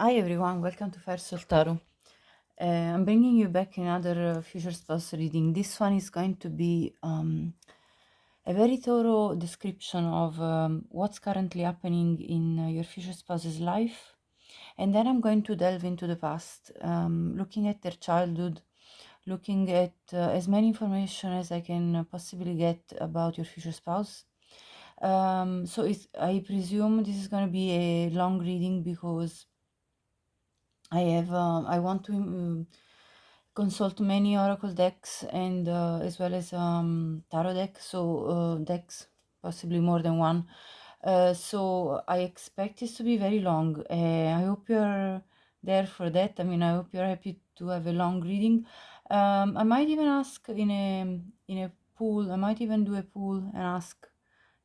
Hi everyone, welcome to Fire Soul Tarot. I'm bringing you back another future spouse reading. This one is going to be a very thorough description of what's currently happening in your future spouse's life. And then I'm going to delve into the past, looking at their childhood, looking at as many information as I can possibly get about your future spouse. I presume this is going to be a long reading because I want to consult many oracle decks and as well as tarot decks, decks, possibly more than one. So I expect this to be very long. I hope you're there for that. I mean, I hope you're happy to have a long reading. I might even ask in a pool. I might even do a pool and ask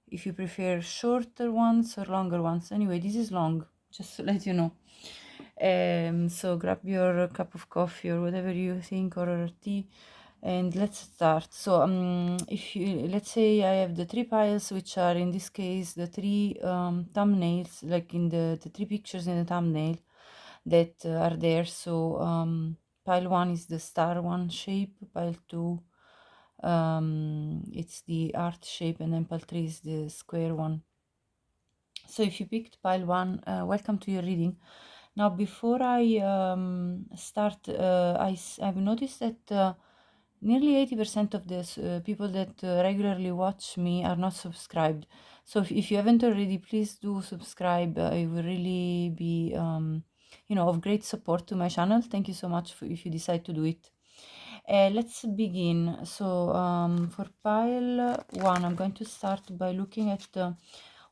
if you prefer shorter ones or longer ones. Anyway, this is long, just to let you know. So grab your cup of coffee or whatever you think, or tea, and let's start. So if you, let's say I have the three piles, which are in this case the three thumbnails, like in the three pictures in the thumbnail that are there. So pile one is the star one shape, pile two it's the heart shape, and then pile three is the square one. So if you picked pile one, welcome to your reading. Now, before I start, I've noticed that nearly 80% of the people that regularly watch me are not subscribed. So if you haven't already, please do subscribe. It will really be, of great support to my channel. Thank you so much if you decide to do it. Let's begin. So for pile one, I'm going to start by looking at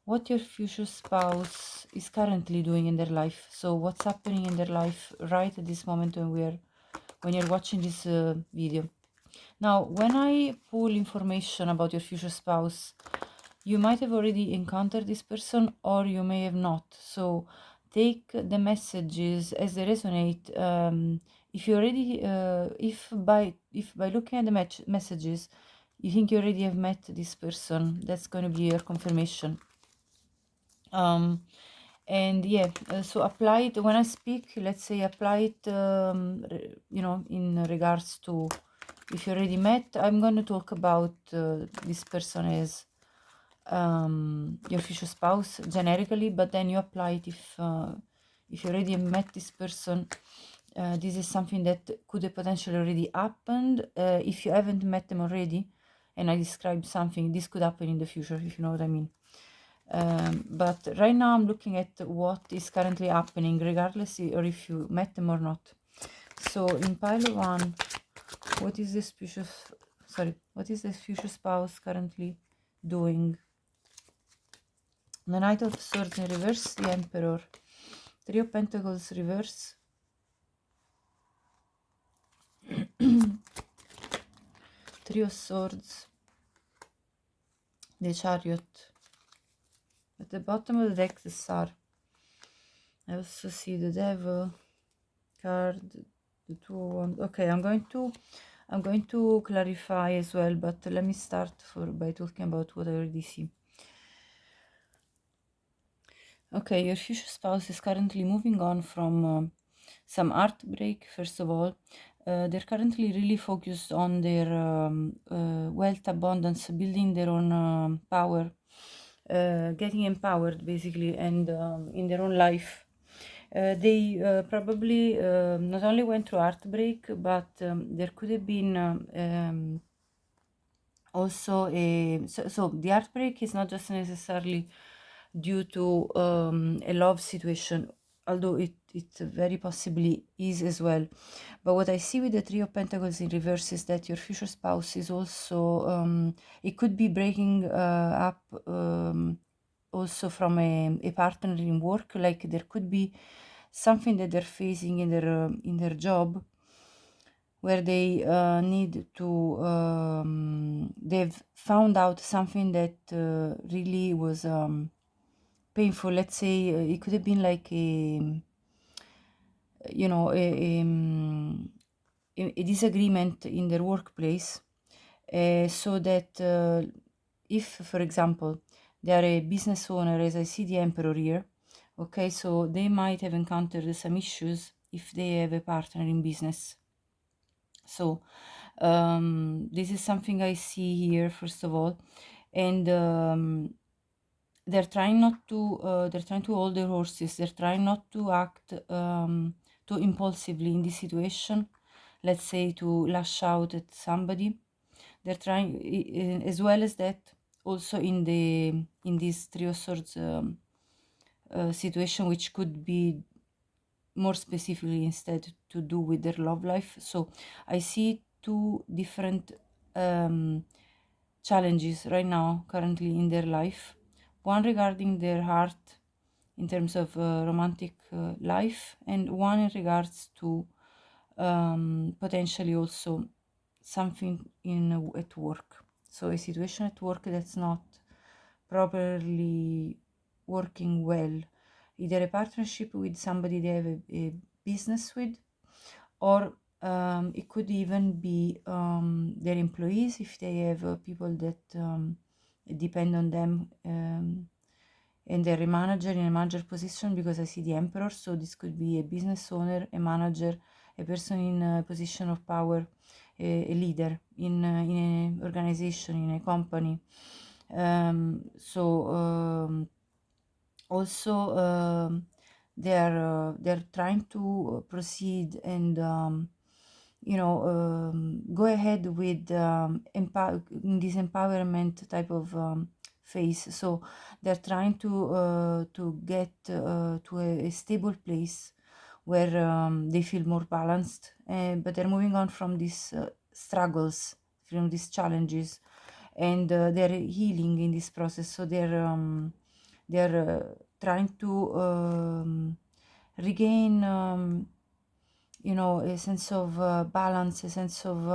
what your future spouse is currently doing in their life. So what's happening in their life right at this moment when you're watching this video. Now, when I pull information about your future spouse, you might have already encountered this person or you may have not. So take the messages as they resonate. If you already, if by looking at the messages, you think you already have met this person, that's going to be your confirmation. And yeah, so apply it when I speak. Let's say apply it, in regards to if you already met. I'm going to talk about this person as your future spouse generically, but then you apply it if you already met this person. This is something that could have potentially already happened. If you haven't met them already, and I described something, this could happen in the future, if you know what I mean. But right now I'm looking at what is currently happening, regardless or if you met them or not. So in pile one, what is this future spouse currently doing? The Knight of Swords in reverse, the Emperor, Three of Pentacles reverse, Three of Swords, the Chariot. At the bottom of the deck, the Star. I also see the Devil card, the Two of Wands. Okay, I'm going to clarify as well, but let me start by talking about what I already see. Okay, your future spouse is currently moving on from some heartbreak, first of all. They're currently really focused on their wealth, abundance, building their own power, getting empowered, basically, and in their own life. They probably not only went through heartbreak, but there could have been also so the heartbreak is not just necessarily due to a love situation, although it very possibly is as well. But what I see with the Three of Pentacles in reverse is that your future spouse is also it could be breaking up also from a partner in work. Like there could be something that they're facing in their job where they need to they've found out something that really was painful. Let's say it could have been like a disagreement in their workplace, so that if, for example, they are a business owner, as I see the Emperor here, Okay, so they might have encountered some issues if they have a partner in business. So this is something I see here, first of all, and they're trying not to they're trying to hold their horses. They're trying not to act too impulsively in this situation, let's say to lash out at somebody. They're trying as well as that, also in this Three of Swords situation, which could be more specifically instead to do with their love life. So I see two different challenges right now currently in their life. One regarding their heart in terms of romantic life, and one in regards to potentially also something at work. So a situation at work that's not properly working well, either a partnership with somebody they have a business with, or it could even be their employees if they have people that depend on them, and they're a manager in a manager position, because I see the emperor. So this could be a business owner, a manager, a person in a position of power, a leader in an organization, in a company. Also they're trying to proceed and go ahead with in this empowerment type of phase. So they're trying to get to a stable place where they feel more balanced, but they're moving on from these struggles, from these challenges, and they're healing in this process. So they're trying to regain a sense of balance, a sense of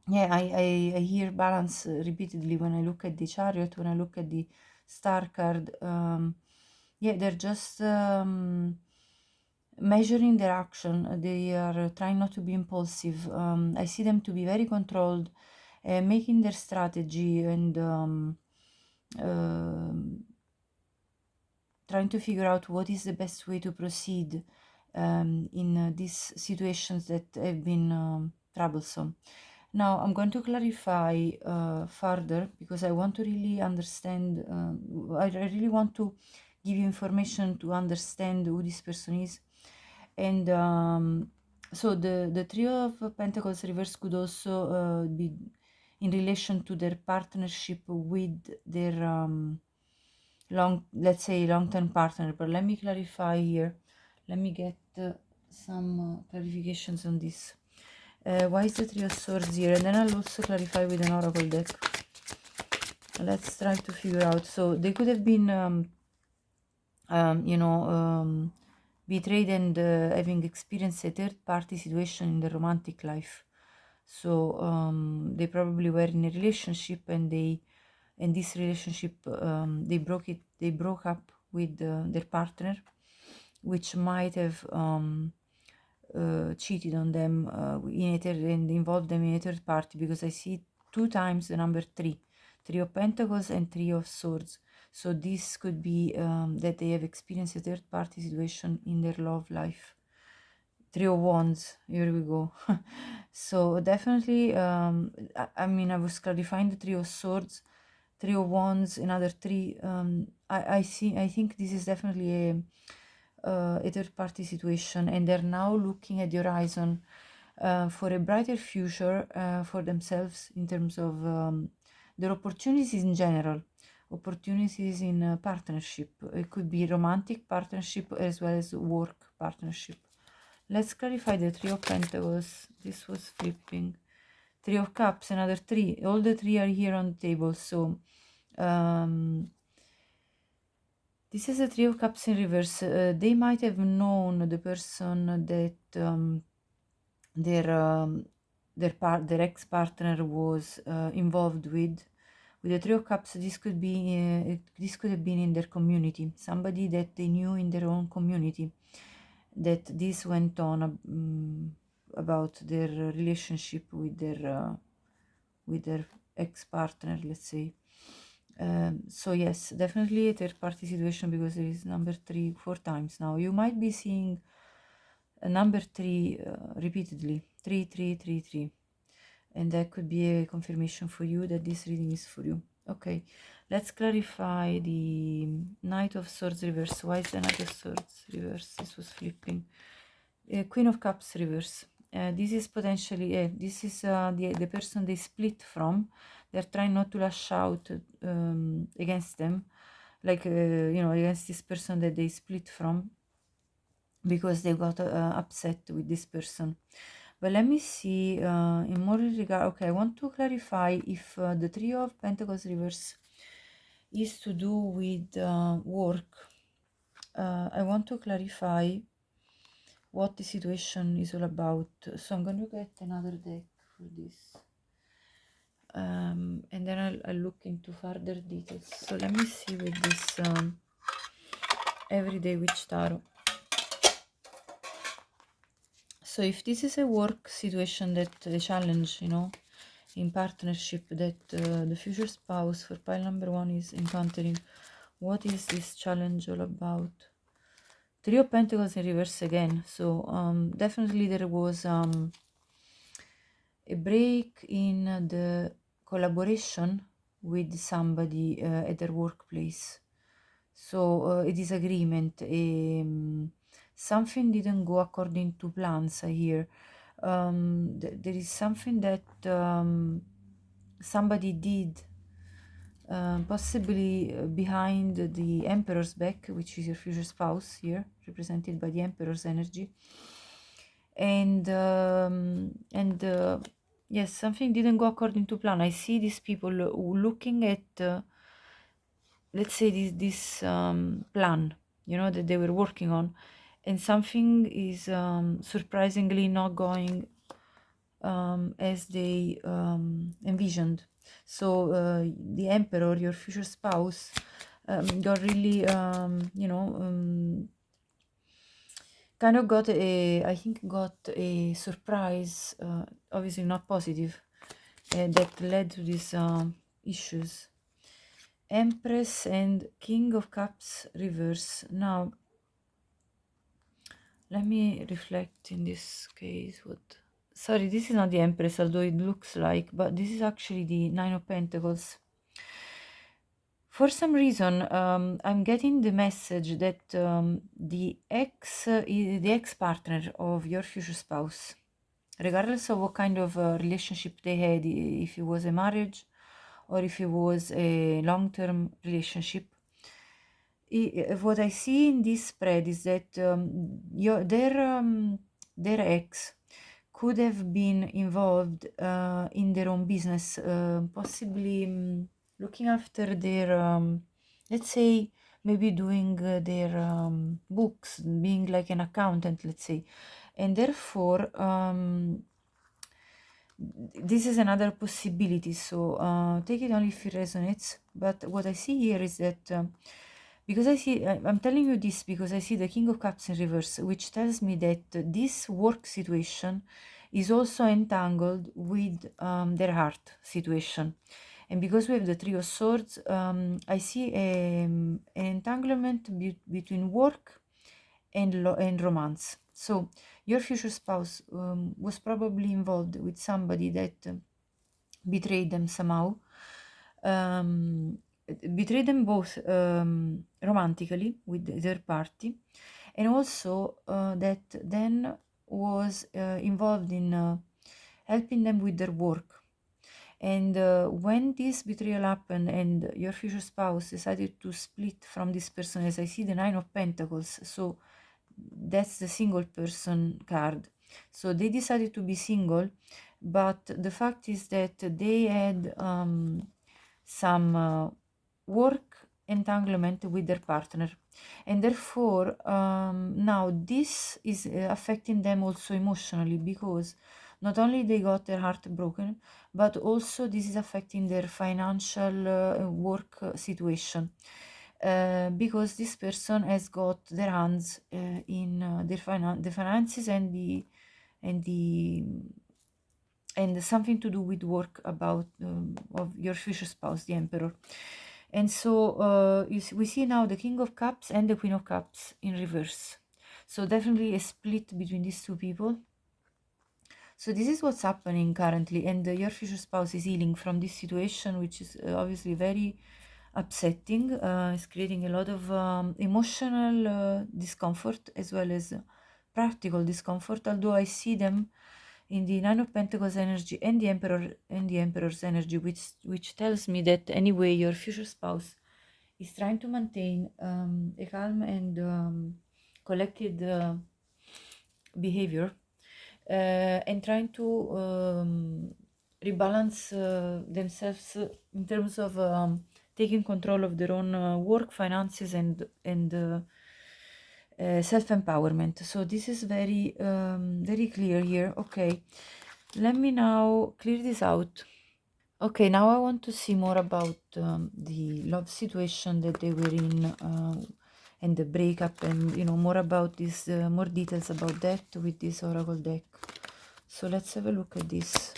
yeah, I hear balance repeatedly when I look at the Chariot, when I look at the Star card. Yeah, they're just measuring their action. They are trying not to be impulsive. I see them to be very controlled, making their strategy, and trying to figure out what is the best way to proceed in these situations that have been troublesome. Now I'm going to clarify further, because I want to really understand, I really want to give you information to understand who this person is. And so the Trio of Pentacles reverse could also be in relation to their partnership with their let's say long-term partner. But let me clarify here. Let me get some clarifications on this. Why is the Three of Swords here? And then I'll also clarify with an Oracle deck. Let's try to figure out. So they could have been betrayed and having experienced a third party situation in the romantic life. So they probably were in a relationship, and in this relationship they broke up with their partner, which might have cheated on them and involved them in a third party, because I see 2 times the number 3, Three of Pentacles and Three of Swords. So this could be that they have experienced a third party situation in their love life. Three of Wands, here we go. So definitely, I mean, I was clarifying the Three of Swords, Three of Wands, another three. I think this is definitely a third party situation, and they're now looking at the horizon for a brighter future for themselves in terms of their opportunities in general, opportunities in partnership. It could be romantic partnership as well as work partnership. Let's clarify the Three of Pentacles. This was flipping. Three of Cups, another 3. All the 3 are here on the table. So this is a Three of Cups in reverse. They might have known the person that their ex-partner was involved with. With the Three of Cups, this could have been in their community, somebody that they knew in their own community, that this went on about their relationship with their ex-partner, let's say. So yes, definitely a third party situation, because there is number 3 4 times now. You might be seeing number 3 repeatedly, 3 3 3 3, and that could be a confirmation for you that this reading is for you. Okay, let's clarify the Knight of Swords reverse. Why is the Knight of Swords reverse? This was flipping. Queen of Cups reverse. This is potentially this is the person they split from. They're trying not to lash out against them, like against this person that they split from, because they got upset with this person. But let me see in more regard. Okay, I want to clarify if the Trio of Pentacles reverse is to do with work. I want to clarify what the situation is all about. So I'm going to get another deck for this. And then I'll look into further details. So let me see with this Everyday Witch Tarot. So if this is a work situation, that a challenge, in partnership, that the future spouse for pile number 1 is encountering, what is this challenge all about? Three of Pentacles in reverse again. So definitely there was a break in the collaboration with somebody at their workplace. So a disagreement, something didn't go according to plans, I hear. There is something that somebody did, possibly behind the Emperor's back, which is your future spouse here, represented by the Emperor's energy. And yes, something didn't go according to plan. I see these people looking at, let's say, this plan, that they were working on, and something is surprisingly not going as they envisioned. So the Emperor, your future spouse, got really, kind of got a surprise, obviously not positive, that led to these issues. Empress and King of Cups reverse. Now, let me reflect in this case. Sorry, this is not the Empress, although it looks like, but this is actually the Nine of Pentacles. For some reason, I'm getting the message that the ex-partner of your future spouse, regardless of what kind of relationship they had, if it was a marriage or if it was a long-term relationship, what I see in this spread is that their ex could have been involved in their own business, possibly looking after their, let's say, maybe doing their books, being like an accountant, let's say. And therefore, this is another possibility. So take it only if it resonates. But what I see here is that because I'm telling you this because I see the King of Cups in reverse, which tells me that this work situation is also entangled with their heart situation. And because we have the Three of Swords, I see an entanglement between work and romance. So your future spouse was probably involved with somebody that betrayed them somehow. Betrayed them both romantically with their party, and also that then was involved in helping them with their work. And when this betrayal happened and your future spouse decided to split from this person, as I see the Nine of Pentacles, so that's the single person card. So they decided to be single, but the fact is that they had some work entanglement with their partner, and therefore now this is affecting them also emotionally, because not only they got their heart broken, but also this is affecting their financial work situation, because this person has got their hands in the finances and something to do with work about of your future spouse, the Emperor. And so we see now the King of Cups and the Queen of Cups in reverse. So definitely a split between these two people. So this is what's happening currently, and your future spouse is healing from this situation, which is obviously very upsetting. It's creating a lot of emotional discomfort as well as practical discomfort. Although I see them in the Nine of Pentacles energy and the Emperor's energy, which tells me that anyway your future spouse is trying to maintain a calm and collected behavior, and trying to rebalance themselves in terms of taking control of their own work, finances, and self-empowerment. So this is very clear here. Okay, let me now clear this out. Okay, now I want to see more about the love situation that they were in, and the breakup, and more about this, more details about that with this oracle deck. So let's have a look at this.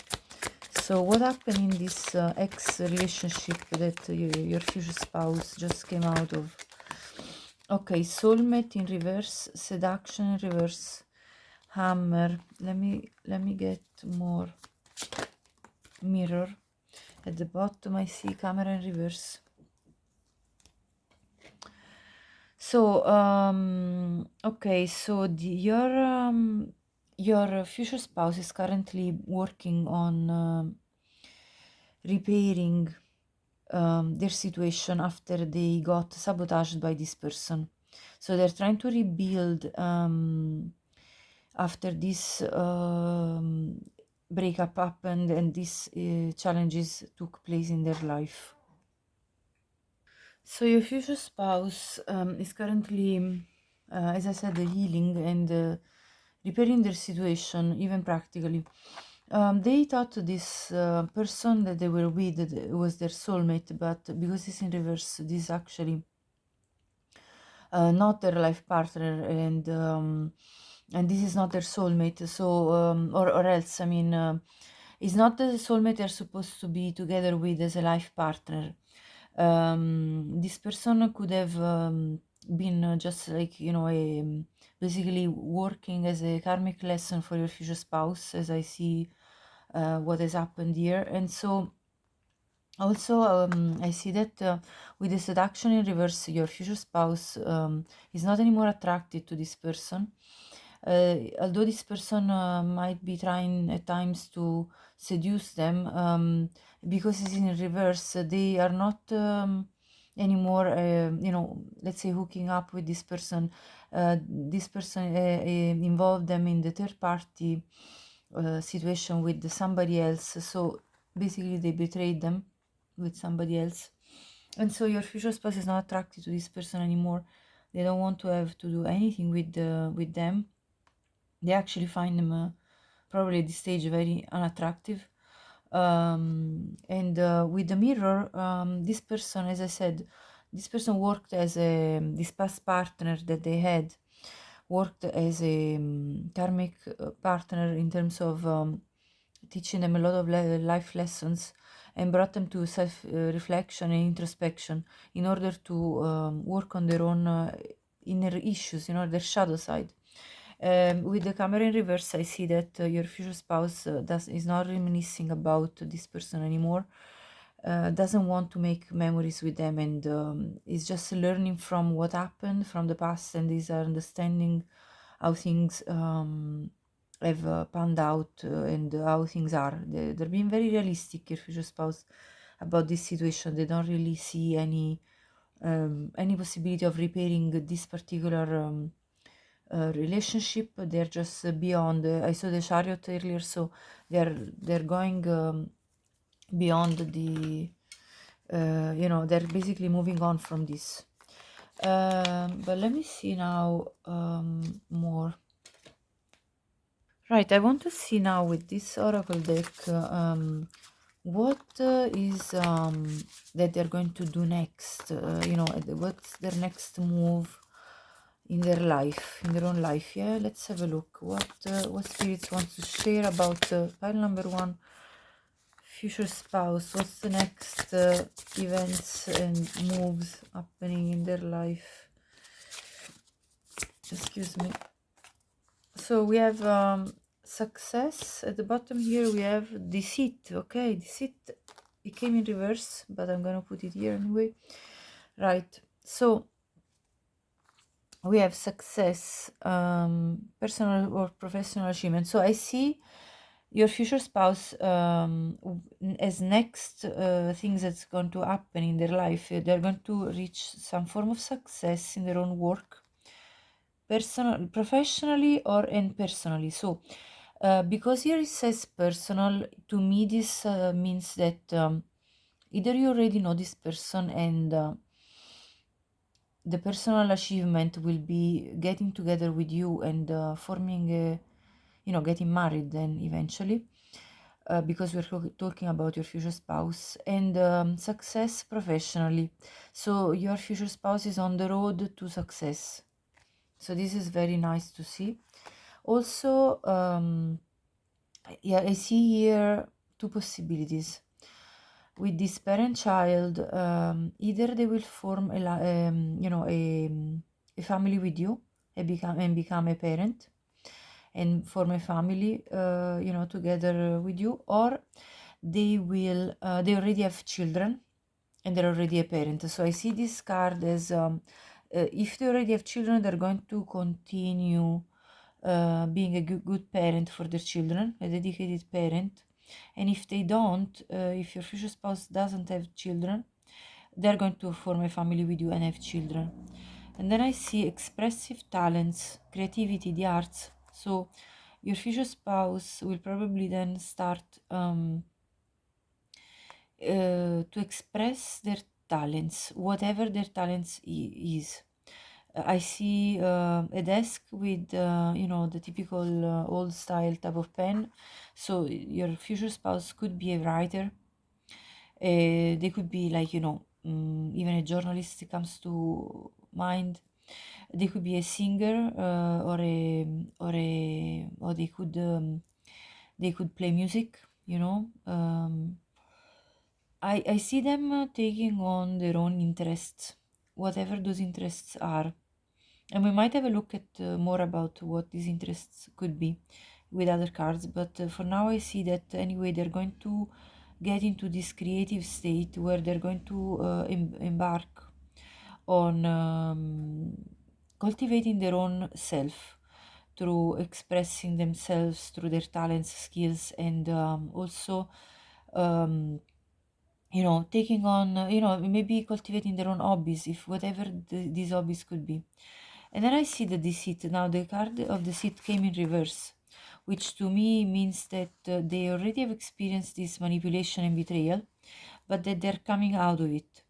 So what happened in this ex relationship that your future spouse just came out of? Okay, soulmate in reverse, seduction in reverse, hammer. Let me get more mirror. At the bottom I see camera in reverse. So okay, so your future spouse is currently working on repairing their situation after they got sabotaged by this person. So they're trying to rebuild after this breakup happened and these challenges took place in their life. So your future spouse is currently, as I said, healing and repairing their situation, even practically. They thought this person that they were with was their soulmate, but because it's in reverse, this is actually not their life partner, and this is not their soulmate. So, or else, I mean, it's not the soulmate they're supposed to be together with as a life partner. This person could have been just like basically working as a karmic lesson for your future spouse, as I see what has happened here. And so also I see that with the seduction in reverse, your future spouse is not anymore attracted to this person, although this person might be trying at times to seduce them. Because it's in reverse, they are not anymore let's say hooking up with this person. This person involved them in the third party situation with somebody else, so basically they betrayed them with somebody else, and so your future spouse is not attracted to this person anymore. They don't want to have to do anything with them. They actually find them probably at this stage very unattractive. And with the mirror, this person, as I said, this person worked as this past partner that they had worked as a karmic partner in terms of teaching them a lot of life lessons, and brought them to self-reflection and introspection in order to work on their own inner issues, their shadow side. With the camera in reverse, I see that your future spouse is not reminiscing about this person anymore, doesn't want to make memories with them, and is just learning from what happened from the past, and is understanding how things have panned out, and how things are. They're being very realistic, your future spouse, about this situation. They don't really see any possibility of repairing this particular relationship. They're just beyond. I saw the Chariot earlier, so they're going beyond the they're basically moving on from this. But let me see now more. Right, I want to see now with this oracle deck what is that they're going to do next. What's their next move in their life, in their own life. Yeah, let's have a look. What spirits want to share about pile number one, future spouse, what's the next events and moves happening in their life? Excuse me. So we have success at the bottom here. We have deceit. Okay, deceit. It came in reverse, but I'm gonna put it here anyway. Right. So we have success, personal or professional achievement. So I see your future spouse as next things that's going to happen in their life. They're going to reach some form of success in their own work, personal, professionally or and personally. So because here it says personal, to me this means that either you already know this person and the personal achievement will be getting together with you and forming a, getting married then eventually, because we're talking about your future spouse, and success professionally. So your future spouse is on the road to success. So this is very nice to see. Also, yeah, I see here two possibilities. With this parent-child, either they will form a family with you and become a parent and form a family, together with you, or they will they already have children and they're already a parent. So I see this card as if they already have children, they're going to continue being a good parent for their children, a dedicated parent. And if they don't, if your future spouse doesn't have children, they're going to form a family with you and have children. And then I see expressive talents, creativity, the arts. So your future spouse will probably then start to express their talents, whatever their talents is. I see a desk with, the typical old style type of pen. So your future spouse could be a writer. They could be like, even a journalist comes to mind. They could be a singer, or they could play music. I see them taking on their own interests, whatever those interests are. And we might have a look at more about what these interests could be with other cards. But for now, I see that anyway, they're going to get into this creative state where they're going to embark on cultivating their own self through expressing themselves through their talents, skills, and also taking on, maybe cultivating their own hobbies, if whatever these hobbies could be. And then I see the deceit. Now the card of deceit came in reverse, which to me means that they already have experienced this manipulation and betrayal, but that they're coming out of it.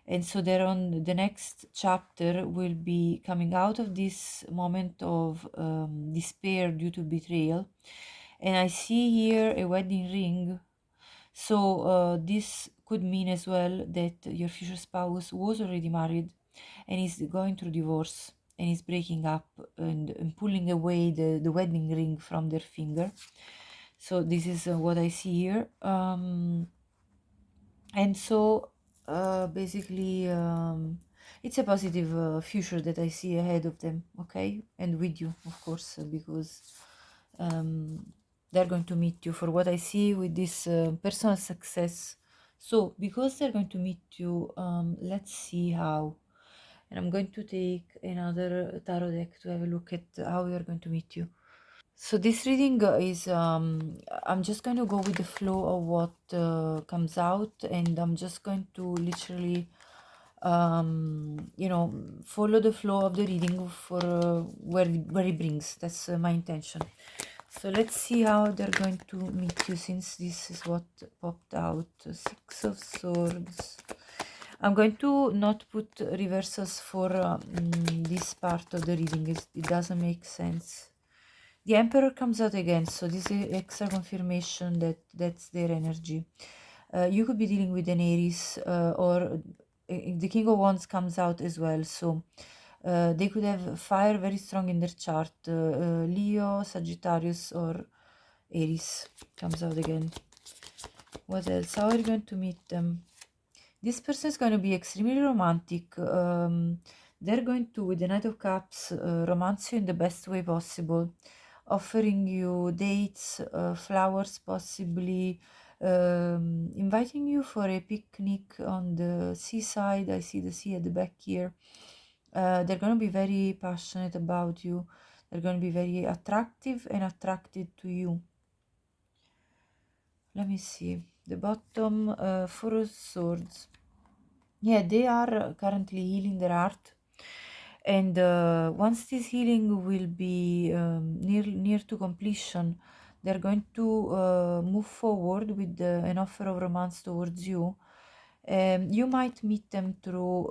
And so they're on the next chapter will be coming out of this moment of despair due to betrayal. And I see here a wedding ring. So this could mean as well that your future spouse was already married and is going through divorce and is breaking up and pulling away the wedding ring from their finger. So this is what I see here. And so basically it's a positive future that I see ahead of them, okay? And with you, of course, because they're going to meet you for what I see with this personal success. So because they're going to meet you, let's see how. And I'm going to take another tarot deck to have a look at how we are going to meet you. So this reading is, I'm just going to go with the flow of what comes out, and I'm just going to literally, follow the flow of the reading for where it brings. That's my intention. So let's see how they're going to meet you, since this is what popped out. Six of Swords. I'm going to not put reversals for this part of the reading. It doesn't make sense. The Emperor comes out again, so this is extra confirmation that that's their energy. You could be dealing with an Aries, or the King of Wands comes out as well, so they could have fire very strong in their chart. Leo, Sagittarius, or Aries comes out again. What else? How are you going to meet them? This person is going to be extremely romantic. They're going to, with the Knight of Cups, romance you in the best way possible, offering you dates, flowers possibly, inviting you for a picnic on the seaside. I see the sea at the back here. They're going to be very passionate about you. They're going to be very attractive and attracted to you. Let me see. The bottom, Four of Swords. Yeah, they are currently healing their heart, and once this healing will be near to completion, they're going to move forward with an offer of romance towards you. You might meet them through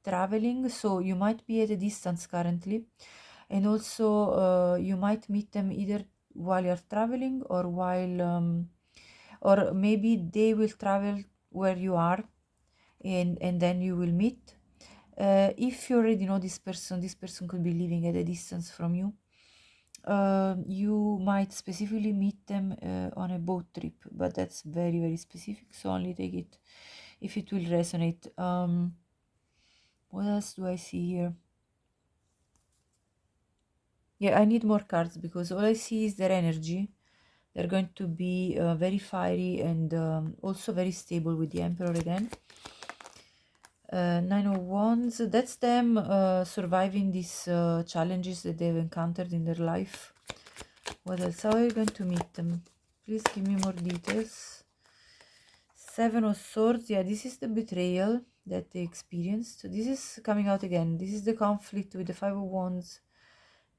traveling, so you might be at a distance currently, and also you might meet them either while you're traveling or maybe they will travel where you are, and then you will meet. If you already know this person could be living at a distance from you. You might specifically meet them on a boat trip, but that's very, very specific, so only take it if it will resonate. What else do I see here? Yeah, I need more cards because all I see is their energy. They're going to be very fiery and also very stable with the Emperor again. Nine of Wands, that's them surviving these challenges that they've encountered in their life. What else? How are you going to meet them? Please give me more details. Seven of Swords, yeah, this is the betrayal that they experienced. This is coming out again. This is the conflict with the Five of Wands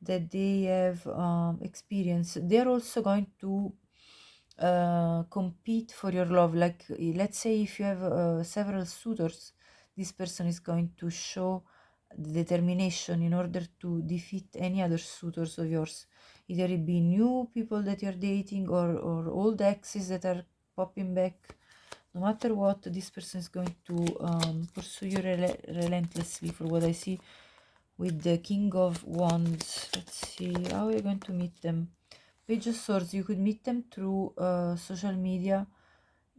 that they have experienced. They're also going to compete for your love. Like, let's say if you have several suitors, this person is going to show determination in order to defeat any other suitors of yours. Either it be new people that you're dating or old exes that are popping back. No matter what, this person is going to pursue you relentlessly, for what I see with the King of Wands. Let's see, how are you going to meet them? Page of Swords, you could meet them through social media,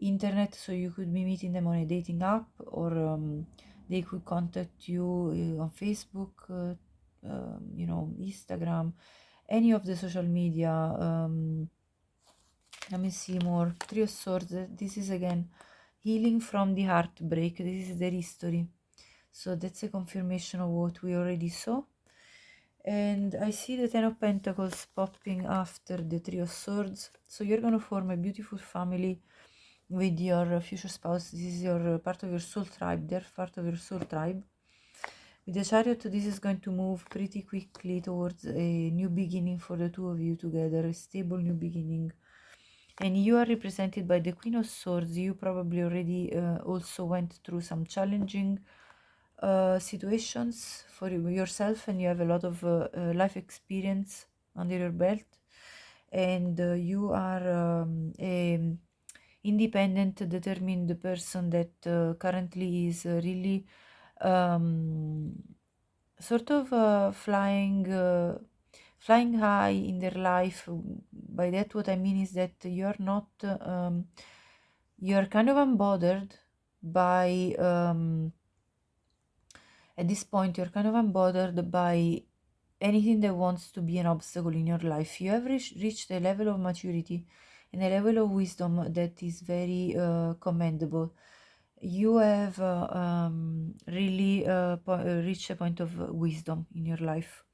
internet, so you could be meeting them on a dating app, or they could contact you on Facebook, Instagram, any of the social media. Let me see more. Three of Swords, this is again healing from the heartbreak. This is their history. So that's a confirmation of what we already saw. And I see the Ten of Pentacles popping after the Three of Swords. So you're going to form a beautiful family with your future spouse. This is your part of your soul tribe. They're part of your soul tribe. With the Chariot, this is going to move pretty quickly towards a new beginning for the two of you together, a stable new beginning. And you are represented by the Queen of Swords. You probably already also went through some challenging situations for yourself, and you have a lot of life experience under your belt, and you are a independent, determined person that currently is really sort of flying high in their life. By that, what I mean is that you're not you're kind of unbothered by at this point, you're kind of unbothered by anything that wants to be an obstacle in your life. You have reached a level of maturity and a level of wisdom that is very commendable. You have really reached a point of wisdom in your life,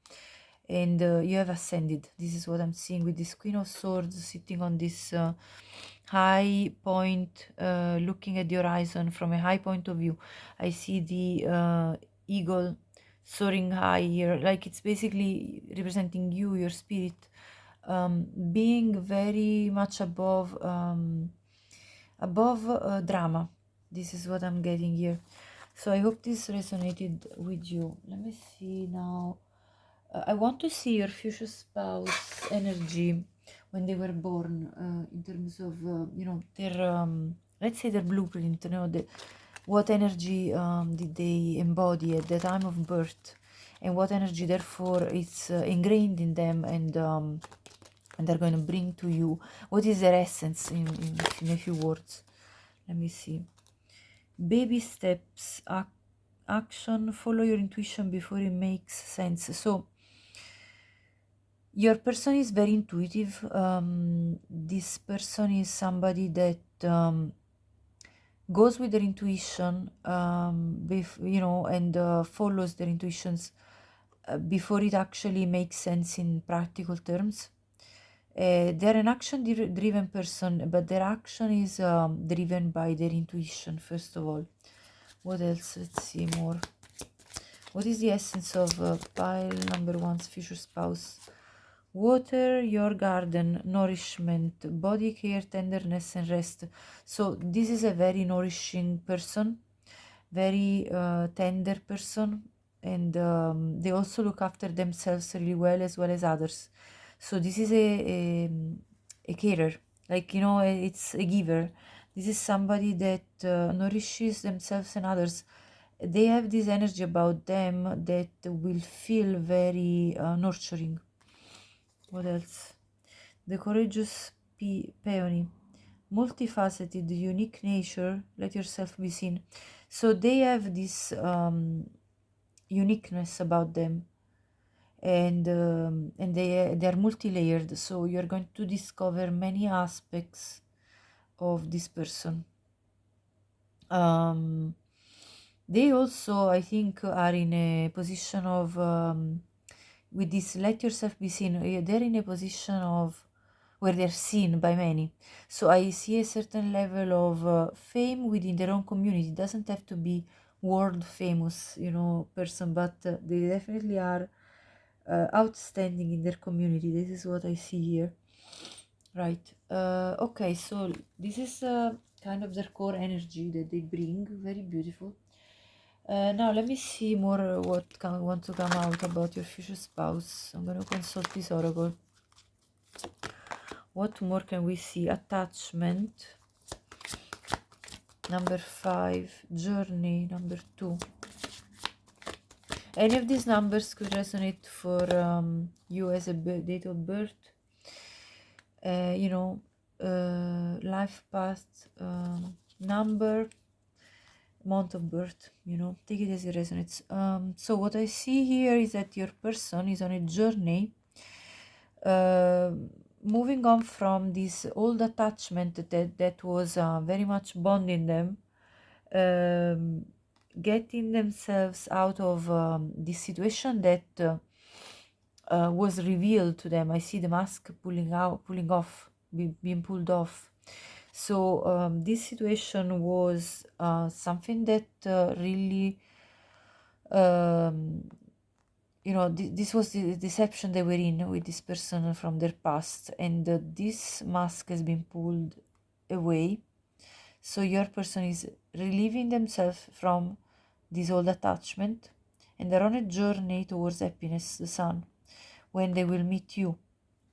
and you have ascended. This is what I'm seeing with this Queen of Swords sitting on this high point, looking at the horizon from a high point of view. I see the eagle soaring high here, like it's basically representing you, your spirit, being very much above drama. This is what I'm getting here. So I hope this resonated with you. Let me see now. I want to see your future spouse energy when they were born, in terms of their let's say their blueprint. What energy did they embody at the time of birth, and what energy therefore is ingrained in them, and and they're going to bring to you what is their essence in a few words. Let me see. Baby steps, action, follow your intuition before it makes sense. So your person is very intuitive. This person is somebody that goes with their intuition, and follows their intuitions before it actually makes sense in practical terms. They're an action-driven person, but their action is driven by their intuition, first of all. What else? Let's see more. What is the essence of pile number one's future spouse? Water your garden, nourishment, body care, tenderness, and rest. So this is a very nourishing person, very tender person, and they also look after themselves really well as others. So this is a carer, like, it's a giver. This is somebody that nourishes themselves and others. They have this energy about them that will feel very nurturing. What else? The courageous peony. Multifaceted, unique nature, let yourself be seen. So they have this uniqueness about them, and they are multi-layered. So you're going to discover many aspects of this person. They also, I think, are in a position of with this let yourself be seen. They're in a position of where they're seen by many. So I see a certain level of fame within their own community. It doesn't have to be world famous, person, but they definitely are outstanding in their community. This is what I see here. Right. Okay, so this is kind of their core energy that they bring. Very beautiful. Now let me see more what want to come out about your future spouse. I'm going to consult this oracle. What more can we see? Attachment. Number 5. Journey. Number 2. Any of these numbers could resonate for you as a date of birth. Life path, number, month of birth, take it as it resonates. So what I see here is that your person is on a journey, moving on from this old attachment that was very much bonding them, getting themselves out of this situation that was revealed to them. I see the mask being pulled off. So this situation was something that really, this was the deception they were in with this person from their past, and this mask has been pulled away. So your person is relieving themselves from this old attachment, and they're on a journey towards happiness, the sun, when they will meet you,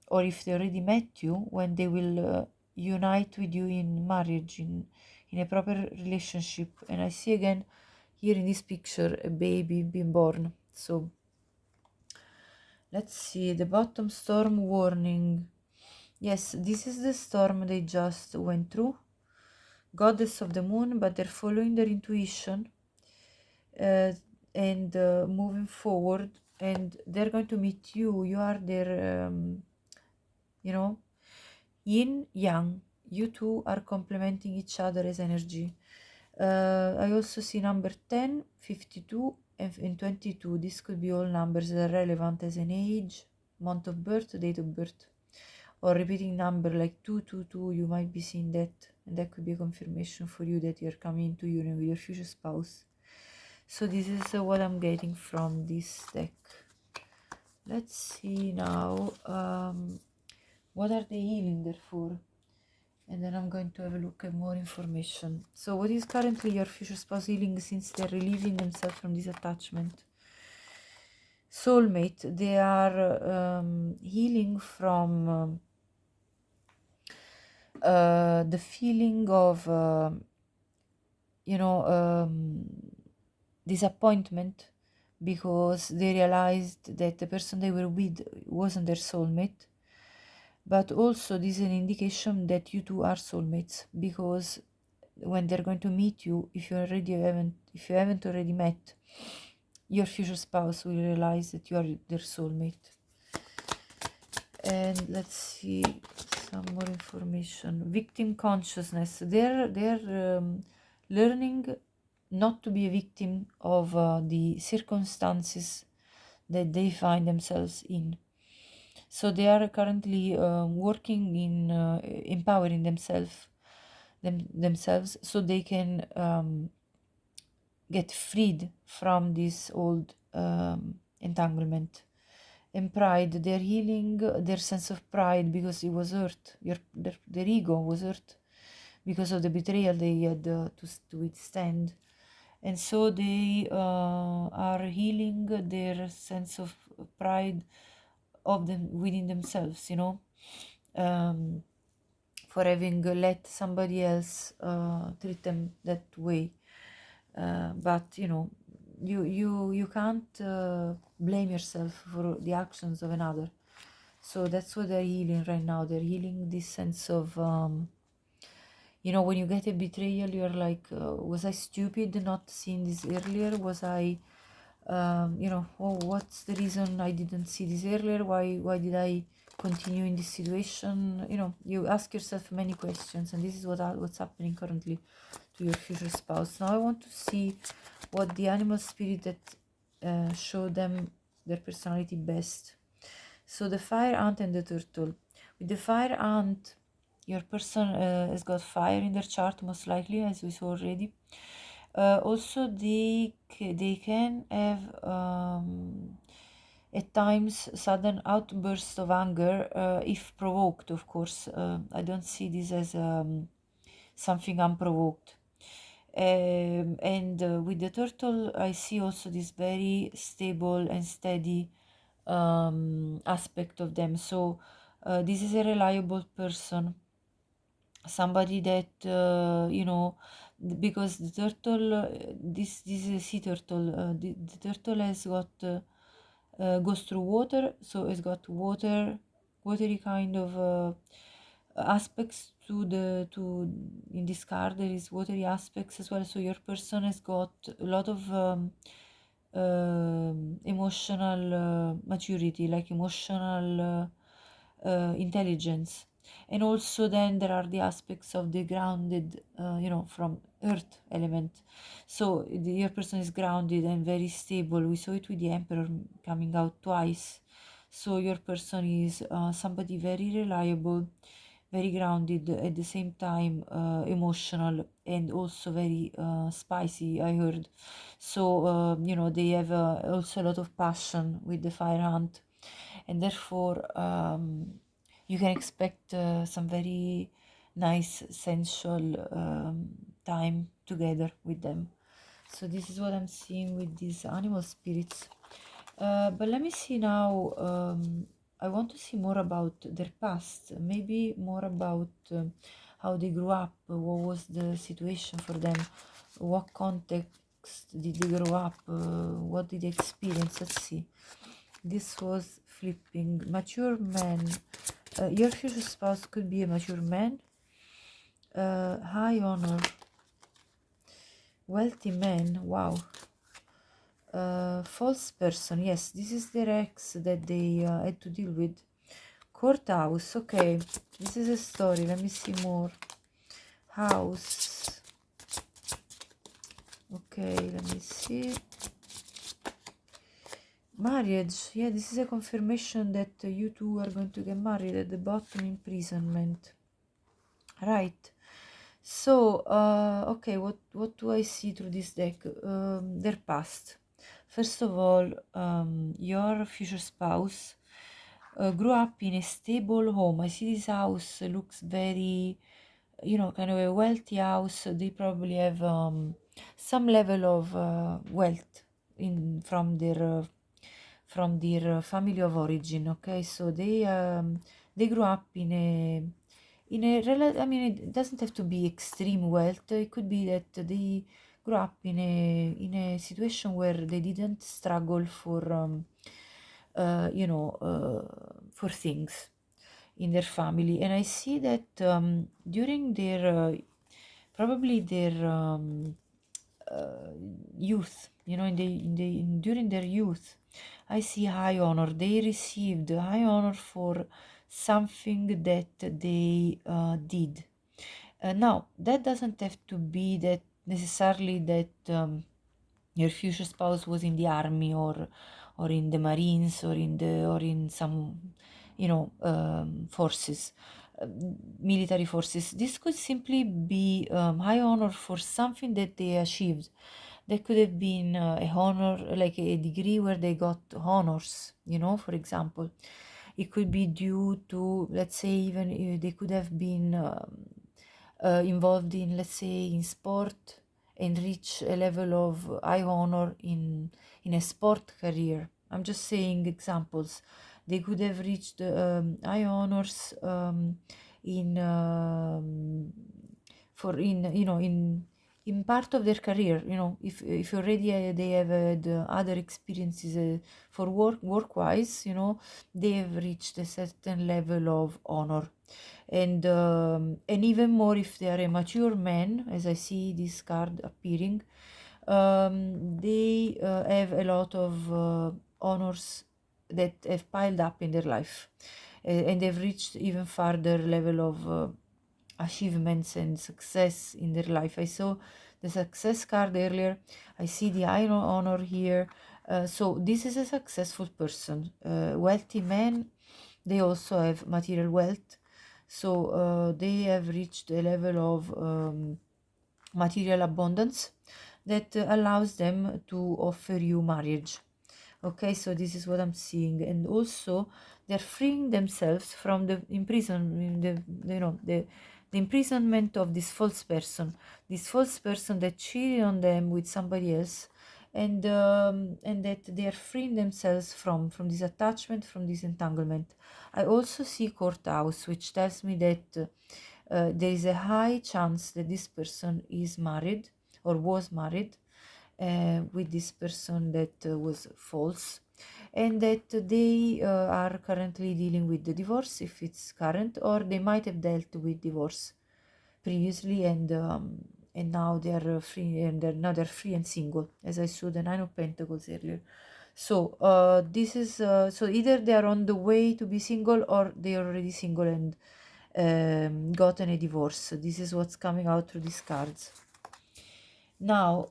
or if they already met you, when they will unite with you in marriage, in a proper relationship. And I see again here in this picture a baby being born. So let's see, the bottom, storm warning. Yes, this is the storm they just went through. Goddess of the moon, but they're following their intuition and moving forward, and they're going to meet you. You are their yin yang. You two are complementing each other as energy. I also see number 10, 52, and 22. This could be all numbers that are relevant as an age, month of birth, date of birth, or repeating number like 222. You might be seeing that, and that could be a confirmation for you that you're coming into union with your future spouse. So this is what I'm getting from this deck. Let's see now, what are they healing there for? And then I'm going to have a look at more information. So what is currently your future spouse healing since they're relieving themselves from this attachment? Soulmate, they are healing from the feeling of, disappointment, because they realized that the person they were with wasn't their soulmate. but also this is an indication that you two are soulmates, because when they're going to meet you, if you haven't already met, your future spouse will realize that you are their soulmate. And let's see some more information. Victim consciousness. They're learning not to be a victim of the circumstances that they find themselves in. So they are currently working in empowering themselves, so they can get freed from this old entanglement. And pride, they're healing their sense of pride, because it was hurt. Their ego was hurt because of the betrayal they had to withstand. And so they are healing their sense of pride of them within themselves, for having let somebody else treat them that way. But you can't blame yourself for the actions of another. So that's what they're healing right now. They're healing this sense of when you get a betrayal, you're like, was I stupid not seeing this earlier? Was I what's the reason I didn't see this earlier? Why did I continue in this situation? You ask yourself many questions, and this is what's happening currently to your future spouse. Now I want to see what the animal spirit that show them their personality best. So the fire ant and the turtle. With the fire ant, your person has got fire in their chart, most likely, as we saw already. Also, they can have at times sudden outbursts of anger if provoked, of course. I don't see this as something unprovoked. And with the turtle, I see also this very stable and steady aspect of them. So this is a reliable person, somebody that because the turtle, this is a sea turtle. The turtle has got goes through water, so it's got watery kind of aspects to in this card. There is watery aspects as well. So your person has got a lot of emotional maturity, like emotional intelligence. And also then there are the aspects of the grounded, from earth element. So your person is grounded and very stable. We saw it with the emperor coming out twice. So your person is somebody very reliable, very grounded, at the same time emotional, and also very spicy, I heard. So they have also a lot of passion with the fire ant, and therefore you can expect some very nice sensual time together with them. So this is what I'm seeing with these animal spirits. But let me see now. I want to see more about their past, maybe more about how they grew up, what was the situation for them, what context did they grow up, what did they experience. Let's see. This was flipping. Mature man. Your future spouse could be a mature man. High honor. Wealthy man. Wow. False person. Yes, this is their ex that they had to deal with. Courthouse. Okay, this is a story. Let me see more. House. Okay, let me see. Marriage. Yeah, this is a confirmation that you two are going to get married. At the bottom, imprisonment. Right. So, okay, what do I see through this deck? Their past. First of all, your future spouse grew up in a stable home. I see this house looks very, kind of a wealthy house. They probably have some level of wealth in from their family of origin. Okay, so they grew up I mean, it doesn't have to be extreme wealth. It could be that they grew up in a situation where they didn't struggle for for things. in their family. And I see that during their probably their uh, youth, during their youth, I see high honor. They received high honor for something that they did. Now, that doesn't have to be that necessarily that your future spouse was in the army or in the Marines or in some forces, military forces. This could simply be high honor for something that they achieved. That could have been a honor, like a degree where they got honors, for example. It could be due to, let's say, even they could have been involved in, let's say, in sport and reach a level of high honor in a sport career. I'm just saying examples. They could have reached high honors in for in part of their career. If already they have had other experiences for work wise, they have reached a certain level of honor. And even more if they are a mature man, as I see this card appearing, they have a lot of honors that have piled up in their life, and they've reached even further level of achievements and success in their life. I saw the success card earlier. I see the honor here. So this is a successful person, wealthy man. They also have material wealth, so they have reached a level of material abundance that allows them to offer you marriage. Okay, so this is what I'm seeing. And also they're freeing themselves from the imprisonment, the imprisonment of this false person that cheated on them with somebody else, and that they are freeing themselves from this attachment, from this entanglement. I also see courthouse, which tells me that there is a high chance that this person is married or was married with this person that was false, and that they are currently dealing with the divorce, if it's current, or they might have dealt with divorce previously, and now they are free, and they're free and single, as I saw the Nine of Pentacles earlier. So this is so either they are on the way to be single, or they are already single and gotten a divorce. This is what's coming out through these cards. Now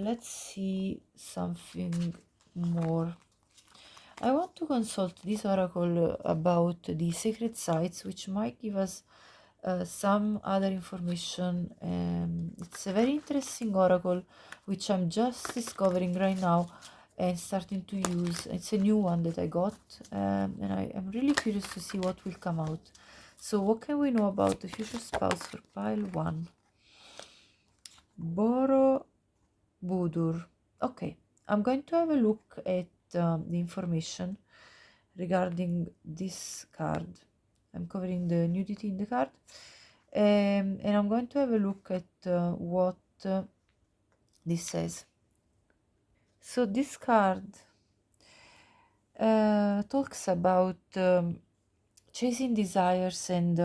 let's see something more. I want to consult this oracle about the sacred sites, which might give us some other information. It's a very interesting oracle, which I'm just discovering right now and starting to use. It's a new one that I got, and I am really curious to see what will come out. So what can we know about the future spouse for pile 1? Borobudur. Okay, I'm going to have a look at the information regarding this card. I'm covering the nudity in the card, and I'm going to have a look at what this says. So this card talks about chasing desires and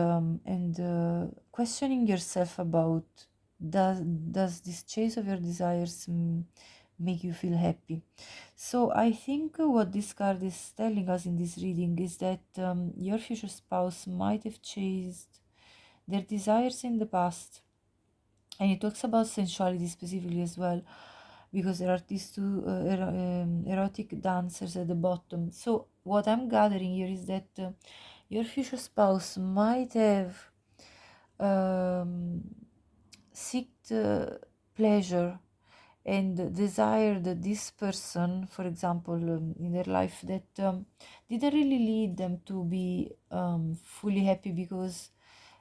questioning yourself about does this chase of your desires make you feel happy. So I think what this card is telling us in this reading is that your future spouse might have chased their desires in the past, and it talks about sensuality specifically as well, because there are these two erotic dancers at the bottom. So what I'm gathering here is that your future spouse might have sought pleasure and desired this person, for example, in their life, that didn't really lead them to be fully happy, because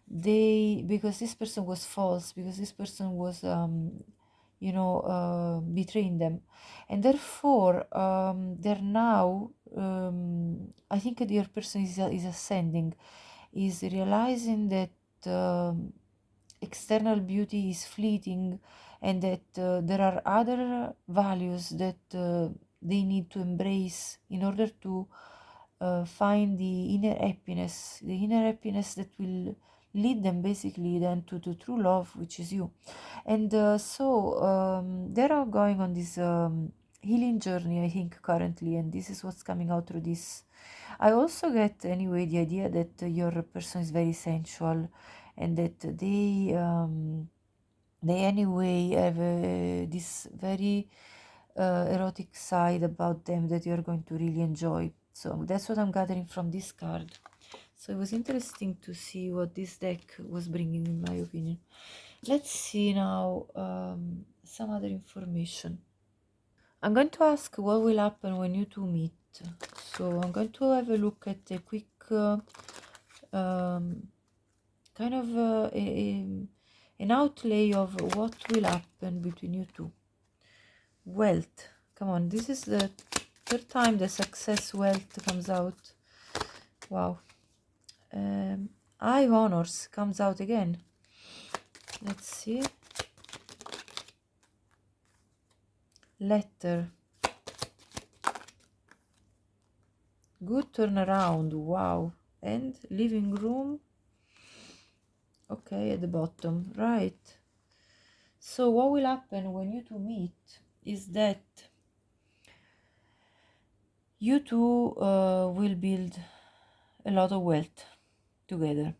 this person was false, because this person was betraying them, and therefore they're now I think your person is ascending, is realizing that external beauty is fleeting, and that there are other values that they need to embrace in order to find the inner happiness that will lead them basically then to true love, which is you. And they are going on this healing journey, I think, currently, and this is what's coming out through this. I also get, anyway, the idea that your person is very sensual, and that they anyway have this very erotic side about them that you're going to really enjoy. So that's what I'm gathering from this card. So it was interesting to see what this deck was bringing, in my opinion. Let's see now some other information. I'm going to ask what will happen when you two meet. So I'm going to have a look at a quick kind of an outlay of what will happen between you two. Wealth. Come on, this is the third time the success wealth comes out. Wow. High honors comes out again. Let's see. Letter. Good turnaround. Wow. And living room. Okay, at the bottom. Right. So what will happen when you two meet is that you two will build a lot of wealth together.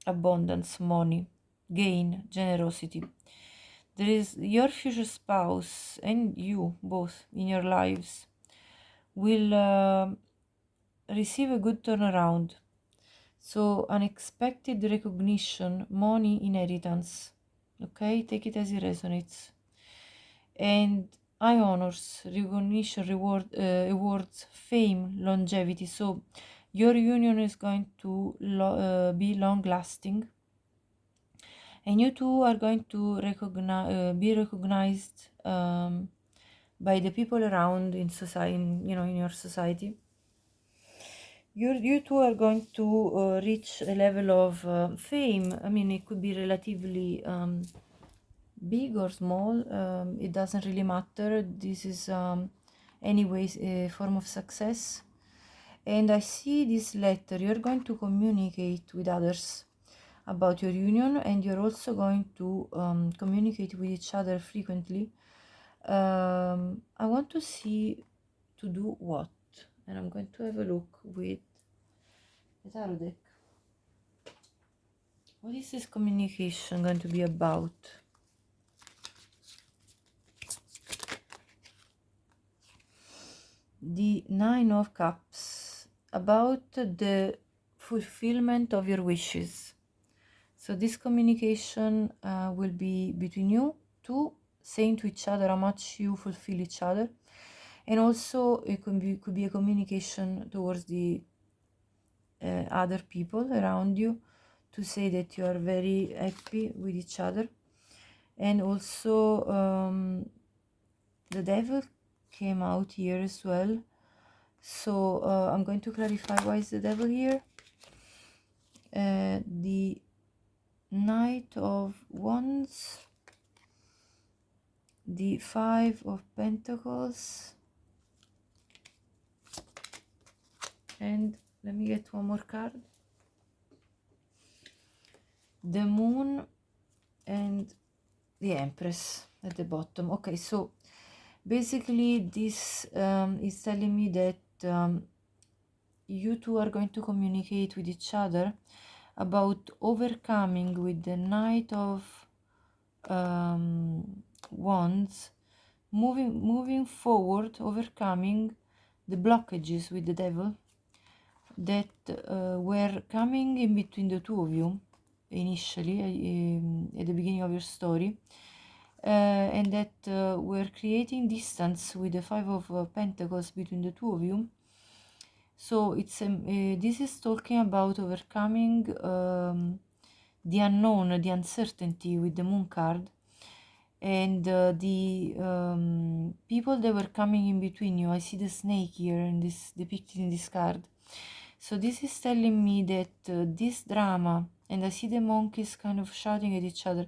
Abundance, money, gain, generosity. There is your future spouse and you both in your lives will receive a good turnaround. So unexpected recognition, money, inheritance. Okay, take it as it resonates. And high honors, recognition, awards, fame, longevity. So your union is going to be long lasting, and you two are going to be recognized by the people around in society, in your society. You two are going to reach a level of fame. I mean, it could be relatively big or small. It doesn't really matter. This is anyways a form of success. And I see this letter. You're going to communicate with others about your union, and you're also going to communicate with each other frequently. I want to see to do what, and I'm going to have a look with the tarot deck. What is this communication going to be about? The Nine of Cups, about the fulfillment of your wishes. So this communication will be between you two, saying to each other how much you fulfill each other, and also it could be a communication towards the other people around you, to say that you are very happy with each other. And also the devil came out here as well. So I'm going to clarify why is the devil here. The Knight of Wands, the Five of Pentacles, and let me get one more card. The Moon and the Empress at the bottom. Okay, so basically this is telling me that you two are going to communicate with each other about overcoming with the Knight of Wands, moving forward, overcoming the blockages with the devil that were coming in between the two of you initially at the beginning of your story, and that were creating distance with the Five of Pentacles between the two of you. So it's this is talking about overcoming the unknown, the uncertainty with the Moon card, and the people that were coming in between you. I see the snake here in this depicted in this card. So this is telling me that this drama, and I see the monkeys kind of shouting at each other,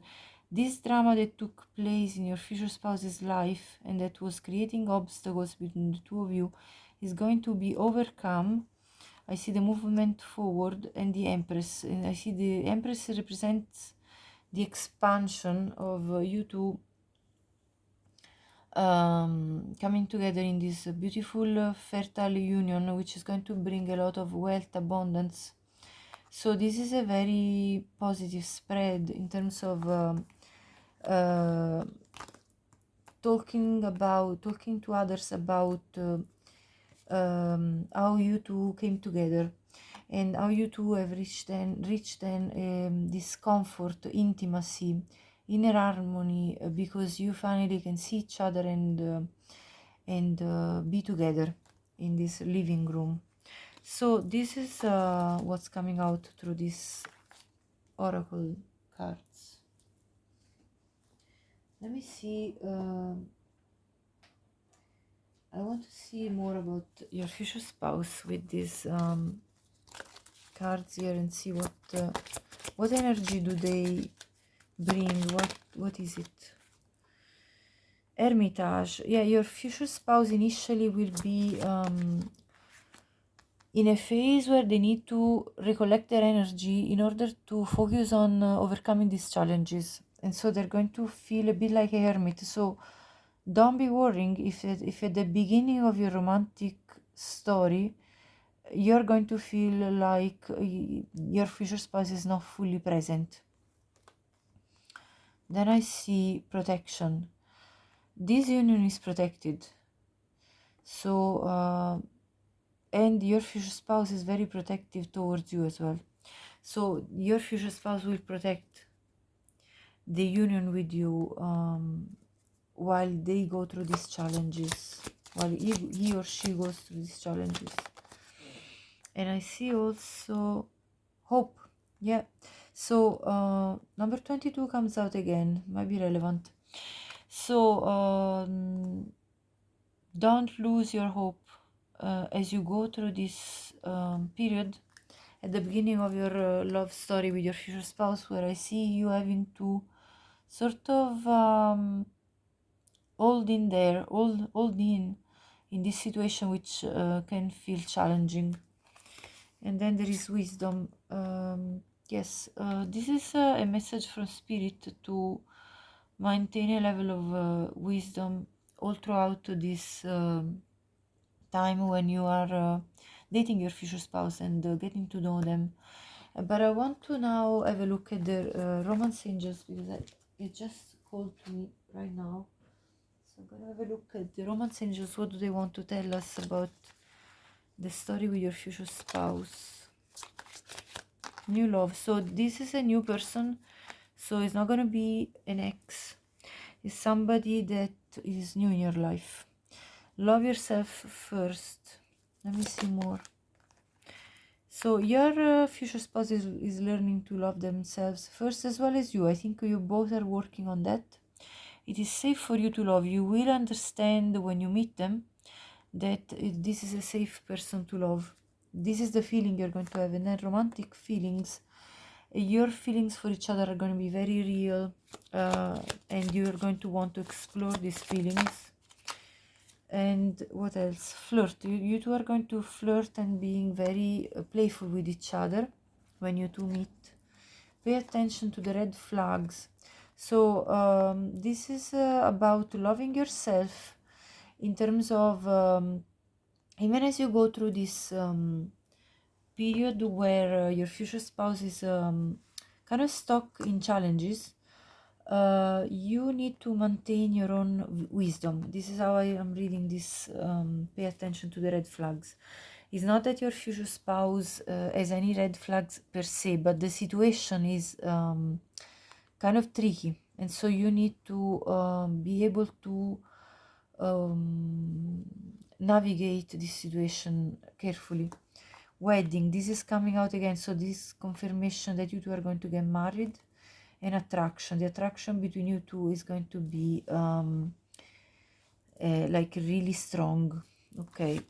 this drama that took place in your future spouse's life and that was creating obstacles between the two of you is going to be overcome. I see the movement forward and the Empress. And I see the Empress represents the expansion of you two coming together in this beautiful, fertile union, which is going to bring a lot of wealth, abundance. So this is a very positive spread in terms of uh, talking to others about how you two came together and how you two have reached this comfort, intimacy, inner harmony, because you finally can see each other and be together in this living room. So this is what's coming out through these oracle cards. Let me see. I want to see more about your future spouse with these cards here and see what energy do they bring. What is it? Hermitage. Yeah, your future spouse initially will be in a phase where they need to recollect their energy in order to focus on overcoming these challenges, and so they're going to feel a bit like a hermit. So don't be worrying if at the beginning of your romantic story you're going to feel like your future spouse is not fully present. Then I see protection. This union is protected. So and your future spouse is very protective towards you as well. So your future spouse will protect the union with you while they go through these challenges, while he or she goes through these challenges. And I see also hope. Yeah. So number 22 comes out again, might be relevant. So don't lose your hope as you go through this period at the beginning of your love story with your future spouse, where I see you having to sort of hold in this situation, which can feel challenging. And then there is wisdom. Yes, this is a message from spirit to maintain a level of wisdom all throughout this time when you are dating your future spouse and getting to know them. But I want to now have a look at the romance angels, because it just called to me right now. So I'm gonna have a look at the romance angels. What do they want to tell us about the story with your future spouse? New love. So this is a new person. So it's not gonna be an ex. It's somebody that is new in your life. Love yourself first. Let me see more. So your future spouse is learning to love themselves first as well as you. I think you both are working on that. It is safe for you to love. You will understand when you meet them that this is a safe person to love. This is the feeling you're going to have. And then romantic feelings, your feelings for each other are going to be very real, and you're going to want to explore these feelings. And what else? Flirt. You two are going to flirt and being very playful with each other when you two meet. Pay attention to the red flags. So this is about loving yourself in terms of even as you go through this period where your future spouse is kind of stuck in challenges. You need to maintain your own wisdom. This is how I am reading this. Pay attention to the red flags. It's not that your future spouse has any red flags per se, but the situation is kind of tricky, and so you need to be able to navigate this situation carefully. Wedding. This is coming out again, so this confirmation that you two are going to get married. And attraction. The attraction between you two is going to be like really strong. Okay.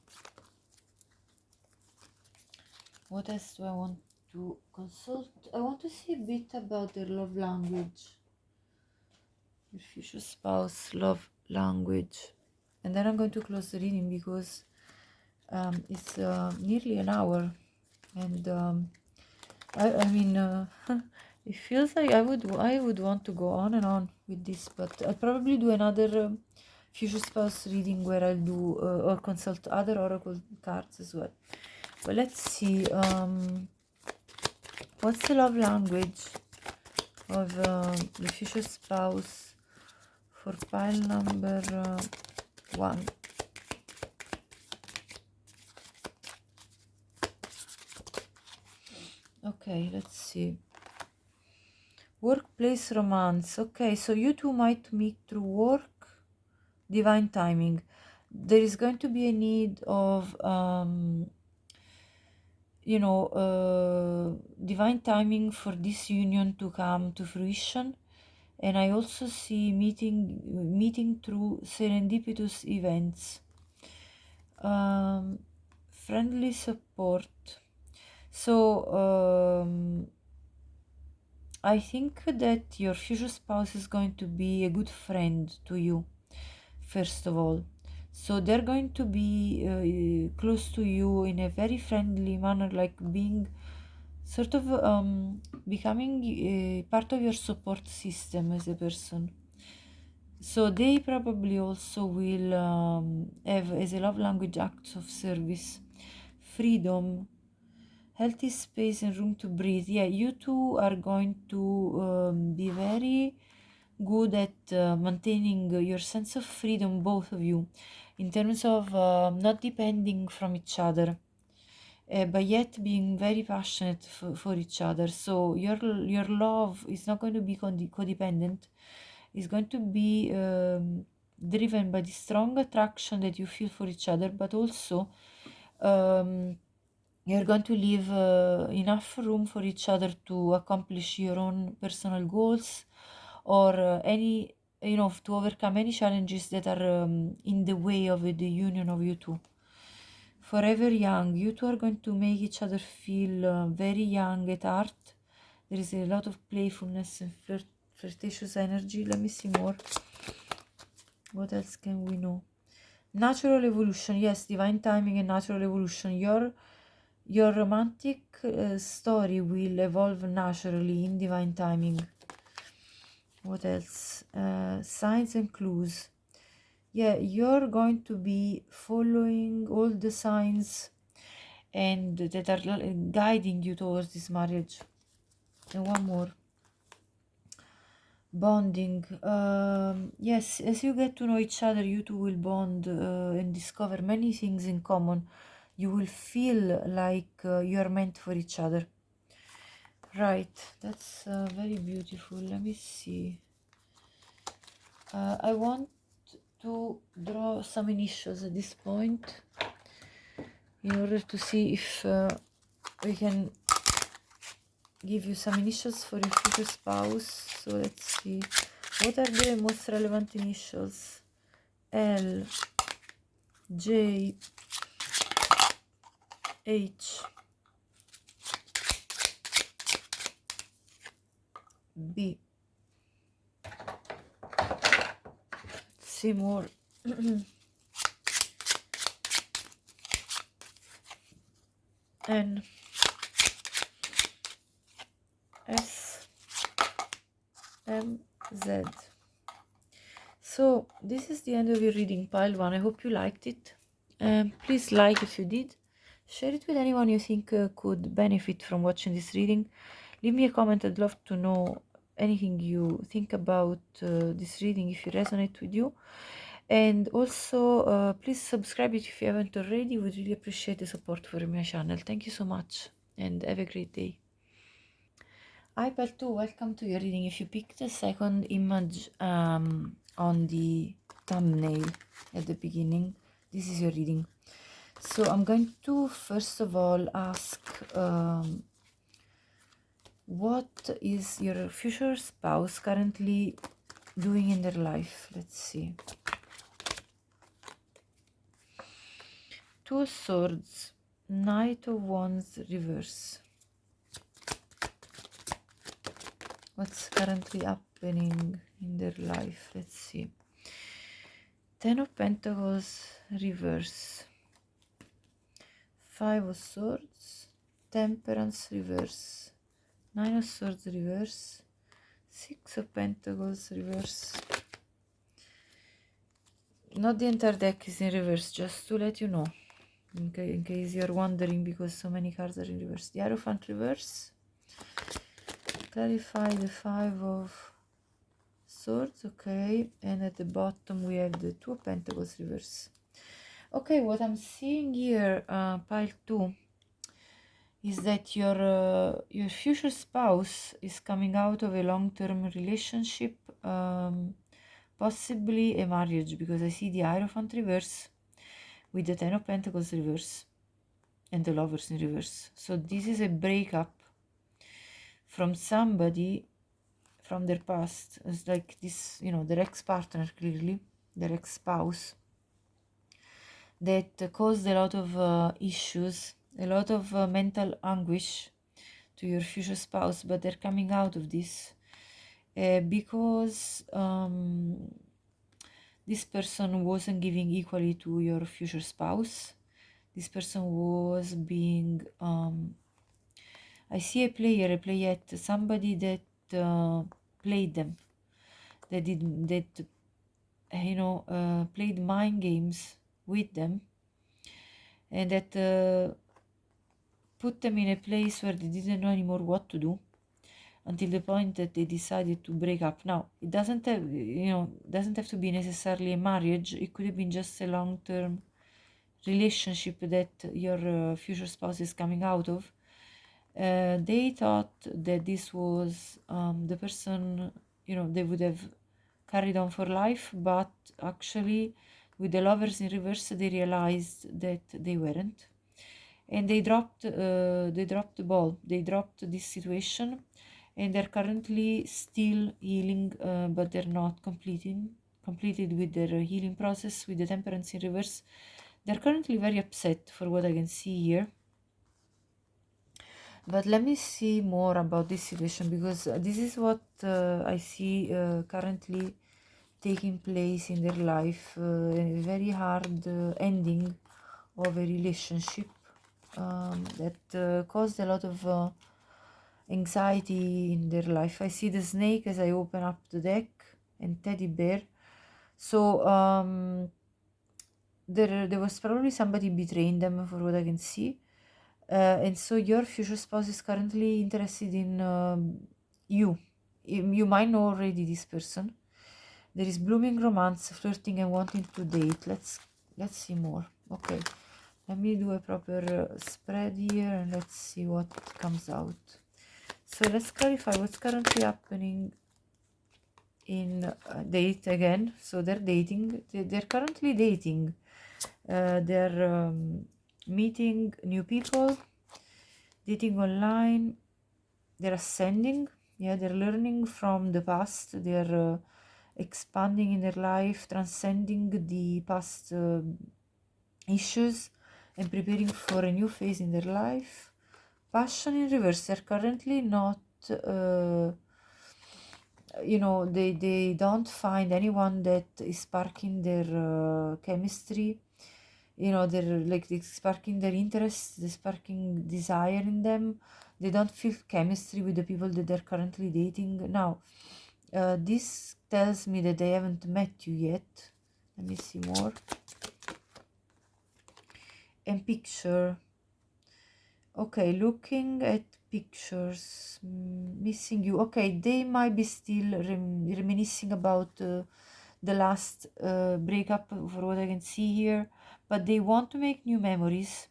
What else do I want to consult? I want to see a bit about their love language. Your future spouse love language. And then I'm going to close the reading because It's nearly an hour, and I mean, it feels like I would want to go on and on with this, but I'll probably do another future spouse reading where I'll do or consult other oracle cards as well. But let's see. What's the love language of the future spouse for pile number 1? Okay, let's see. Workplace romance. Okay, so you two might meet through work. Divine timing. There is going to be a need of divine timing for this union to come to fruition. And I also see meeting through serendipitous events. Friendly support. So I think that your future spouse is going to be a good friend to you, first of all. So they're going to be close to you in a very friendly manner, like being sort of becoming part of your support system as a person. So they probably also will have as a love language acts of service, freedom, healthy space and room to breathe. Yeah, you two are going to be very good at maintaining your sense of freedom, both of you, in terms of not depending from each other, but yet being very passionate for each other. So your love is not going to be codependent. It's going to be driven by the strong attraction that you feel for each other, but also you're going to leave enough room for each other to accomplish your own personal goals, or to overcome any challenges that are in the way of the union of you two. Forever young, you two are going to make each other feel very young at heart. There is a lot of playfulness and flirtatious energy. Let me see more. What else can we know? Natural evolution. Yes, divine timing and natural evolution. Your romantic story will evolve naturally in divine timing. What else? Signs and clues. Yeah, you're going to be following all the signs and that are guiding you towards this marriage. And one more. Bonding. Yes, as you get to know each other, you two will bond and discover many things in common. You will feel like you are meant for each other. Right, that's very beautiful. Let me see. I want to draw some initials at this point in order to see if we can give you some initials for your future spouse. So let's see. What are the most relevant initials? L, J, H, B. Let's see more. N, S, M, Z. So this is the end of your reading, pile 1. I hope you liked it. Please like if you did. Share it with anyone you think could benefit from watching this reading. Leave me a comment. I'd love to know anything you think about this reading, if it resonates with you. And also, please subscribe if you haven't already. Would really appreciate the support for my channel. Thank you so much, and have a great day. Hi, Pertu. Welcome to your reading. If you picked the second image on the thumbnail at the beginning, this is your reading. So I'm going to first of all ask what is your future spouse currently doing in their life. Let's see. Two of Swords, Knight of Wands reverse. What's currently happening in their life? Let's see. Ten of Pentacles reverse. 5 of Swords, Temperance reverse, 9 of Swords reverse, 6 of Pentacles reverse. Not the entire deck is in reverse, just to let you know, in case you're wondering, because so many cards are in reverse. The Hierophant reverse, clarify the 5 of Swords, okay, and at the bottom we have the 2 of Pentacles reverse. Okay, what I'm seeing here, pile 2, is that your future spouse is coming out of a long-term relationship, possibly a marriage, because I see the Hierophant reverse with the 10 of Pentacles reverse and the Lovers in reverse. So this is a breakup from somebody from their past. It's like this, you know, their ex-partner, clearly, their ex-spouse, that caused a lot of issues, a lot of mental anguish to your future spouse, but they're coming out of this because this person wasn't giving equally to your future spouse. This person was being I see a player, a playette, somebody that played them, that you know, played mind games with them, and that put them in a place where they didn't know anymore what to do, until the point that they decided to break up. Now, it doesn't have, you know, doesn't have to be necessarily a marriage. It could have been just a long-term relationship that your future spouse is coming out of. They thought that this was the person, you know, they would have carried on for life, but actually with the Lovers in reverse they realized that they weren't, and they dropped the ball. They dropped this situation, and they're currently still healing, but they're not completed with their healing process with the Temperance in reverse. They're currently very upset for what I can see here. But let me see more about this situation, because this is what I see currently taking place in their life, a very hard ending of a relationship that caused a lot of anxiety in their life. I see the snake as I open up the deck, and teddy bear. So there was probably somebody betraying them, for what I can see. And so your future spouse is currently interested in you. You might know already this person. There is blooming romance, flirting, and wanting to date. Let's see more. Okay, let me do a proper spread here, and let's see what comes out. So let's clarify what's currently happening in date again. So they're dating. They're currently dating. They're meeting new people, dating online. They're ascending. Yeah, they're learning from the past. They're expanding in their life, transcending the past issues, and preparing for a new phase in their life. Passion in reverse. They're currently not you know, they don't find anyone that is sparking their chemistry. You know, they're like sparking their interest, they're sparking desire in them. They don't feel chemistry with the people that they're currently dating now. This tells me that they haven't met you yet. Let me see more. And picture. Okay, looking at pictures, missing you. Okay, they might be still reminiscing about the last breakup, for what I can see here, but they want to make new memories.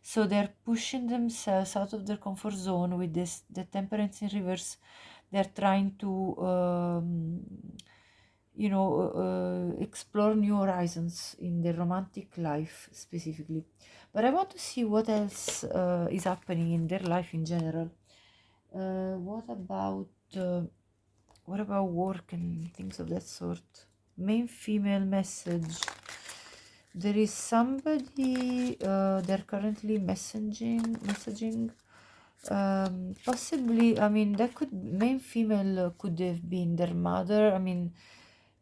So they're pushing themselves out of their comfort zone with this, the Temperance in reverse. They're trying to you know, explore new horizons in their romantic life specifically. But I want to see what else is happening in their life in general. What about work and things of that sort? Main female message. There is somebody they're currently messaging. Possibly, I mean, that could, main female could have been their mother. I mean,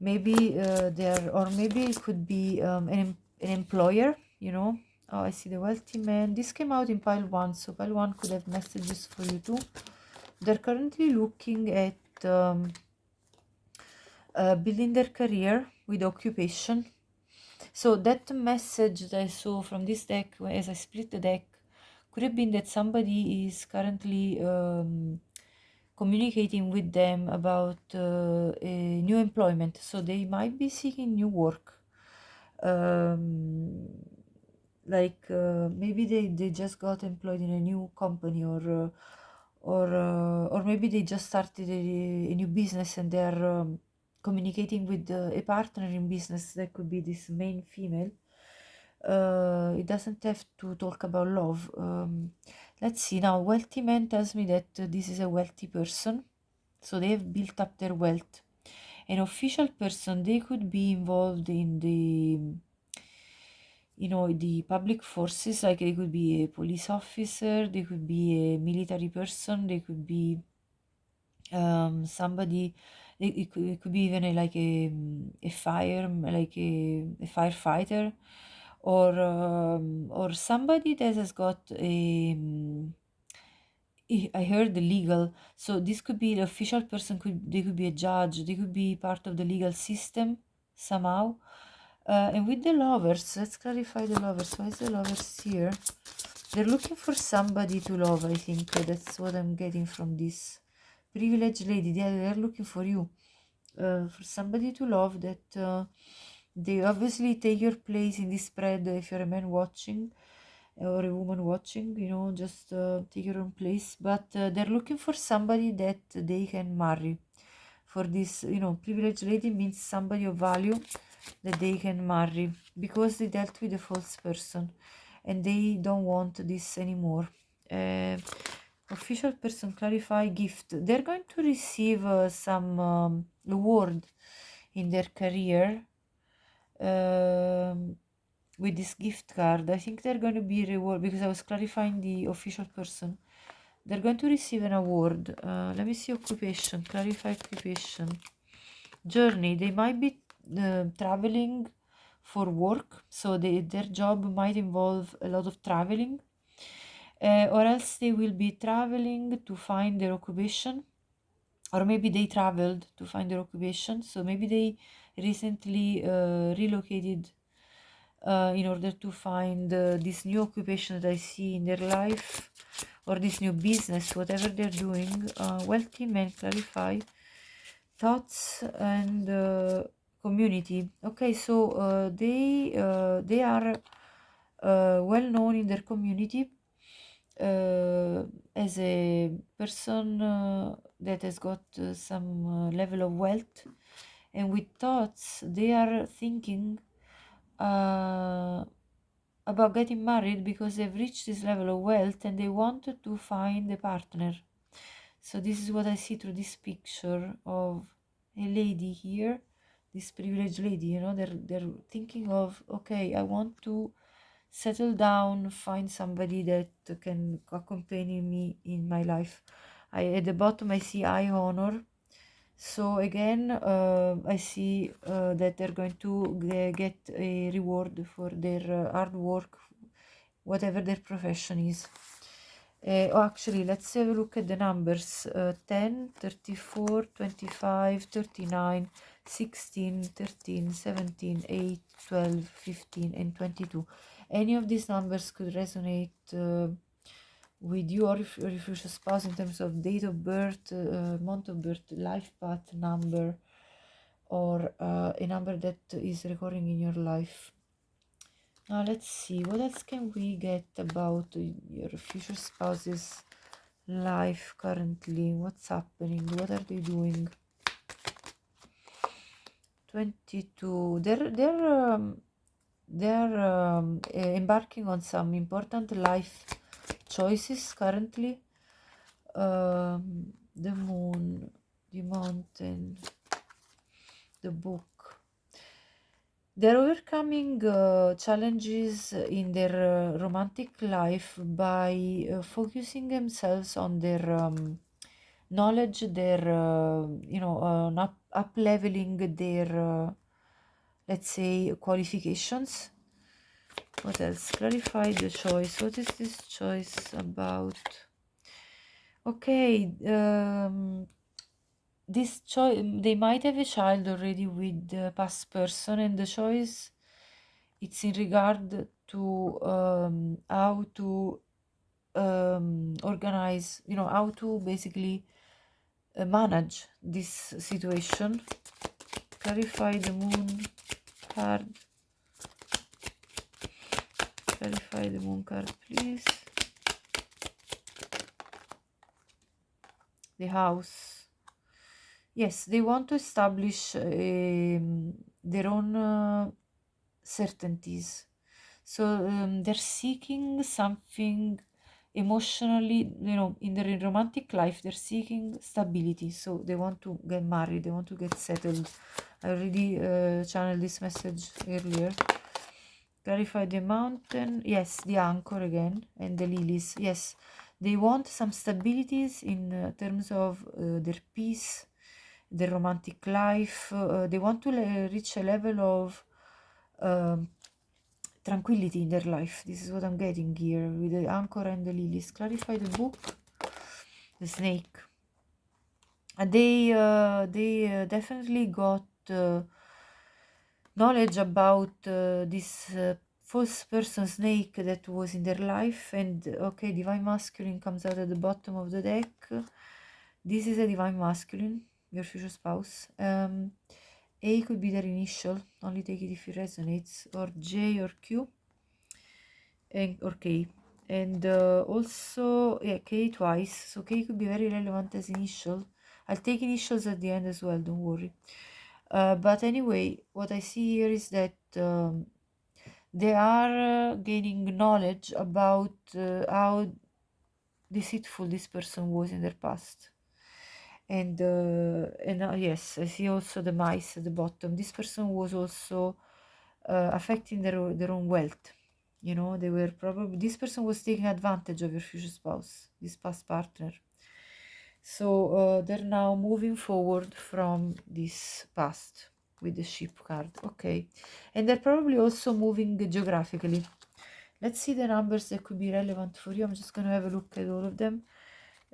maybe or maybe it could be an employer, you know, Oh, I see the wealthy man. This came out in pile 1, so pile 1 could have messages for you too. They're currently looking at building their career with occupation. So that message that I saw from this deck, as I split the deck, could have been that somebody is currently communicating with them about a new employment. So they might be seeking new work. Maybe they just got employed in a new company, or maybe they just started a new business and they're communicating with a partner in business. That could be this main female. It doesn't have to talk about love. Let's see now. Wealthy man tells me that this is a wealthy person, so they have built up their wealth. An official person, they could be involved in the public forces, like they could be a police officer, they could be a military person, they could be somebody, it could be even a firefighter, or somebody that has got I heard the legal, so this could be the official person, they could be a judge, they could be part of the legal system somehow. And with the lovers, let's clarify the lovers. Why is the lovers here? They're looking for somebody to love, I think. That's what I'm getting from this. Privileged lady, they're looking for you. For somebody to love, that they obviously take your place in this spread. If you're a man watching or a woman watching, just take your own place. But they're looking for somebody that they can marry. For this, privileged lady means somebody of value that they can marry, because they dealt with a false person and they don't want this anymore. Official person, clarify gift. They're going to receive some award in their career with this gift card. I think they're going to be rewarded, because I was clarifying the official person. They're going to receive an award. Let me see occupation. Clarify occupation. Journey. They might be traveling for work, so their job might involve a lot of traveling, or else they will be traveling to find their occupation, or maybe they traveled to find their occupation, so maybe they recently relocated in order to find this new occupation that I see in their life, or this new business, whatever they're doing. Wealthy men, clarify thoughts and community. Okay, so they are well known in their community as a person that has got some level of wealth, and with thoughts they are thinking about getting married, because they've reached this level of wealth and they wanted to find a partner. So this is what I see through this picture of a lady here, this privileged lady. They're thinking of, okay, I want to settle down, find somebody that can accompany me in my life. At the bottom I see I honor. So again, I see that they're going to get a reward for their hard work, whatever their profession is. Actually, let's have a look at the numbers. 10, 34, 25, 39, 16, 13, 17, 8, 12, 15, and 22. Any of these numbers could resonate with you, or if you're a spouse, in terms of date of birth, month of birth, life path number, or a number that is recurring in your life. Now let's see, what else can we get about your future spouse's life currently? What's happening? What are they doing? 22. They're embarking on some important life choices currently. The moon, the mountain, the book. They're overcoming challenges in their romantic life by focusing themselves on their knowledge, their up leveling their let's say qualifications. What else? Clarify the choice. What is this choice about? Okay, this choice, they might have a child already with the past person, and the choice, it's in regard to how to organize, how to basically manage this situation. Clarify the moon card. Clarify the moon card, please. The house. Yes, they want to establish their own certainties. So they're seeking something emotionally, in their romantic life, they're seeking stability. So they want to get married, they want to get settled. I already channeled this message earlier. Clarify the mountain. Yes, the anchor again, and the lilies. Yes, they want some stabilities in terms of their peace, their romantic life. They want to reach a level of um, tranquility in their life. This is what I'm getting here with the anchor and the lilies. Clarify the book. The snake. They definitely got knowledge about this false person snake that was in their life. And okay, divine masculine comes out at the bottom of the deck. This is a divine masculine, your future spouse. A could be their initial, only take it if it resonates, or J or Q, or K. And also, yeah, K twice, so K could be very relevant as initial. I'll take initials at the end as well, don't worry. But anyway, what I see here is that they are gaining knowledge about how deceitful this person was in their past. And yes, I see also the mice at the bottom. This person was also affecting their own wealth. They were probably, this person was taking advantage of your future spouse, this past partner. So they're now moving forward from this past with the ship card. Okay, and they're probably also moving geographically. Let's see the numbers that could be relevant for you. I'm just going to have a look at all of them.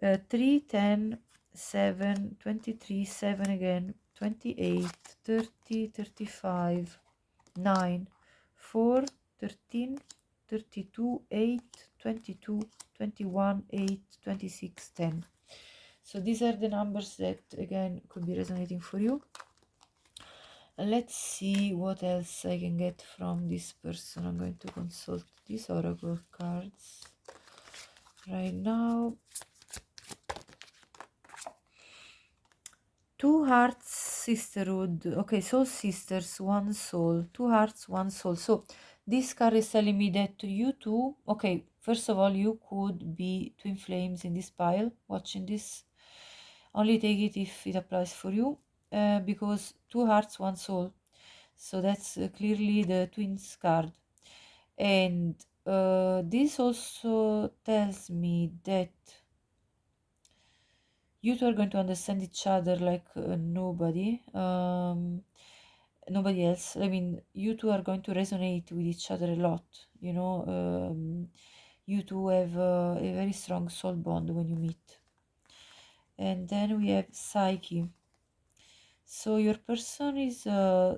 3, 10, 7, 23, 7 again, 28, 30, 35, 9, 4, 13, 32, 8, 22, 21, 8, 26, 10. So these are the numbers that again could be resonating for you. Let's see what else I can get from this person. I'm going to consult these oracle cards right now. Two hearts, sisterhood. Okay, soul sisters, one soul. Two hearts, one soul. So this card is telling me that you two, okay, first of all, you could be twin flames in this pile watching this. Only take it if it applies for you, because two hearts, one soul. So that's clearly the twins card. And this also tells me that you two are going to understand each other like nobody else. I mean, you two are going to resonate with each other a lot. You two have a very strong soul bond when you meet. And then we have Psyche. So your person is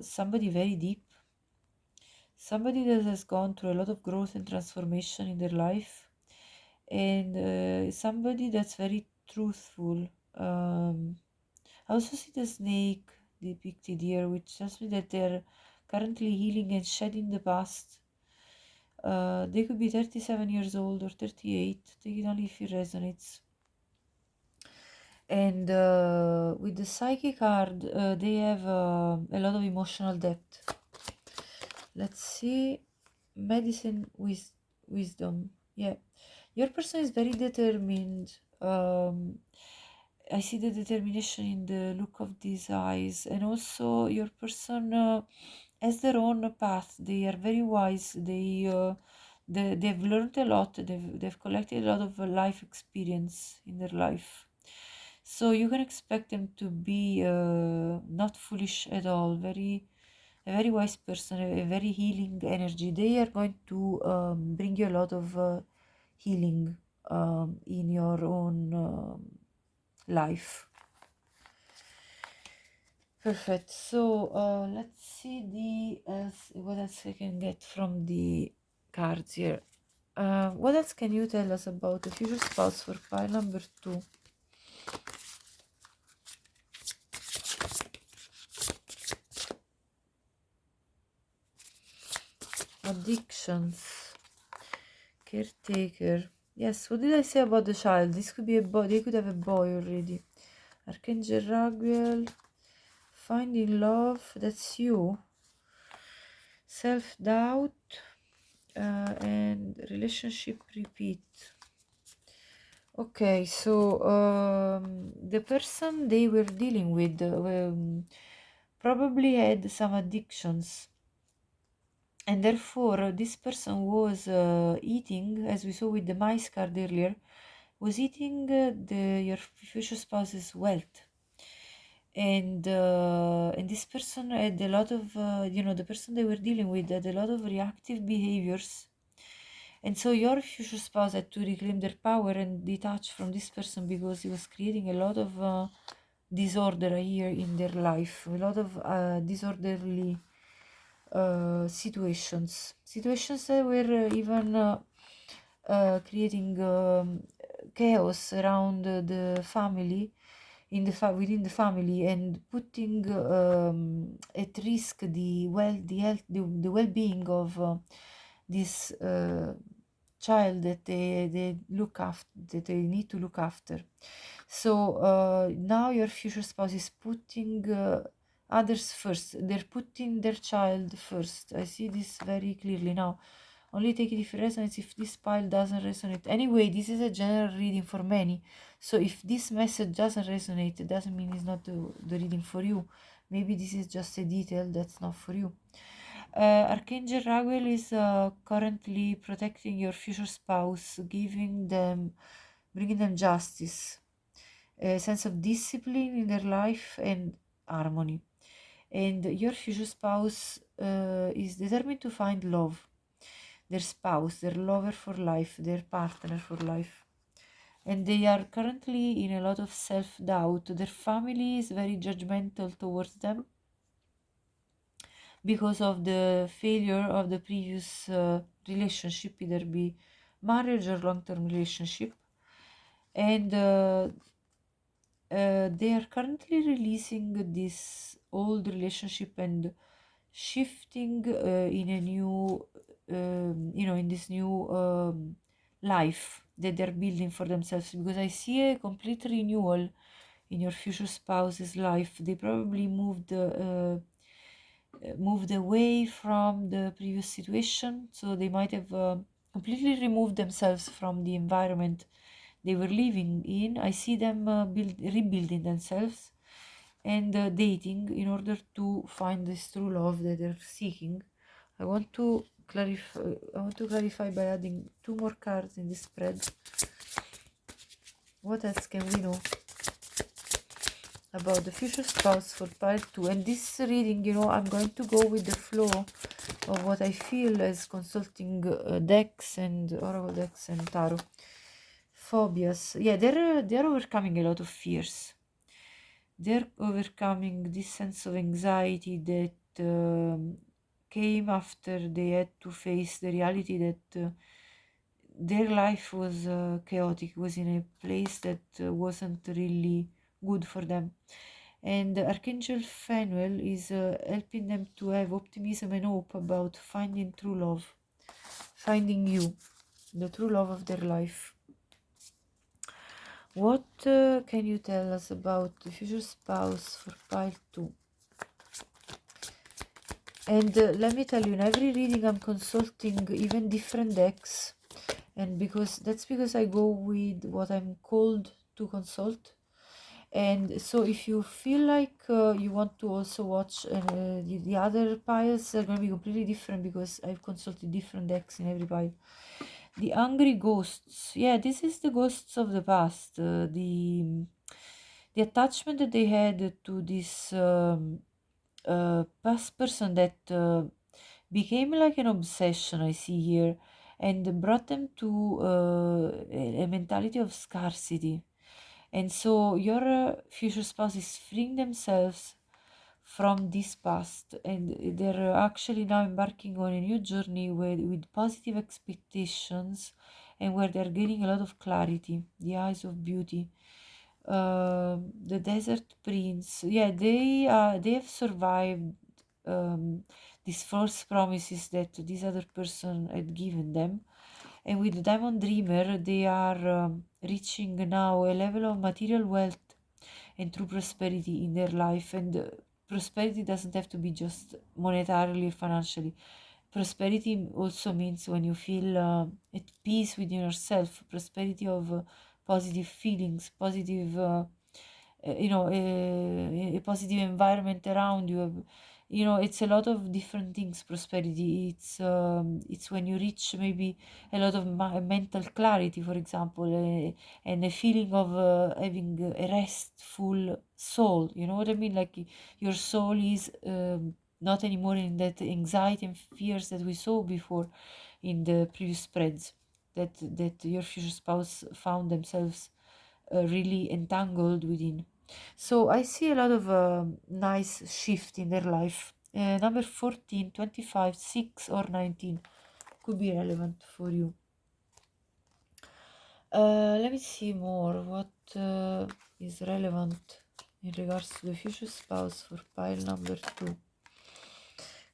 somebody very deep, somebody that has gone through a lot of growth and transformation in their life, and somebody that's very truthful. I also see the snake depicted here, which tells me that they're currently healing and shedding the past. They could be 37 years old or 38, take it only if it resonates. And with the Psyche card, they have a lot of emotional depth. Let's see. Medicine with wisdom. Yeah. Your person is very determined. I see the determination in the look of these eyes, and also your person has their own path. They are very wise. They've learned a lot. They've collected a lot of life experience in their life. So you can expect them to be not foolish at all. Very a very wise person, a very healing energy. They are going to bring you a lot of healing in your own life. Perfect. So let's see what else I can get from the cards here. What else can you tell us about the future spouse for pile number 2? Addictions, caretaker. Yes, what did I say about the child? This could be a boy. They could have a boy already. Archangel Raguel, finding love. That's you. Self-doubt and relationship repeat. Okay, so the person they were dealing with probably had some addictions, and therefore this person was eating, as we saw with the mice card earlier, was eating your future spouse's wealth. And this person had a lot of the person they were dealing with had a lot of reactive behaviors. And so your future spouse had to reclaim their power and detach from this person because he was creating a lot of disorder here in their life, a lot of disorderly situations that were even creating chaos around the family, within the family, and putting at risk the health, the well-being of this child that they look after, that they need to look after. So now your future spouse is putting others first. They're putting their child first. I see this very clearly now. Only take it if it resonates. If this pile doesn't resonate, anyway, this is a general reading for many. So if this message doesn't resonate, it doesn't mean it's not the reading for you. Maybe this is just a detail that's not for you. Archangel Raguel is currently protecting your future spouse, bringing them justice, a sense of discipline in their life, and harmony. And your future spouse is determined to find love, their spouse, their lover for life, their partner for life. And they are currently in a lot of self-doubt. Their family is very judgmental towards them because of the failure of the previous relationship, either be marriage or long-term relationship. And they are currently releasing this old relationship and shifting in a new, in this new life that they're building for themselves. Because I see a complete renewal in your future spouse's life. They probably moved away from the previous situation, so they might have completely removed themselves from the environment they were living in. I see them rebuilding themselves and dating in order to find this true love that they're seeking. I want to clarify by adding 2 more cards in this spread. What else can we know about the future spouse for pile 2? And this reading, I'm going to go with the flow of what I feel as consulting decks and oracle decks and tarot. Phobias, yeah, they're overcoming a lot of fears. They're overcoming this sense of anxiety that came after they had to face the reality that their life was chaotic, was in a place that wasn't really good for them. And Archangel Phanuel is helping them to have optimism and hope about finding true love, finding you, the true love of their life. What can you tell us about the future spouse for pile 2? And let me tell you, in every reading I'm consulting even different decks, and because I go with what I'm called to consult. And so if you feel like you want to also watch the other piles, are going to be completely different because I've consulted different decks in every pile. The Angry Ghosts, yeah, this is the ghosts of the past, the attachment that they had to this past person that became like an obsession, I see here, and brought them to a mentality of scarcity. And so your future spouse is freeing themselves from this past, and they're actually now embarking on a new journey with positive expectations, and where they're gaining a lot of clarity, the eyes of beauty. The desert prince, yeah, they have survived these false promises that this other person had given them, and with the diamond dreamer they are reaching now a level of material wealth and true prosperity in their life. And prosperity doesn't have to be just monetarily or financially. Prosperity also means when you feel at peace within yourself, prosperity of positive feelings, positive a positive environment around you. It's a lot of different things. Prosperity, it's when you reach maybe a lot of mental clarity, for example, and a feeling of having a restful soul. You know what I mean? Like your soul is not anymore in that anxiety and fears that we saw before in the previous spreads, that your future spouse found themselves really entangled within. So I see a lot of nice shift in their life. Number 14, 25, 6 or 19 could be relevant for you. Let me see more what is relevant in regards to the future spouse for pile number 2.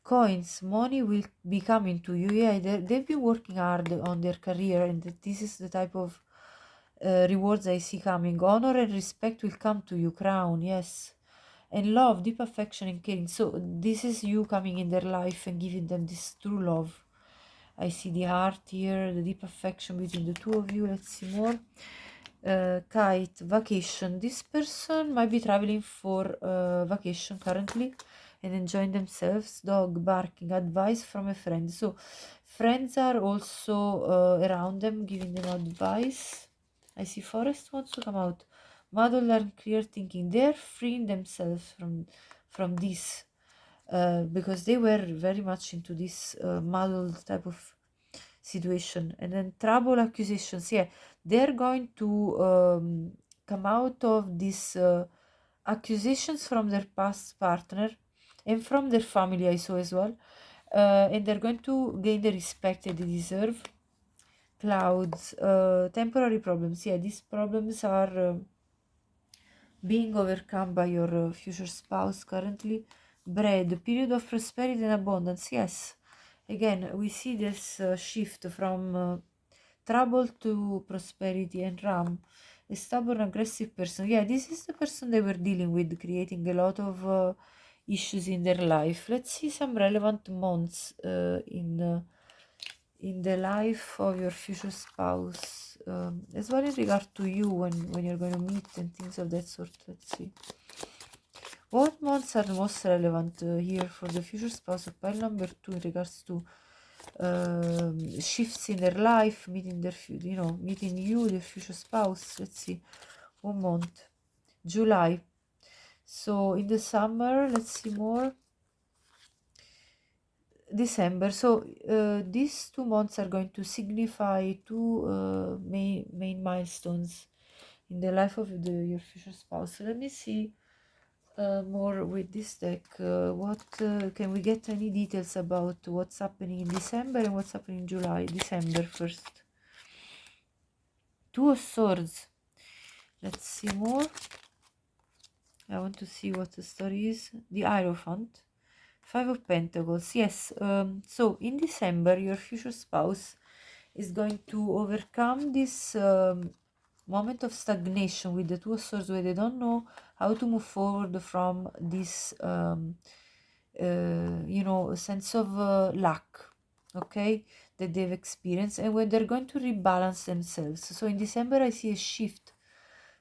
Coins, money will be coming to you. Yeah, they've been working hard on their career, and this is the type of rewards I see coming. Honor and respect will come to you. Crown, yes. And love, deep affection and caring. So this is you coming in their life and giving them this true love. I see the heart here, the deep affection between the two of you. Let's see more. Kite, vacation. This person might be traveling for vacation currently and enjoying themselves. Dog barking, advice from a friend. So friends are also around them, giving them advice. I see forest wants to come out. Muddled and clear thinking. They're freeing themselves from this because they were very much into this muddled type of situation. And then trouble accusations. Yeah, they're going to come out of these accusations from their past partner and from their family, I saw as well. And they're going to gain the respect that they deserve. Clouds, temporary problems. Yeah, these problems are being overcome by your future spouse currently. Bread, period of prosperity and abundance. Yes, again, we see this shift from trouble to prosperity. And ram, a stubborn, aggressive person. Yeah, this is the person they were dealing with, creating a lot of issues in their life. Let's see some relevant months in the life of your future spouse, as well in regard to you when you're going to meet and things of that sort. Let's see. What months are most relevant here for the future spouse of pile number 2 in regards to shifts in their life, meeting their meeting you, their future spouse? Let's see. 1 month. July. So in the summer, let's see more. December. So these 2 months are going to signify two main milestones in the life of your future spouse. So let me see more with this deck. What can we get any details about what's happening in December and what's happening in July? December first. 2 of Swords. Let's see more. I want to see what the story is. The Hierophant. 5 of Pentacles. Yes. So in December, your future spouse is going to overcome this moment of stagnation with the 2 of Swords, where they don't know how to move forward from this sense of lack, okay, that they've experienced, and when they're going to rebalance themselves. So in December I see a shift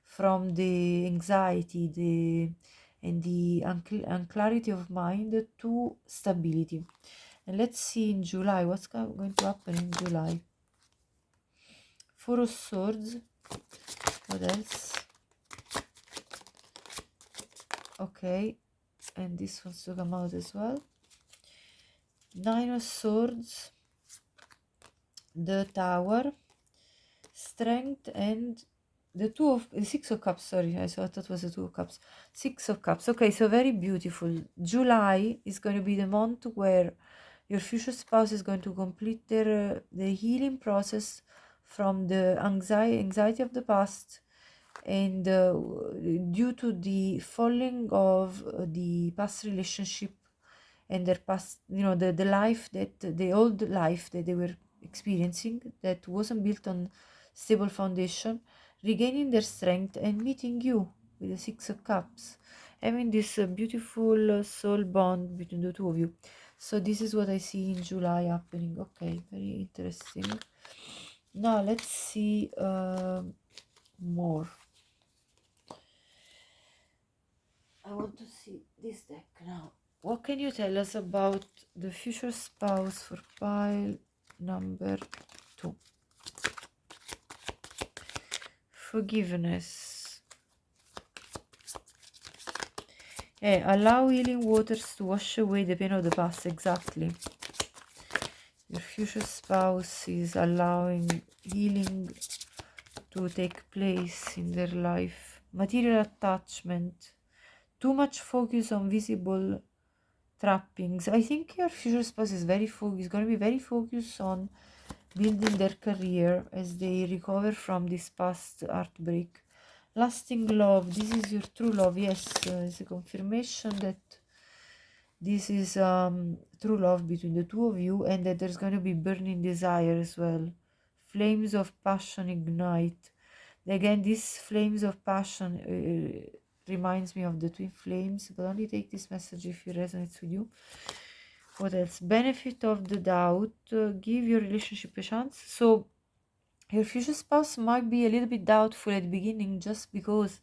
from the anxiety and the unclarity of mind to stability. And let's see in July what's going to happen in July. 4 of Swords. What else? Okay. and this one's to come out as well. Nine of Swords, the Tower, Strength, and the Six of Cups. Sorry, I thought it was the Two of Cups. Six of Cups. Okay, so very beautiful. July is going to be the month where your future spouse is going to complete the healing process from the anxiety of the past, and due to the falling of the past relationship and their past, the life that the old life that they were experiencing that wasn't built on stable foundation, regaining their strength and meeting you with the Six of Cups, having this beautiful soul bond between the two of you. So this is what I see in July happening. Okay, very interesting. Now let's see more. I want to see this deck now. What can you tell us about the future spouse for pile number 2? Forgiveness. Allow healing waters to wash away the pain of the past. Exactly. Your future spouse is allowing healing to take place in their life. Material attachment. Too much focus on visible trappings. I think your future spouse is going to be very focused on building their career as they recover from this past heartbreak. Lasting love. This is your true love. Yes, it's a confirmation that this is true love between the two of you, and that there's going to be burning desire as well. Flames of passion ignite. Again, these flames of passion reminds me of the twin flames, but only take this message if it resonates with you. What else? Benefit of the doubt. Give your relationship a chance. So your future spouse might be a little bit doubtful at the beginning just because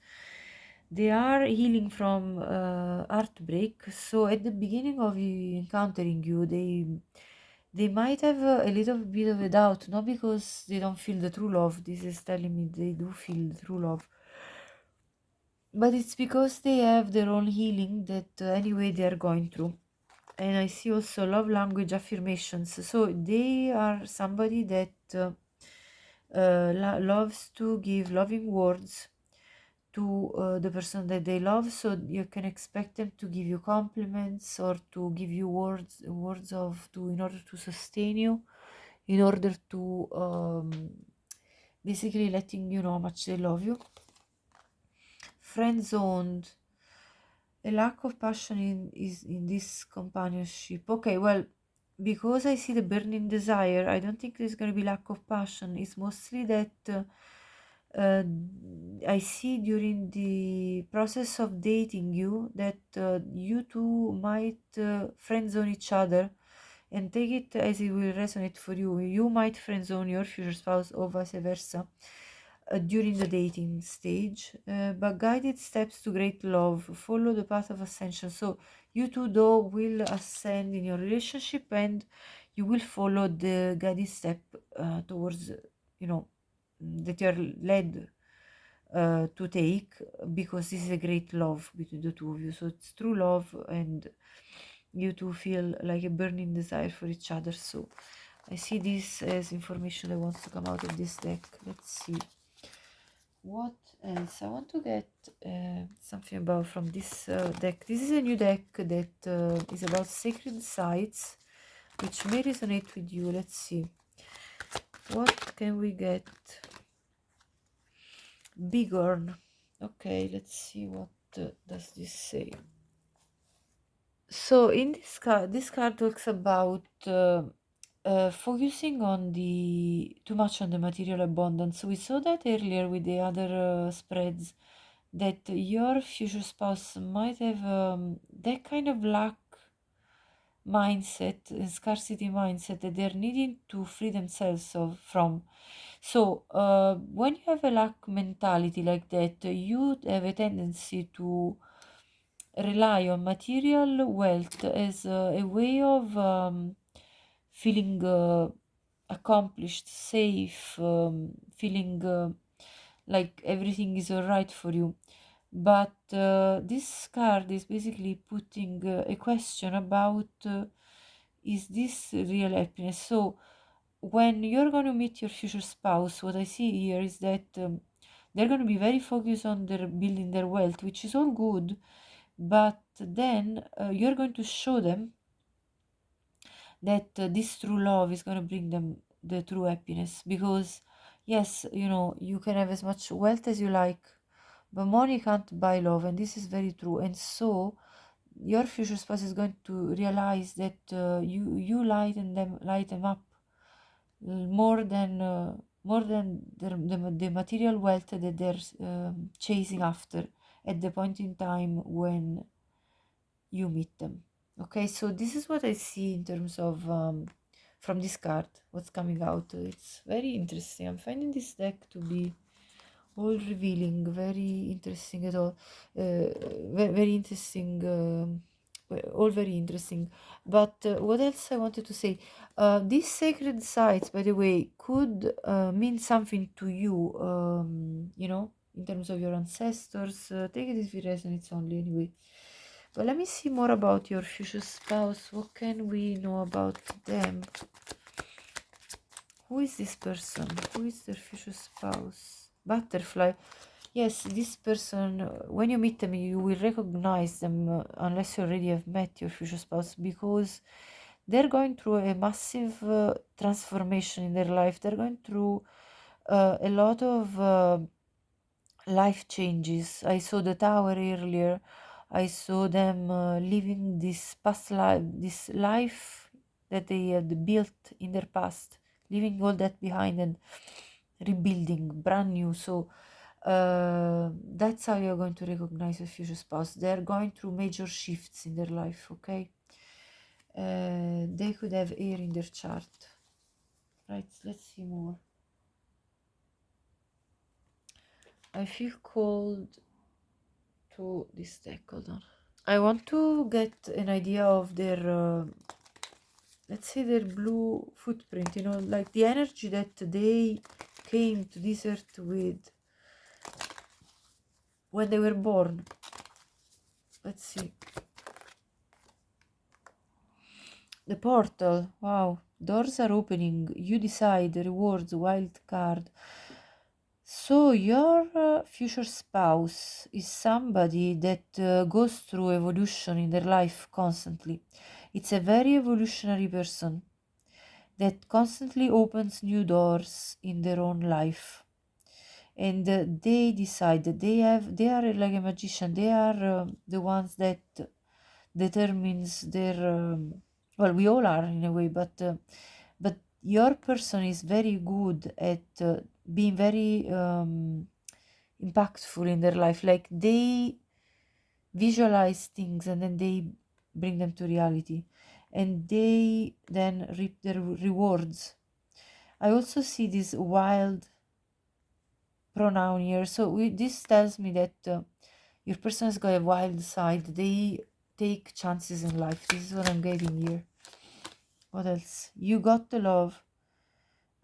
they are healing from heartbreak. So at the beginning of encountering you, they might have a little bit of a doubt, not because they don't feel the true love. This is telling me they do feel the true love, but it's because they have their own healing that anyway they are going through. And I see also love language affirmations. So they are somebody that loves to give loving words to the person that they love. So you can expect them to give you compliments or to give you words of to in order to sustain you, in order to basically letting you know how much they love you. Friend zoned. A lack of passion is in this companionship. Okay, well, because I see the burning desire, I don't think there's going to be lack of passion. It's mostly that uh, I see during the process of dating you that you two might friend zone each other, and take it as it will resonate for you. You might friend zone your future spouse or vice versa during the dating stage, but guided steps to great love. Follow the path of ascension. So you two though will ascend in your relationship, and you will follow the guided step towards, that you're led to take, because this is a great love between the two of you. So it's true love, and you two feel like a burning desire for each other. So I see this as information that wants to come out of this deck. Let's see what else. I want to get something about from this deck. This is a new deck that is about sacred sites, which may resonate with you. Let's see, what can we get? Bigorn. Okay, let's see what does this say. So in this card talks about focusing on too much on the material abundance. We saw that earlier with the other spreads, that your future spouse might have that kind of lack mindset, scarcity mindset, that they're needing to free themselves from. So when you have a lack mentality like that, you have a tendency to rely on material wealth as a way of feeling accomplished, safe, feeling like everything is all right for you. But this card is basically putting a question about is this real happiness? So when you're going to meet your future spouse, what I see here is that they're going to be very focused on their building their wealth, which is all good, but then you're going to show them that this true love is going to bring them the true happiness. Because yes, you know, you can have as much wealth as you like, but money can't buy love, and this is very true. And so your future spouse is going to realize that you light them up more than the material wealth that they're chasing after at the point in time when you meet them. Okay, so this is what I see in terms of from this card, what's coming out. It's very interesting. I'm finding this deck to be all revealing, very interesting at all, very interesting, all very interesting. But what else I wanted to say? These sacred sites, by the way, could mean something to you, you know, in terms of your ancestors. Take it if it resonates only anyway. But let me see more about your future spouse. What can we know about them? Who is this person? Who is their future spouse? Butterfly. Yes, this person, when you meet them, you will recognize them unless you already have met your future spouse, because they're going through a massive transformation in their life. They're going through a lot of life changes. I saw the tower earlier. I saw them living this past life, this life that they had built in their past, leaving all that behind and rebuilding brand new. So that's how you're going to recognize your future spouse. They're going through major shifts in their life. Okay, they could have air in their chart. Right, let's see more. I feel called to this deck. Hold on. I want to get an idea of their, let's say, their blue footprint, you know, like the energy that they came to this earth with when they were born. Let's see. The portal. Wow. Doors are opening. You decide. Rewards. Wild card. So your future spouse is somebody that goes through evolution in their life constantly. It's a very evolutionary person that constantly opens new doors in their own life, and they decide that they are like a magician. They are the ones that determines their well, we all are in a way, but your person is very good at being very impactful in their life. Like they visualize things and then they bring them to reality, and they then reap their rewards. I also see this wild pronoun here. So this tells me that your person has got a wild side. They take chances in life. This is what I'm getting here. What else? You got the love,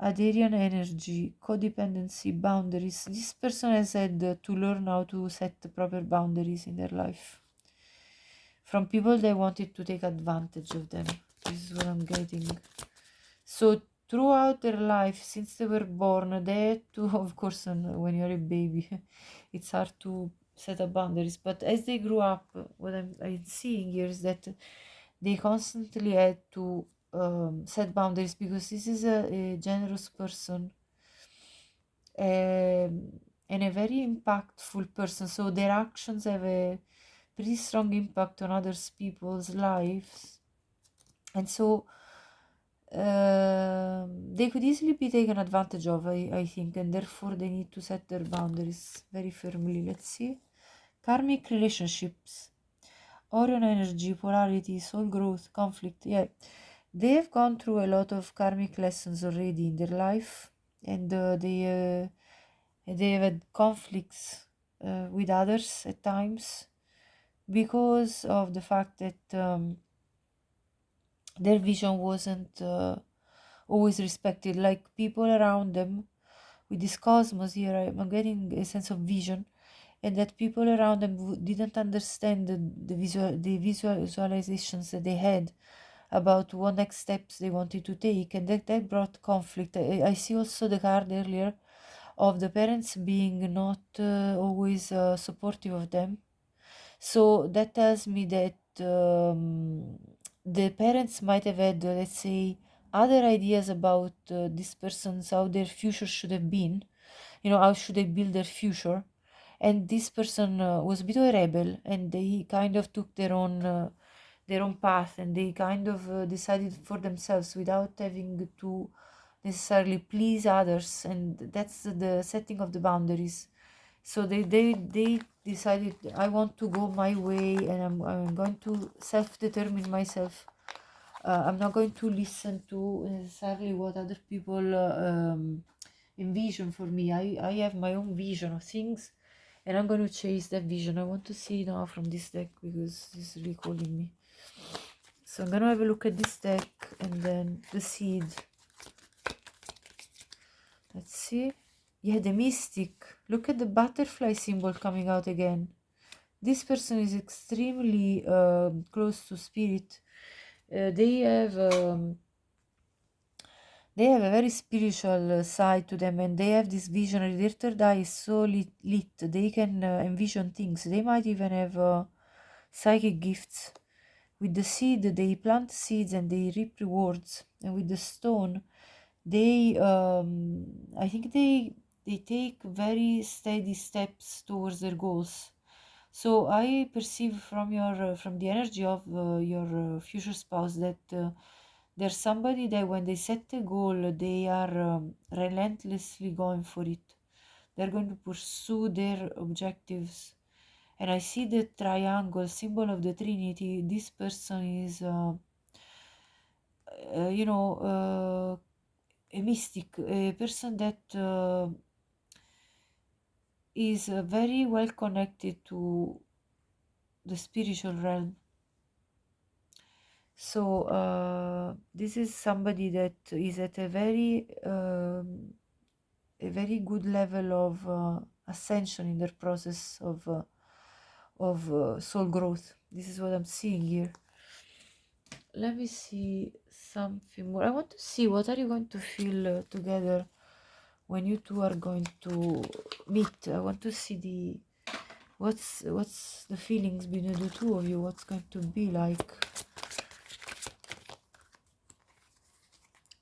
Adarian energy, codependency, boundaries. This person has had to learn how to set the proper boundaries in their life from people that wanted to take advantage of them. This is what I'm getting. So throughout their life, since they were born, they had to, of course, when you're a baby, it's hard to set up boundaries. But as they grew up, what I'm seeing here is that they constantly had to set boundaries, because this is a generous person, and a very impactful person. So their actions have a pretty strong impact on others people's lives, and so they could easily be taken advantage of, I think, and therefore they need to set their boundaries very firmly. Let's see. Karmic relationships, Orion energy, polarity, soul growth, conflict. Yeah, they have gone through a lot of karmic lessons already in their life, and they have had conflicts with others at times because of the fact that their vision wasn't always respected. Like people around them with this cosmos here, I'm getting a sense of vision, and that people around them didn't understand the visualizations that they had about what next steps they wanted to take, and that brought conflict. I see also the card earlier of the parents being not always supportive of them. So that tells me that the parents might have had, let's say, other ideas about this person's, how their future should have been, how should they build their future. And this person was a bit of a rebel, and they kind of took their own path, and they kind of decided for themselves without having to necessarily please others, and that's the setting of the boundaries. So they decided, I want to go my way, and I'm going to self-determine myself. I'm not going to listen to necessarily what other people envision for me. I have my own vision of things, and I'm going to chase that vision. I want to see now from this deck because it's really calling me. So I'm going to have a look at this deck and then the seed. Let's see. Yeah, the mystic. Look at the butterfly symbol coming out again. This person is extremely close to spirit. They have a very spiritual side to them, and they have this visionary. Their third eye is so lit. They can envision things. They might even have psychic gifts. With the seed, they plant seeds and they reap rewards. And with the stone, I think they take very steady steps towards their goals. So I perceive from from the energy of your future spouse that there's somebody that when they set a goal, they are relentlessly going for it. They're going to pursue their objectives. And I see the triangle symbol of the Trinity. This person is, a mystic, a person that is very well connected to the spiritual realm. So this is somebody that is at a very good level of ascension in their process of soul growth. This is what I'm seeing here. Let me see something more. I want to see what are you going to feel together when you two are going to meet. I want to see what's the feelings between the two of you, what's going to be like.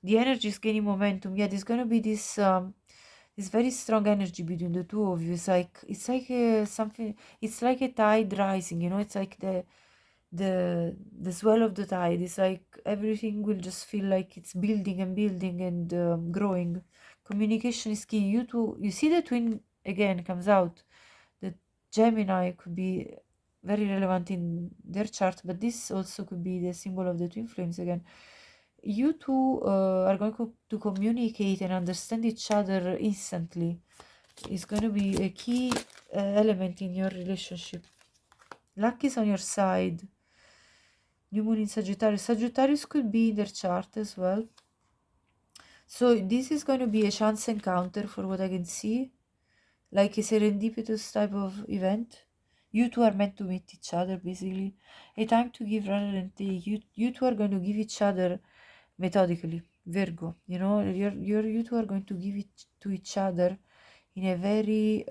The energy is gaining momentum. Yeah, there's gonna be this very strong energy between the two of you. It's like something. It's like a tide rising. It's like the swell of the tide. It's like everything will just feel like it's building and building and growing. Communication is key. You two, you see the twin again comes out. The Gemini could be very relevant in their chart, but this also could be the symbol of the twin flames again. You two are going to communicate and understand each other instantly. It's going to be a key element in your relationship. Luck is on your side. New moon in Sagittarius. Sagittarius could be in their chart as well. So this is going to be a chance encounter for what I can see. Like a serendipitous type of event. You two are meant to meet each other, basically. A time to give rather than take. You two are going to give each other methodically. Virgo, you two are going to give it to each other in a very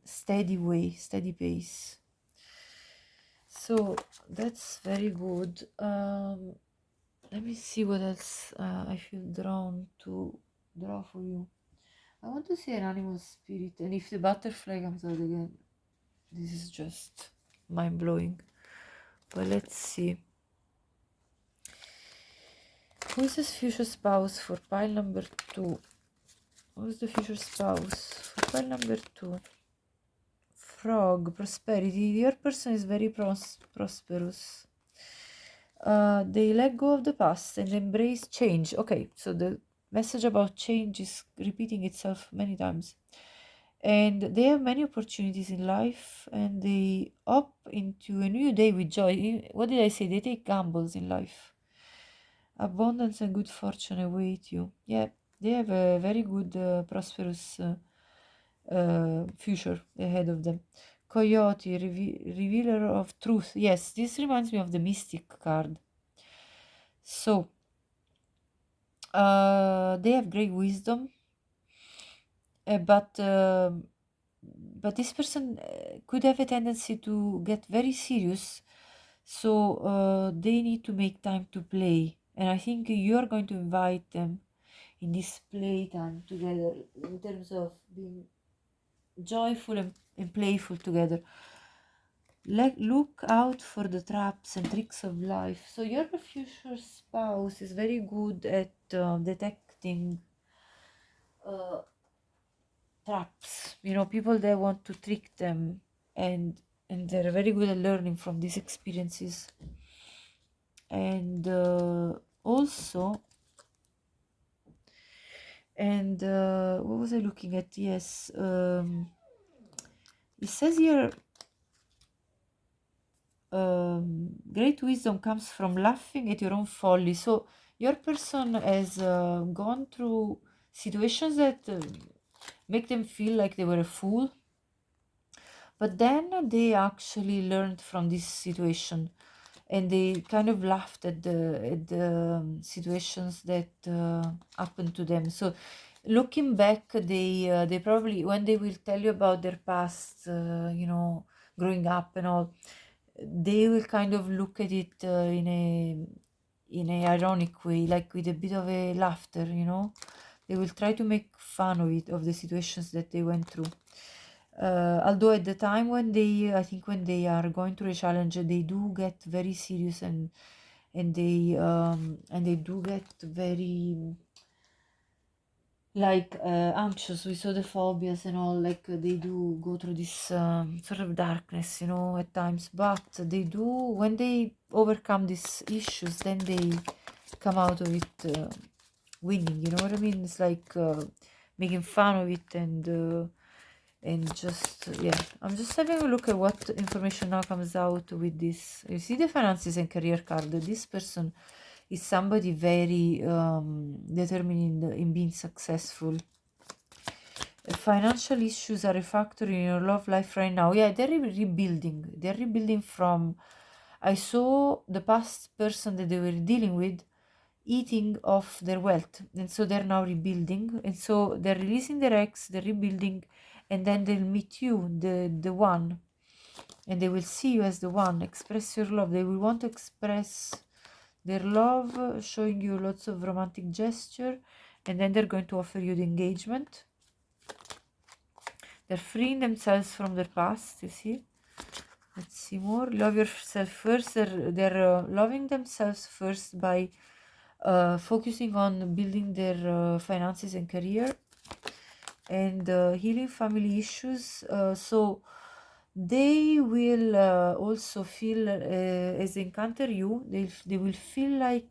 steady way, steady pace. So that's very good. Let me see what else I feel drawn to draw for you. I want to see an animal spirit, and if the butterfly comes out again, this is just mind-blowing. But let's see. Who is his future spouse for pile number 2? Who's the future spouse for pile number 2? Frog, prosperity. Your person is very prosperous. They let go of the past and embrace change. Okay, so the message about change is repeating itself many times. And they have many opportunities in life, and they up into a new day with joy. What did I say? They take gambles in life. Abundance and good fortune await you. Yeah, they have a very good, prosperous future ahead of them. Coyote, revealer of truth. Yes, this reminds me of the Mystic card. So, they have great wisdom, but this person could have a tendency to get very serious. So they need to make time to play, and I think you are going to invite them in this playtime together in terms of being joyful and playful together. Look out for the traps and tricks of life. So your future spouse is very good at detecting traps. You know, people that want to trick them, and they're very good at learning from these experiences. And also, and what was I looking at? Yes, it says here. Great wisdom comes from laughing at your own folly. So your person has gone through situations that make them feel like they were a fool, but then they actually learned from this situation, and they kind of laughed at the situations that happened to them. So looking back, they probably, when they will tell you about their past, you know, growing up and all, they will kind of look at it in a ironic way, like with a bit of a laughter, you know. They will try to make fun of it, of the situations that they went through. Although at the time when I think when they are going through a challenge, they do get very serious, and they do get very like anxious. We saw the phobias and all, like they do go through this sort of darkness, you know, at times, but they do, when they overcome these issues, then they come out of it winning, you know what I mean? It's like making fun of it, and just yeah, I'm just having a look at what information now comes out with this. You see the finances and career card. This person is somebody very determined in being successful. Financial issues are a factor in your love life right now. Yeah, they're rebuilding. They're rebuilding from. I saw the past person that they were dealing with eating off their wealth, and so they're now rebuilding, and so they're releasing their ex, they're rebuilding, and then they'll meet you, the one, and they will see you as the one. Express your love. They will want to express their love, showing you lots of romantic gesture, and then they're going to offer you the engagement. They're freeing themselves from their past, you see. Let's see more. Love yourself first. They're loving themselves first by focusing on building their finances and career, and healing family issues. So they will also feel, as they encounter you, they will feel like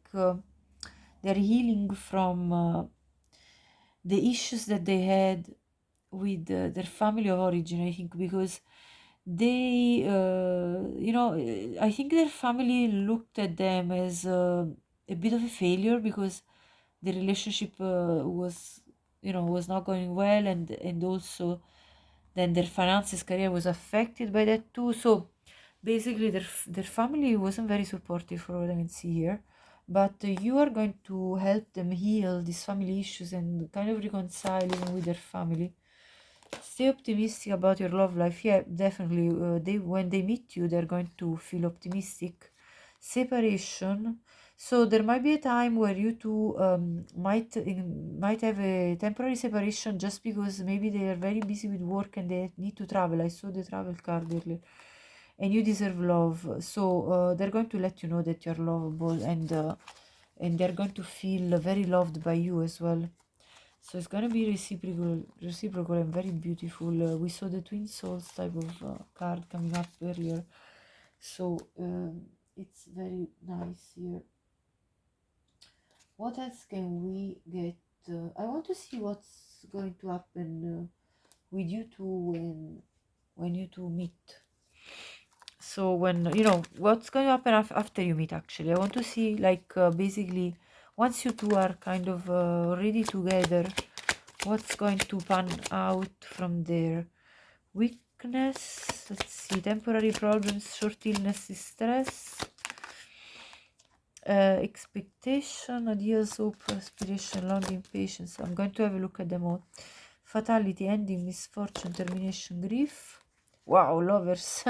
they're healing from the issues that they had with their family of origin, I think, because they, you know, I think their family looked at them as a bit of a failure, because the relationship was, you know, was not going well, and also then their finances, career was affected by that too. So basically their family wasn't very supportive, for what I can see here, but you are going to help them heal these family issues and kind of reconcile even with their family. Stay optimistic about your love life. Yeah, definitely. When they meet you, they're going to feel optimistic. Separation. So there might be a time where you two might have a temporary separation, just because maybe they are very busy with work and they need to travel. I saw the travel card earlier, and you deserve love. So they're going to let you know that you're lovable, and they're going to feel very loved by you as well. So it's gonna be reciprocal and very beautiful. We saw the twin souls type of card coming up earlier, so it's very nice here. What else can we get? I want to see what's going to happen with you two when you two meet. So when you know what's going to happen after you meet. Actually, I want to see, like, basically, once you two are kind of already together, what's going to pan out from their weakness. Let's see, temporary problems, short illness, distress, expectation, ideas, hope, aspiration, longing, patience. I'm going to have a look at them all. Fatality, ending, misfortune, termination, grief. Wow, lovers,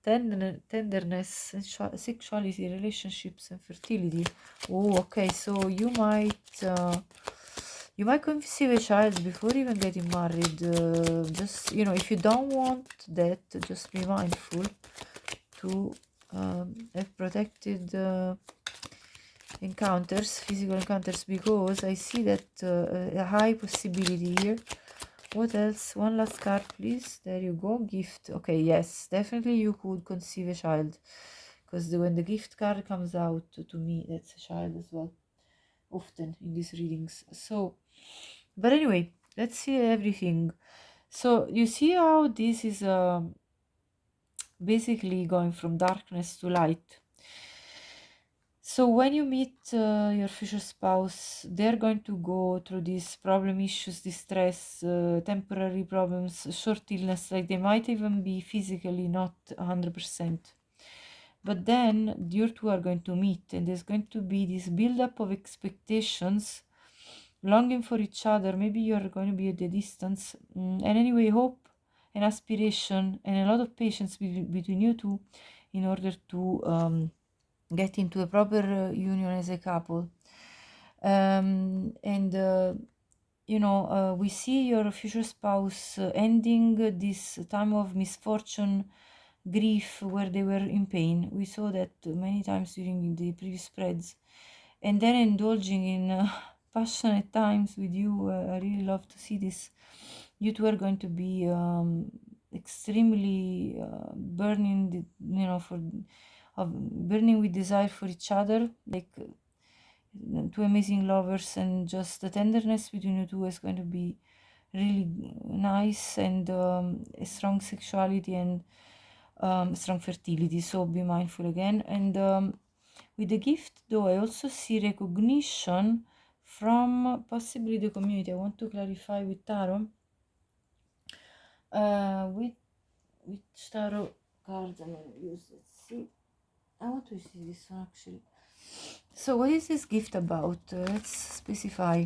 tenderness, sexuality, relationships, and fertility. Oh, okay, so you might conceive a child before even getting married. Just, if you don't want that, just be mindful to have protected encounters, physical encounters, because I see that a high possibility here. What else? One last card, please. There you go. Gift. Okay, yes, definitely you could conceive a child, because when the gift card comes out, to me, that's a child as well, often in these readings. So, but anyway, let's see everything. So you see how this is basically going from darkness to light. So when you meet your future spouse, they're going to go through these problem, issues, distress, temporary problems, short illness, like they might even be physically not 100%. But then you two are going to meet, and there's going to be this build-up of expectations, longing for each other. Maybe you're going to be at a distance. And anyway, hope and aspiration and a lot of patience between you two in order to get into a proper union as a couple. We see your future spouse ending this time of misfortune, grief, where they were in pain. We saw that many times during the previous spreads, and then indulging in passionate times with you. I really love to see this. You two are going to be extremely burning, burning with desire for each other, like two amazing lovers, and just the tenderness between you two is going to be really nice, and a strong sexuality and strong fertility. So be mindful again. And with the gift, though, I also see recognition from possibly the community. I want to clarify with tarot. Which tarot cards I'm going to use? Let's see. I want to see this one actually. So what is this gift about? Let's specify.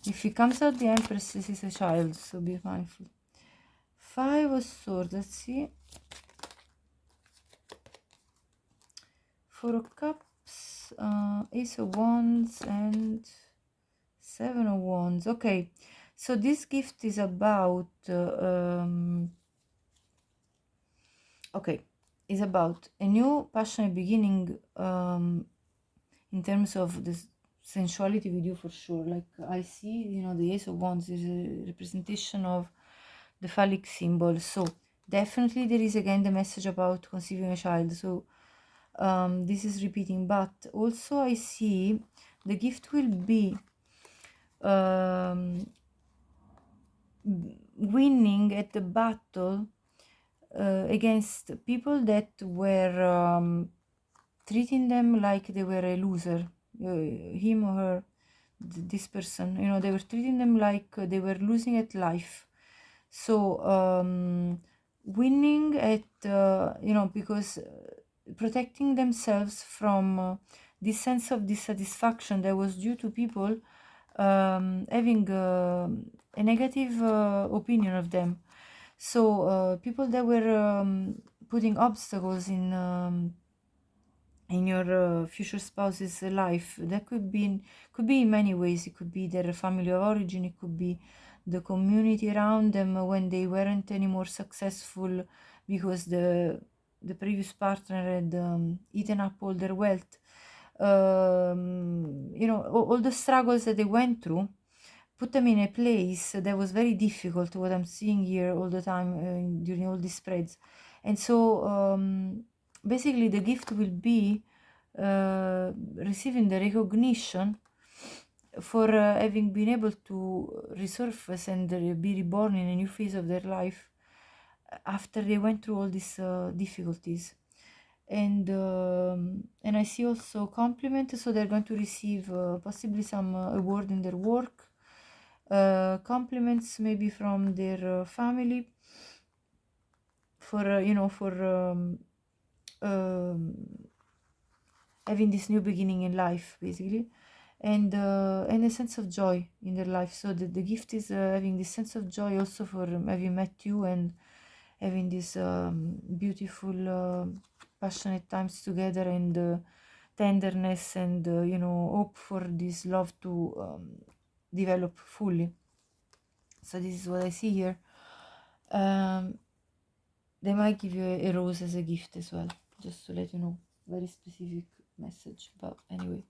If it comes out the Empress, this is a child, so be mindful. 5 of Swords, let's see. 4 of Cups, Ace of Wands, and 7 of Wands. Okay, so this gift is about is about a new passionate beginning in terms of this sensuality with you, for sure. Like I see, the Ace of Wands is a representation of the phallic symbol, so definitely there is again the message about conceiving a child. So this is repeating, but also I see the gift will be winning at the battle against people that were treating them like they were a loser, him or her, this person, they were treating them like they were losing at life. So winning at because protecting themselves from this sense of dissatisfaction that was due to people having a negative opinion of them. So people that were putting obstacles in your future spouse's life, that could be in many ways. It could be their family of origin, it could be the community around them when they weren't any more successful because the previous partner had eaten up all their wealth. All the struggles that they went through put them in a place that was very difficult, what I'm seeing here all the time during all these spreads. And so basically the gift will be receiving the recognition for having been able to resurface and be reborn in a new phase of their life after they went through all these difficulties. And I see also compliment, so they're going to receive possibly some award in their work, compliments maybe from their family for um, having this new beginning in life, basically, and a sense of joy in their life. So the gift is having this sense of joy also for having met you and having this beautiful passionate times together, and tenderness, and hope for this love to develop fully. So this is what I see here. They might give you a rose as a gift as well, just to let you know. Very specific message, but anyway.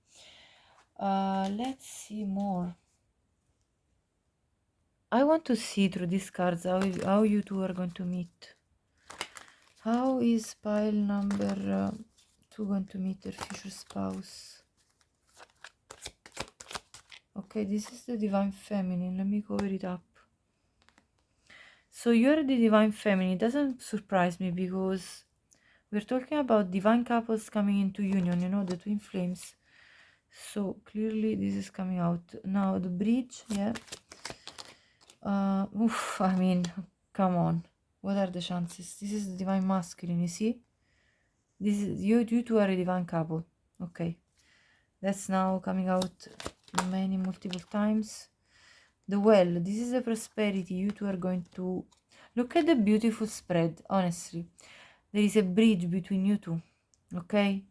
Let's see more. I want to see through these cards how you two are going to meet. How is pile number 2 going to meet their future spouse? Okay, this is the Divine Feminine. Let me cover it up. So you're the Divine Feminine. It doesn't surprise me because we're talking about divine couples coming into union, the twin flames. So clearly this is coming out. Now the bridge, yeah. I mean, come on. What are the chances? This is the Divine Masculine, you see? This is you two are a divine couple. Okay. That's now coming out multiple times. The Well, this is a prosperity. You two are going to look at the beautiful spread, honestly. There is a bridge between you two. Okay?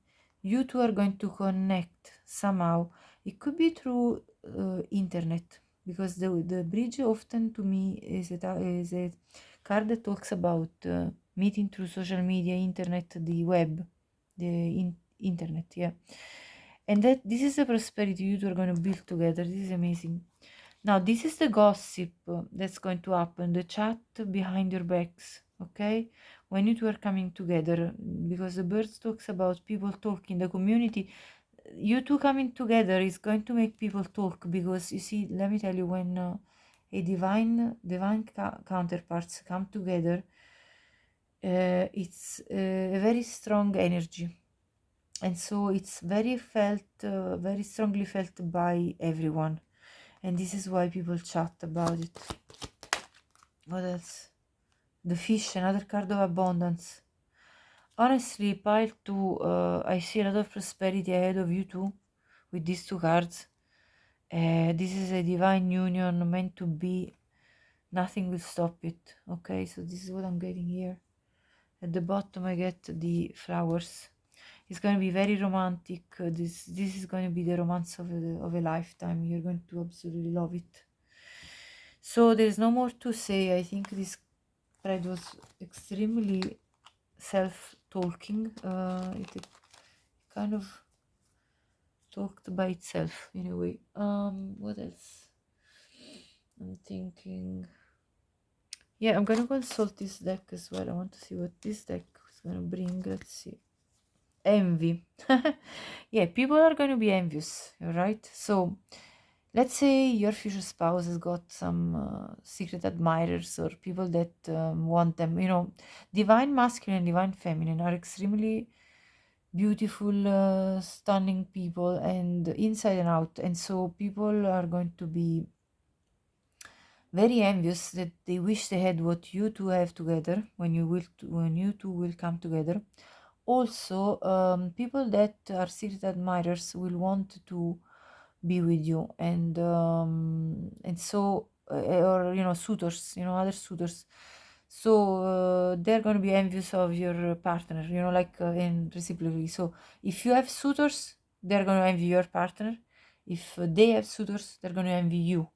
You two are going to connect somehow. It could be through internet, because the bridge often to me is a card that talks about meeting through social media, internet, the web, the internet, yeah. And that this is the prosperity you two are going to build together. This is amazing. Now this is the gossip that's going to happen, the chat behind your backs, okay, when you two are coming together, because the birds talks about people talking, the community. You two coming together is going to make people talk, because you see, let me tell you, when a divine counterparts come together, it's a very strong energy, and so it's very strongly felt by everyone, and this is why people chat about it. What else? The Fish, another card of abundance. Honestly, pile 2, I see a lot of prosperity ahead of you too with these two cards. This is a divine union meant to be. Nothing will stop it. Okay, so this is what I'm getting here. At the bottom I get the flowers. It's going to be very romantic. This is going to be the romance of a lifetime. You're going to absolutely love it. So there's no more to say. I think this spread was extremely self-talking. It kind of talked by itself in a way. What else? I'm thinking. Yeah, I'm gonna consult this deck as well. I want to see what this deck is gonna bring. Let's see. Envy. Yeah, people are gonna be envious, right? So let's say your future spouse has got some secret admirers or people that want them. Divine masculine and divine feminine are extremely beautiful, stunning people, and inside and out. And so people are going to be very envious that they wish they had what you two have together when you two will come together. Also, people that are secret admirers will want to be with you, and so or suitors, other suitors. So they're going to be envious of your partner, like in reciprocally. So if you have suitors, they're going to envy your partner. If they have suitors, they're going to envy you,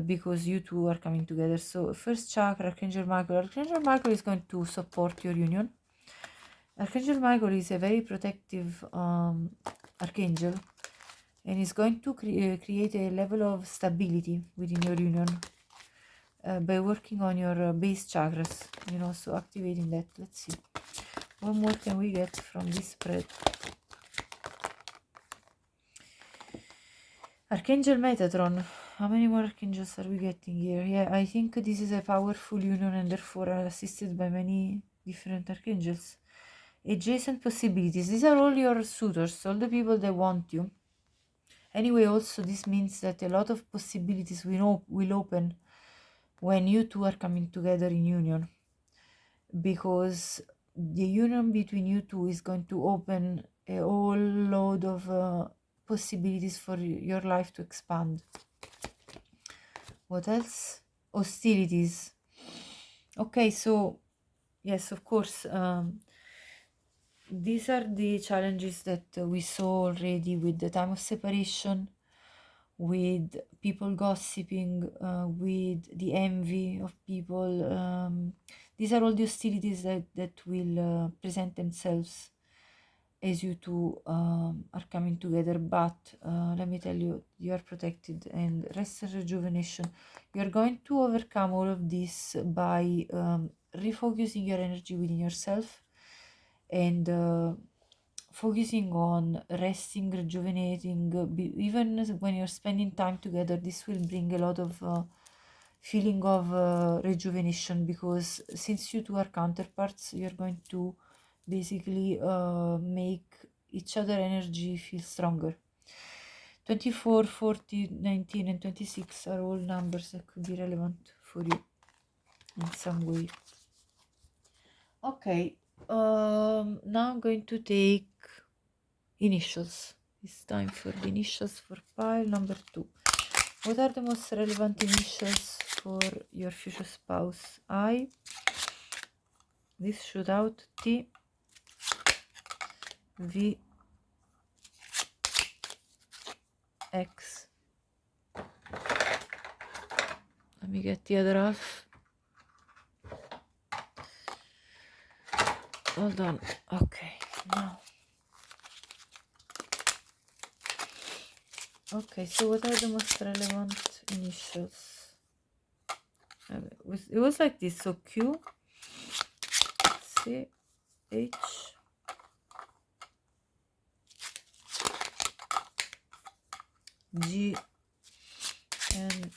because you two are coming together. So first chakra, Archangel Michael. Archangel Michael is going to support your union. Archangel Michael is a very protective archangel, and is going to create a level of stability within your union by working on your base chakras, so activating that. Let's see, what more can we get from this spread? Archangel Metatron. How many more archangels are we getting here? Yeah, I think this is a powerful union, and therefore assisted by many different archangels. Adjacent possibilities. These are all your suitors, all the people that want you. Anyway, also this means that a lot of possibilities will open when you two are coming together in union, because the union between you two is going to open a whole load of possibilities for your life to expand. What else? Hostilities. Okay, so yes, of course, these are the challenges that we saw already with the time of separation, with people gossiping, with the envy of people. These are all the hostilities that will present themselves as you two are coming together. But let me tell you, you are protected, and rest and rejuvenation. You are going to overcome all of this by refocusing your energy within yourself and focusing on resting, rejuvenating. Even when you're spending time together, this will bring a lot of feeling of rejuvenation, because since you two are counterparts, you're going to basically make each other energy feel stronger. 24, 40, 19, and 26 are all numbers that could be relevant for you in some way. Okay, now I'm going to take initials. It's time for the initials for pile number 2. What are the most relevant initials for your future spouse? I, this shootout, T, V, X. Let me get the other half. Hold on. Okay, now. Okay, so what are the most relevant initials? It was like this. So Q, C, H, G, and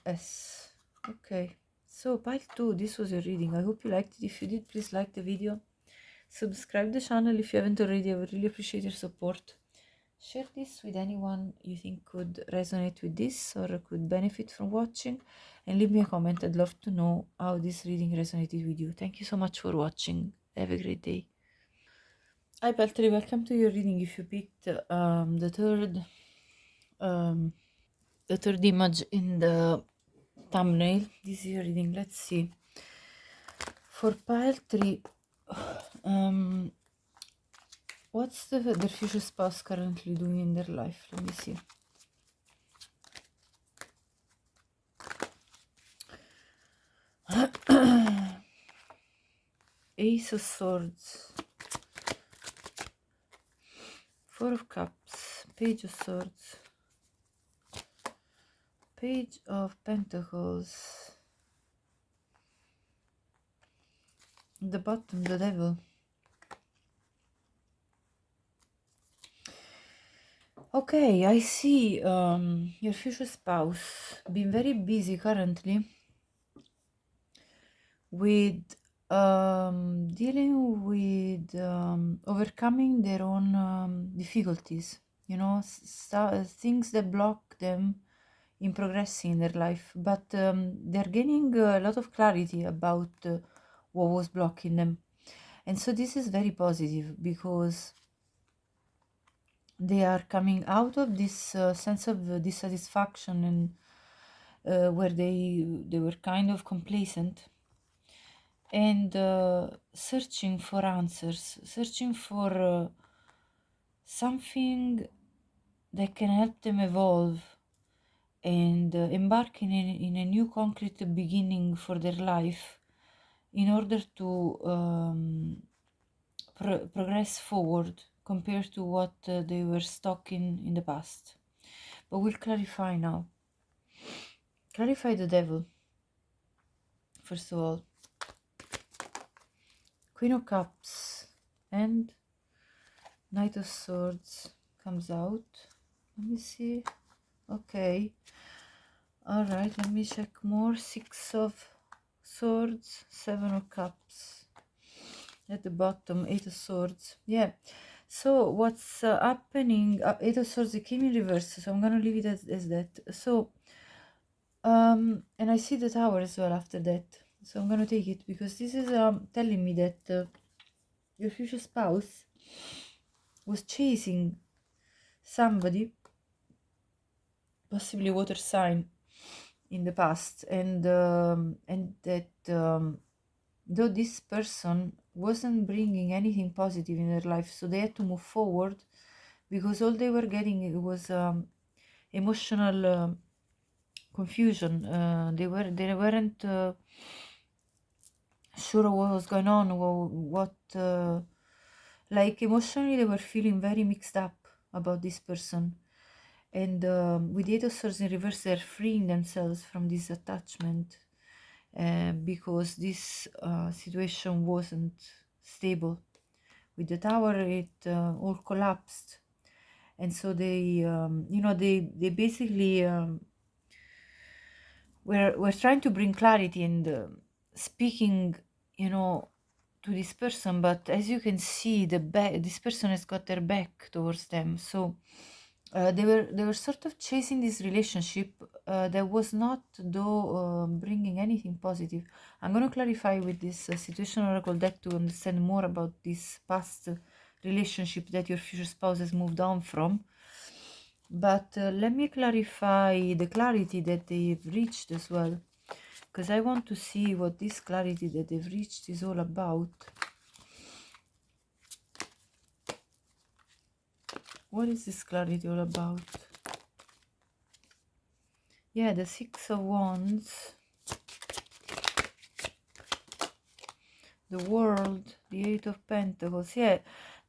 S. Okay, so pile 2, this was your reading. I hope you liked it. If you did, please like the video. Subscribe the channel if you haven't already. I would really appreciate your support. Share this with anyone you think could resonate with this or could benefit from watching, and leave me a comment. I'd love to know how this reading resonated with you. Thank you so much for watching. Have a great day. Hi Peltri, welcome to your reading. If you picked the third image in the thumbnail, this is your reading. Let's see. For pile 3, what's their future spouse currently doing in their life? Let me see. Ace of Swords, Four of Cups, Page of Swords, Page of Pentacles, the bottom, the Devil. Okay, I see your future spouse being very busy currently with dealing with overcoming their own difficulties, you know, things that block them in progressing in their life, but they're gaining a lot of clarity about what was blocking them. And so this is very positive, because they are coming out of this sense of dissatisfaction and where they were kind of complacent, and searching for answers, searching for something that can help them evolve and embarking in a new concrete beginning for their life, in order to progress forward compared to what they were stuck in the past. But we'll clarify now. Clarify the Devil, first of all. Queen of Cups and Knight of Swords comes out. Let me see. Okay. All right, let me check more. Six of Swords, Seven of Cups. At the bottom, Eight of Swords. Yeah. So what's happening? Eight of Swords, it came in reverse, so I'm gonna leave it as that. So and I see the Tower as well after that, so I'm gonna take it because this is telling me that your future spouse was chasing somebody, possibly water sign, in the past, and that though this person wasn't bringing anything positive in their life, so they had to move forward because all they were getting it was emotional confusion. They weren't sure what was going on, what like emotionally they were feeling very mixed up about this person. And with the Eight of Swords in reverse, they're freeing themselves from this attachment because this situation wasn't stable. With the Tower, it all collapsed, and so they, they basically were trying to bring clarity and speaking, to this person. But as you can see, this person has got their back towards them, so. They were sort of chasing this relationship that was not, though, bringing anything positive. I'm going to clarify with this Situation Oracle deck to understand more about this past relationship that your future spouse has moved on from. But let me clarify the clarity that they've reached as well, because I want to see what this clarity that they've reached is all about. What is this clarity all about? Yeah, the Six of Wands, the World, the Eight of Pentacles. Yeah,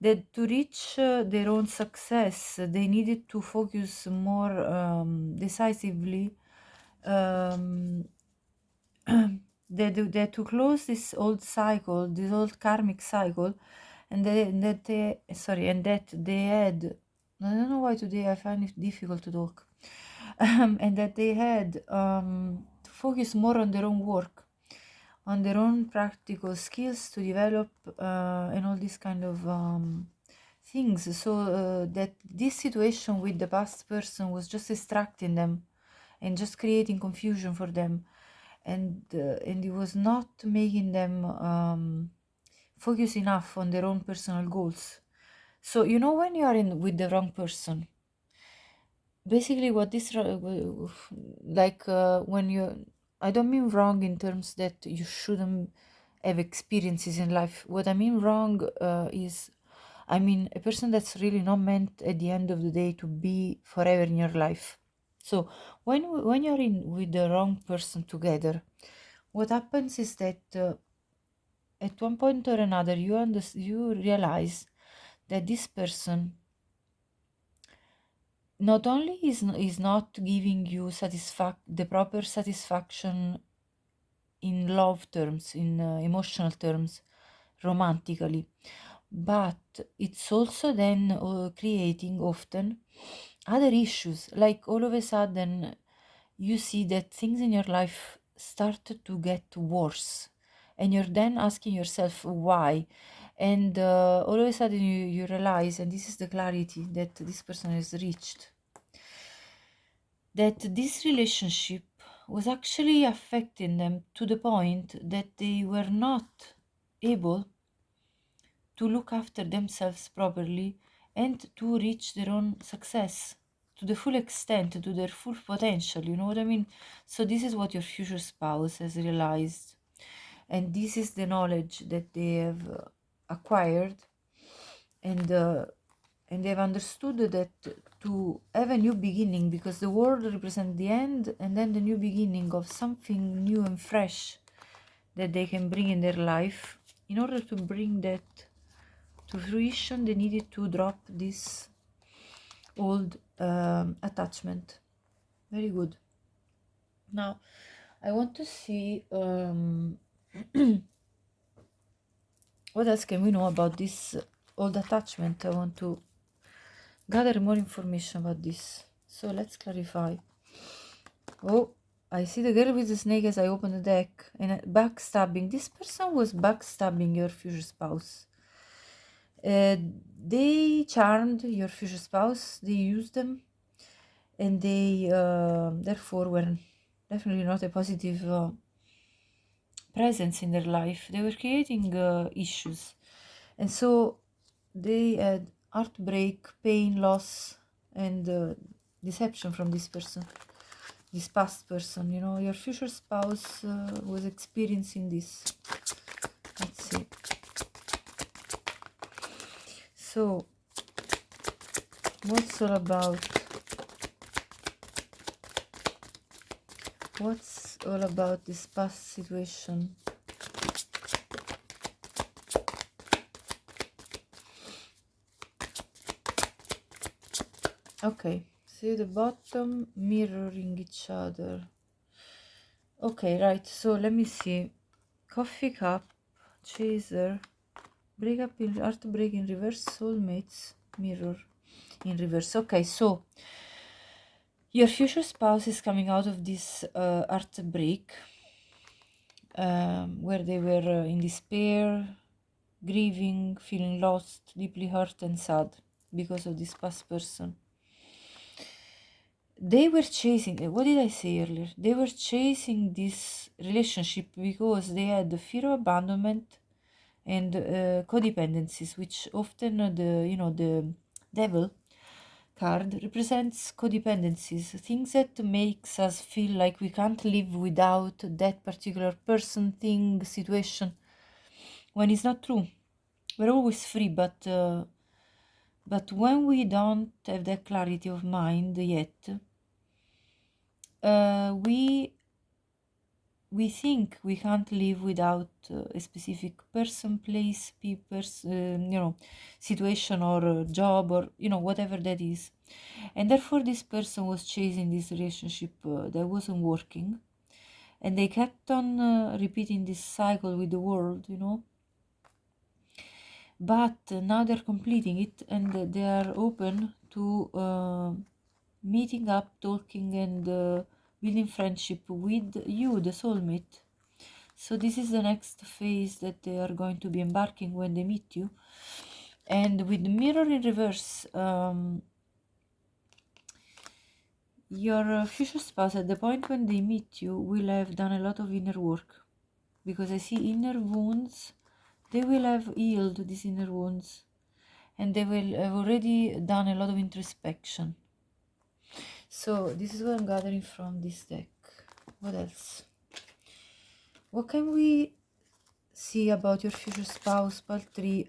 that to reach their own success, they needed to focus more decisively. They to close this old cycle, this old karmic cycle, and that they had. I don't know why today I find it difficult to talk. And that they had to focus more on their own work, on their own practical skills to develop and all these kind of things. So that this situation with the past person was just distracting them and just creating confusion for them, and it was not making them focus enough on their own personal goals. So when you are in with the wrong person, basically what this when you, I don't mean wrong in terms that you shouldn't have experiences in life. What I mean wrong is, I mean a person that's really not meant at the end of the day to be forever in your life. So when you're in with the wrong person together, what happens is that at one point or another you realize that this person not only is not giving you the proper satisfaction in love terms, in emotional terms, romantically, but it's also then creating often other issues. Like all of a sudden you see that things in your life start to get worse, and you're then asking yourself why. And all of a sudden you realize, and this is the clarity that this person has reached, that this relationship was actually affecting them to the point that they were not able to look after themselves properly and to reach their own success to the full extent, to their full potential. You know what I mean? So this is what your future spouse has realized, and this is the knowledge that they have acquired, and they've understood that to have a new beginning, because the world represents the end and then the new beginning of something new and fresh that they can bring in their life. In order to bring that to fruition, they needed to drop this old attachment. Very good. Now I want to see what else can we know about this old attachment. I want to gather more information about this. So let's clarify. Oh, I see the girl with the snake as I open the deck. And backstabbing. This person was backstabbing your future spouse. Uh, they charmed your future spouse, they used them, and they therefore were definitely not a positive presence in their life. They were creating issues, and so they had heartbreak, pain, loss, and deception from this person, this past person. You know, your future spouse was experiencing this. Let's see. So, what's all about? What's all about this past situation? Okay, see the bottom mirroring each other. Okay, right, so let me see. Coffee cup, chaser, breakup in heartbreak in reverse, soulmates, mirror in reverse. Okay, so your future spouse is coming out of this heartbreak where they were in despair, grieving, feeling lost, deeply hurt and sad because of this past person. They were chasing, what did I say earlier? They were chasing this relationship because they had the fear of abandonment and codependencies, which often the devil card represents codependencies, things that makes us feel like we can't live without that particular person, thing, situation, when it's not true. We're always free, but when we don't have that clarity of mind yet, we think we can't live without a specific person, place, situation or job or whatever that is, and therefore this person was chasing this relationship that wasn't working, and they kept on repeating this cycle with the world, but now they're completing it and they are open to meeting up, talking, and building friendship with you, the soulmate. So this is the next phase that they are going to be embarking when they meet you. And with the mirror in reverse, your future spouse at the point when they meet you will have done a lot of inner work, because I see inner wounds. They will have healed these inner wounds, and they will have already done a lot of introspection. So this is what I'm gathering from this deck. What else? What can we see about your future spouse, pile 3?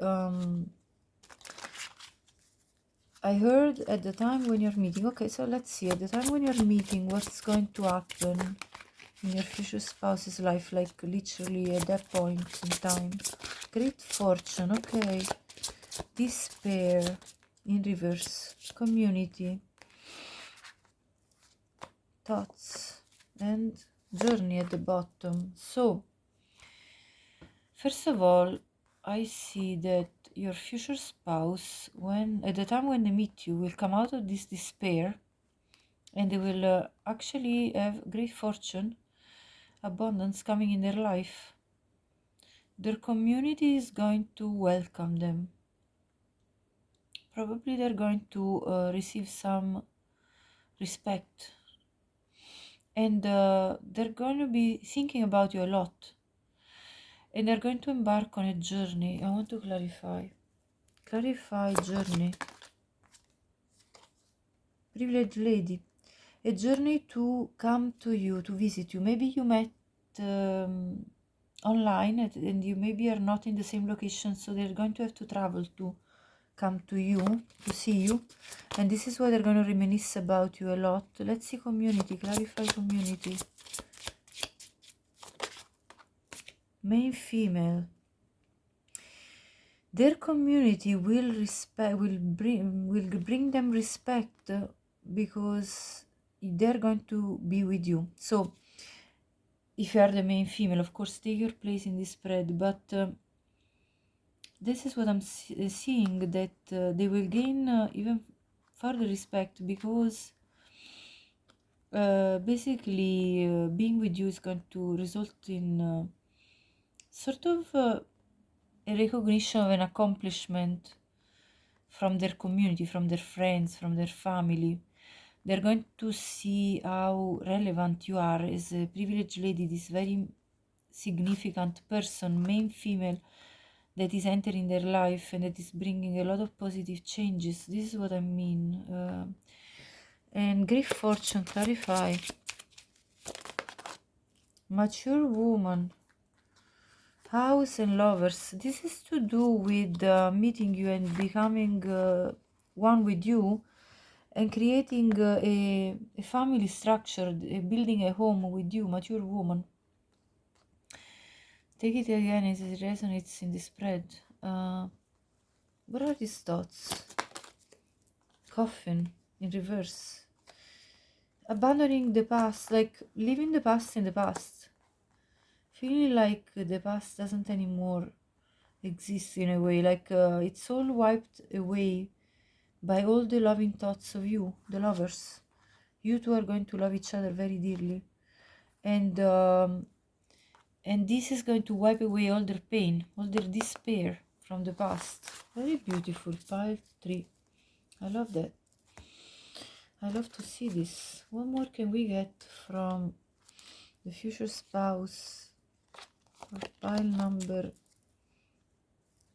I heard at the time when you're meeting. Okay, so let's see. At the time when you're meeting, what's going to happen in your future spouse's life, like literally at that point in time? Great fortune, okay. Despair in reverse. Community. Thoughts. And journey at the bottom. So, first of all, I see that your future spouse, when at the time when they meet you, will come out of this despair, and they will actually have great fortune, abundance coming in their life. Their community is going to welcome them. Probably they're going to receive some respect, and they're going to be thinking about you a lot, and they're going to embark on a journey. I want to clarify journey. Privileged lady, a journey to come to you, to visit you. Maybe you met online, and you maybe are not in the same location, so they're going to have to travel to come to you, to see you, and this is why they're going to reminisce about you a lot. Let's see community. Clarify community. Male, female. Their community will bring them respect, because they're going to be with you. So if you are the main female, of course, take your place in this spread, but this is what I'm seeing, that they will gain even further respect, because basically being with you is going to result in sort of a recognition of an accomplishment, from their community, from their friends, from their family. They're going to see how relevant you are as a privileged lady, this very significant person, main female, that is entering their life and that is bringing a lot of positive changes. This is what I mean. And grief fortune, clarify. Mature woman, house and lovers. This is to do with meeting you and becoming one with you and creating a family structure, building a home with you, mature woman. Take it again as it resonates in the spread. What are these thoughts? Coffin in reverse. Abandoning the past, like leaving the past in the past. Feeling like the past doesn't anymore exist in a way, like it's all wiped away by all the loving thoughts of you, the lovers. You two are going to love each other very dearly. And this is going to wipe away all their pain, all their despair from the past. Very beautiful. Pile 3. I love that. I love to see this. What more can we get from the future spouse? Or pile number...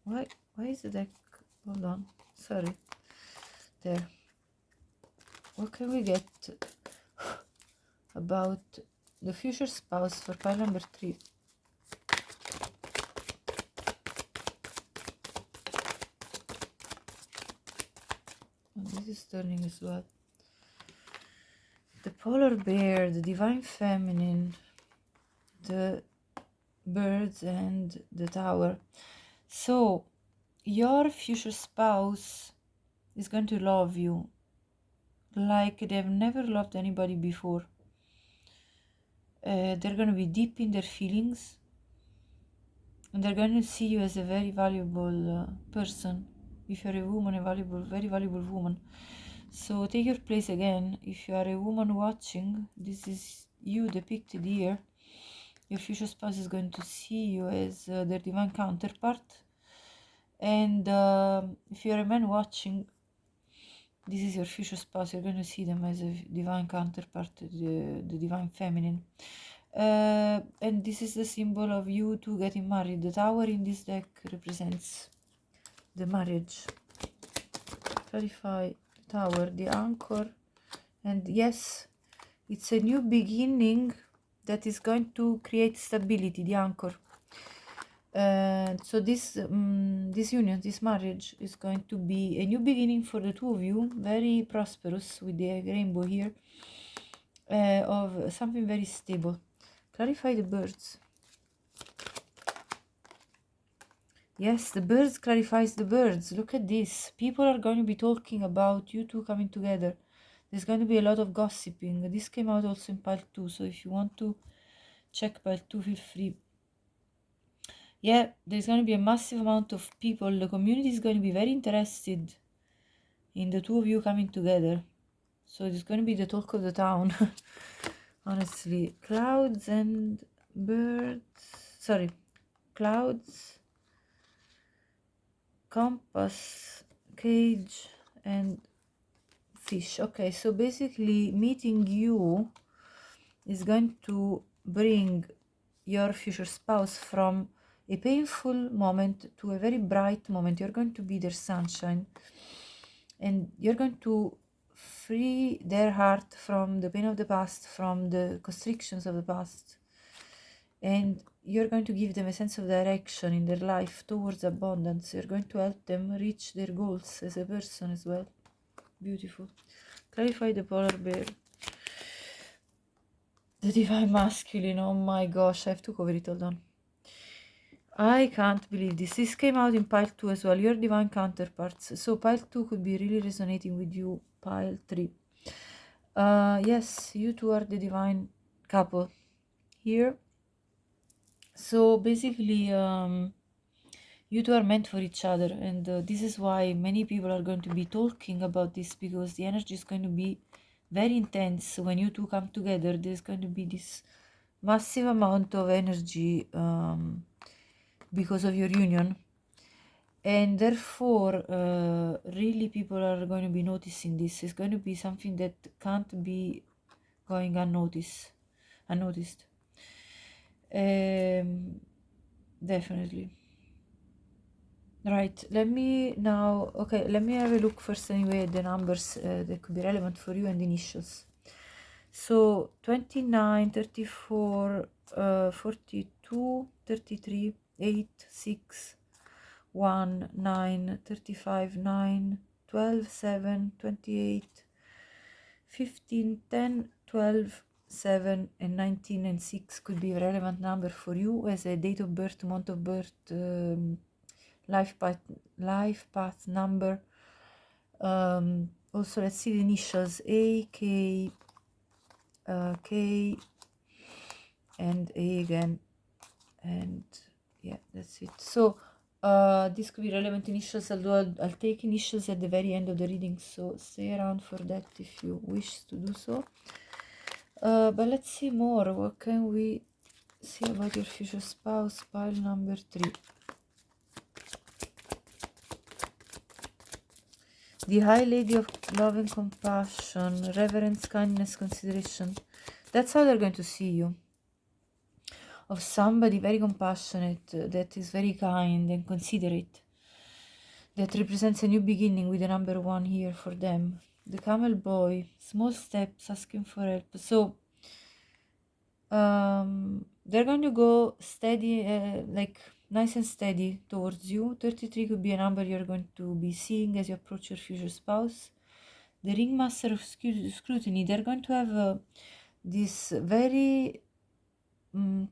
Why is the deck... Hold on. Sorry. There. What can we get about the future spouse for pile number 3? And this is turning as well. The polar bear, the divine feminine, the birds and the tower. So your future spouse is going to love you like they've never loved anybody before. They're going to be deep in their feelings, and they're going to see you as a very valuable person. If you're a woman, a valuable, very valuable woman. So take your place again. If you are a woman watching, this is you depicted here. Your future spouse is going to see you as their divine counterpart. And if you're a man watching, this is your future spouse. You're going to see them as a divine counterpart, the divine feminine. And this is the symbol of you two getting married. The tower in this deck represents the marriage. Clarify. Tower, the anchor, and yes, it's a new beginning that is going to create stability, the anchor. So this union, this marriage is going to be a new beginning for the two of you, very prosperous with the rainbow here, of something very stable. Clarify the birds. Yes, the birds clarifies the birds. Look at this. People are going to be talking about you two coming together. There's going to be a lot of gossiping. This came out also in pile 2, so if you want to check pile 2, feel free. Yeah, there's going to be a massive amount of people. The community is going to be very interested in the two of you coming together. So it's going to be the talk of the town. Honestly. Clouds and birds. Sorry. Clouds, compass, cage, and fish. Okay, so basically meeting you is going to bring your future spouse from a painful moment to a very bright moment. You're going to be their sunshine, and you're going to free their heart from the pain of the past, from the constrictions of the past, and you're going to give them a sense of direction in their life towards abundance. You're going to help them reach their goals as a person as well. Beautiful. Clarify the polar bear. The divine masculine. Oh my gosh, I have to cover it. Hold on. I can't believe this. This came out in pile 2 as well. Your divine counterparts. So pile 2 could be really resonating with you. Pile 3. Yes, you two are the divine couple here. So basically, you two are meant for each other, and this is why many people are going to be talking about this, because the energy is going to be very intense when you two come together. There's going to be this massive amount of energy because of your union, and therefore really people are going to be noticing this. It's going to be something that can't be going unnoticed. Definitely. Right, let me now, okay, let me have a look first anyway at the numbers that could be relevant for you and initials. So 29, 34, 42, 33, 8, 6, 1, 9, 35, 9, 12, 7, 28, 15, 10, 12, 7, and 19 and 6 could be a relevant number for you as a date of birth, month of birth, life path number. Also, let's see the initials A, K, K, and A again, and yeah, that's it. So this could be relevant initials, although I'll take initials at the very end of the reading, so stay around for that if you wish to do so. But let's see more. What can we see about your future spouse? Pile number 3. The High Lady of Love and Compassion, Reverence, Kindness, Consideration. That's how they're going to see you. Of somebody very compassionate, that is very kind and considerate, that represents a new beginning with the number 1 here for them. The Camel Boy, small steps, asking for help. So they're going to go steady, like nice and steady towards you. 33 could be a number you're going to be seeing as you approach your future spouse. The Ringmaster of Scrutiny, they're going to have this very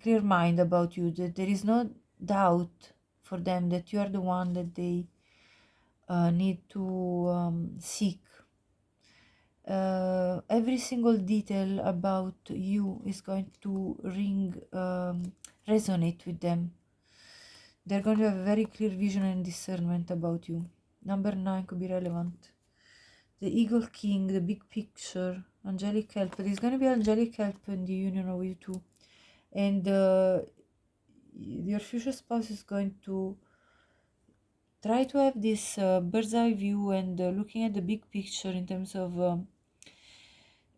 clear mind about you, that there is no doubt for them that you are the one that they need to seek. Every single detail about you is going to resonate with them. They're going to have a very clear vision and discernment about you. Number 9 could be relevant. The Eagle King, the big picture, angelic help. There's going to be angelic help in the union of you two. And your future spouse is going to try to have this bird's eye view and looking at the big picture in terms of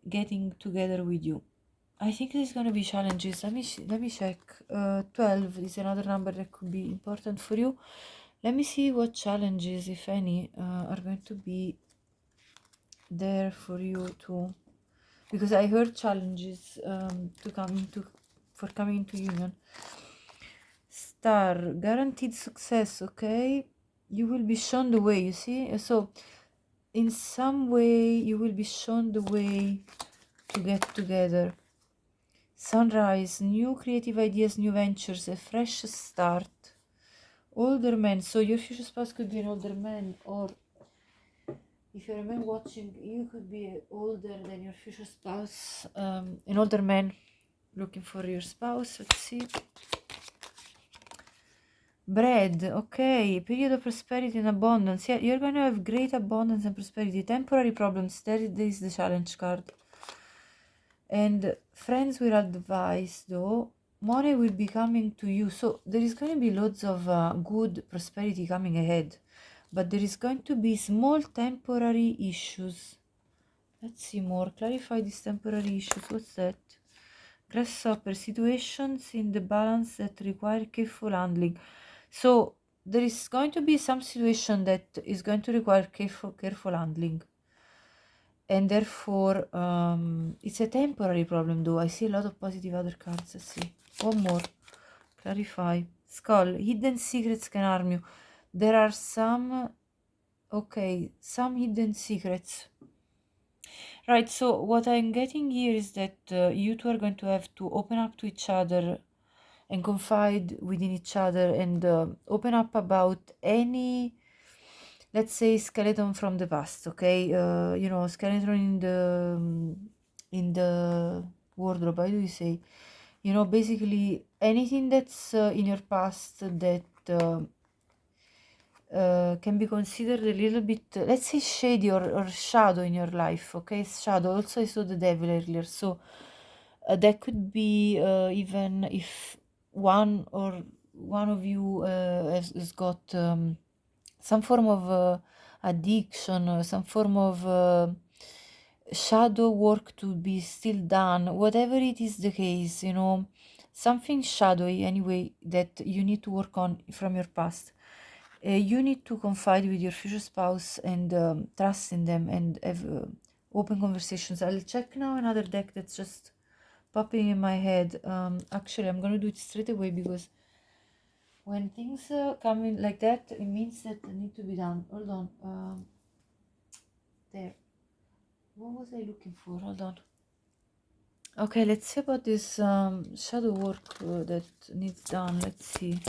getting together with you. I think there's going to be challenges. Let me check. 12 is another number that could be important for you. Let me see what challenges, if any, are going to be there for you too. Because I heard challenges for coming into union. Star, guaranteed success, okay? You will be shown the way, you see? So, in some way, you will be shown the way to get together. Sunrise, new creative ideas, new ventures, a fresh start. Older man, so your future spouse could be an older man, or if you're a man watching, you could be older than your future spouse, an older man looking for your spouse. Let's see. Bread, okay, period of prosperity and abundance. Yeah, you're going to have great abundance and prosperity. Temporary problems, there is the challenge card. And friends will advise, though, money will be coming to you. So there is going to be loads of good prosperity coming ahead. But there is going to be small temporary issues. Let's see more. Clarify these temporary issues. What's that? Grasshopper, situations in the balance that require careful handling. So there is going to be some situation that is going to require careful handling. And therefore, it's a temporary problem, though. I see a lot of positive other cards. Let's see. One more. Clarify. Skull. Hidden secrets can harm you. There are some... Okay, some hidden secrets. Right, so what I'm getting here is that you two are going to have to open up to each other and confide within each other and open up about any, let's say, skeleton from the past, okay? Skeleton in the wardrobe. How do you say? Basically anything that's in your past that can be considered a little bit, let's say, shady or shadow in your life, okay? Shadow. Also, I saw the devil earlier, so that could be even if one of you has got some form of addiction, some form of shadow work to be still done, whatever it is the case, something shadowy anyway that you need to work on from your past. You need to confide with your future spouse and trust in them and have open conversations. I'll check now another deck that's just popping in my head. Actually, I'm gonna do it straight away because when things come in like that, it means that they need to be done. Hold on. There. What was I looking for? Hold on. Okay, let's see about this shadow work that needs done. Let's see.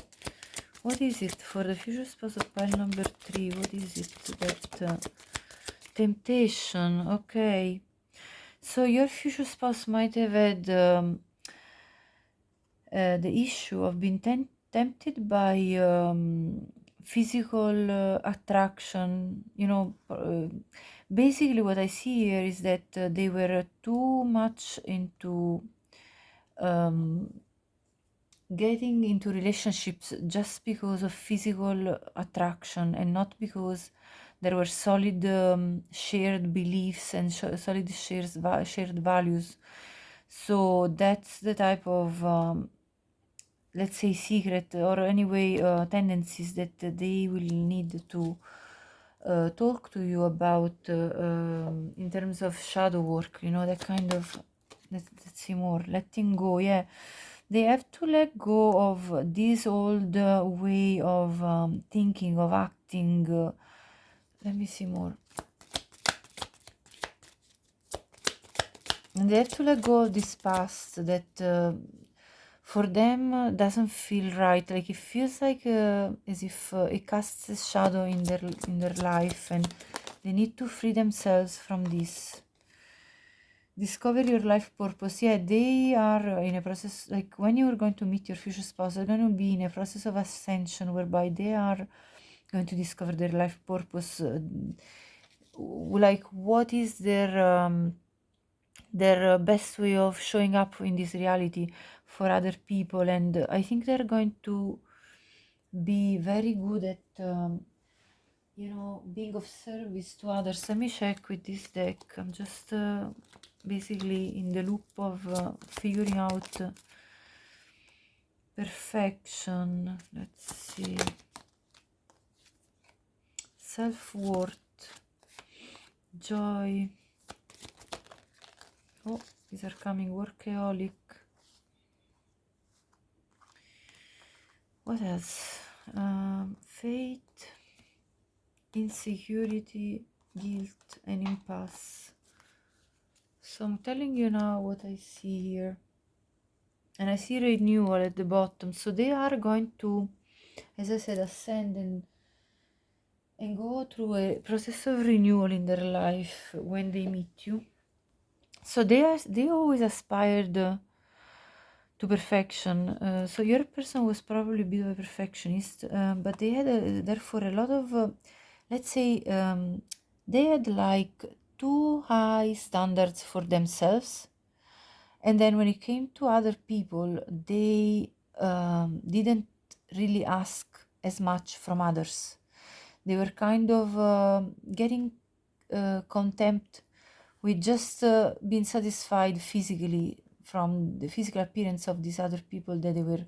What is it for the future spouse of pile number 3? What is it that temptation? Okay. So your future spouse might have had the issue of being tempted by physical attraction. Basically what I see here is that they were too much into getting into relationships just because of physical attraction and not because there were solid shared beliefs and solid shared values. So that's the type of let's say secret or anyway tendencies that they will need to talk to you about in terms of shadow work, that kind of, let's see more, letting go. Yeah, they have to let go of this old way of thinking, of acting. Let me see more. And they have to let go of this past that for them doesn't feel right. Like it feels like as if it casts a shadow in their life, and they need to free themselves from this. Discover your life purpose. Yeah, they are in a process, like when you are going to meet your future spouse, they're going to be in a process of ascension whereby they are going to discover their life purpose. Like what is their best way of showing up in this reality for other people, and I think they're going to be very good at being of service to others. Let me check with this deck. I'm just basically in the loop of figuring out perfection. Let's see. Self-worth, joy. Oh, these are coming. Workaholic. What else? Faith, insecurity, guilt, and impasse. So I'm telling you now what I see here. And I see renewal at the bottom. So they are going to, as I said, ascend and go through a process of renewal in their life when they meet you. So they always aspired to perfection. So your person was probably a bit of a perfectionist, but they had therefore a lot of, let's say, they had like too high standards for themselves, and then when it came to other people, they didn't really ask as much from others. They were kind of getting contempt with just being satisfied physically from the physical appearance of these other people that they were,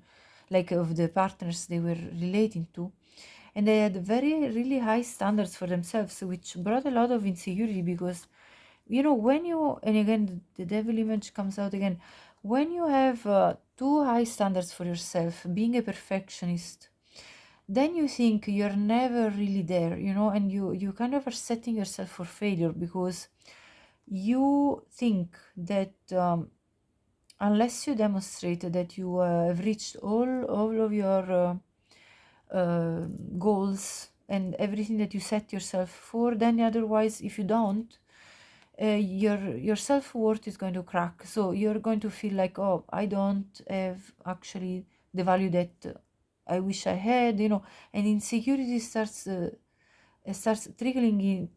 like, of the partners they were relating to. And they had very really high standards for themselves, which brought a lot of insecurity because when you, and again the devil image comes out again, when you have too high standards for yourself, being a perfectionist, then you think you're never really there, and you kind of are setting yourself for failure because you think that unless you demonstrate that you have reached all of your goals and everything that you set yourself for, then otherwise, if you don't, your self-worth is going to crack. So you're going to feel like, oh, I don't have actually the value that I wish I had, and insecurity starts trickling in,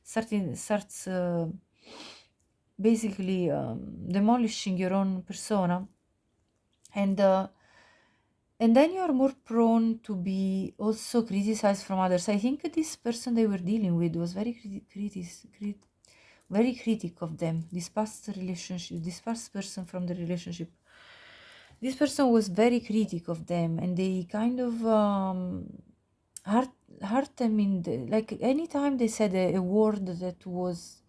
starts basically demolishing your own persona. And and then you are more prone to be also criticized from others. I think this person they were dealing with was very very critic of them. This past relationship, this past person from the relationship, this person was very critic of them, and they kind of hurt hurt them in the, like anytime they said a word that was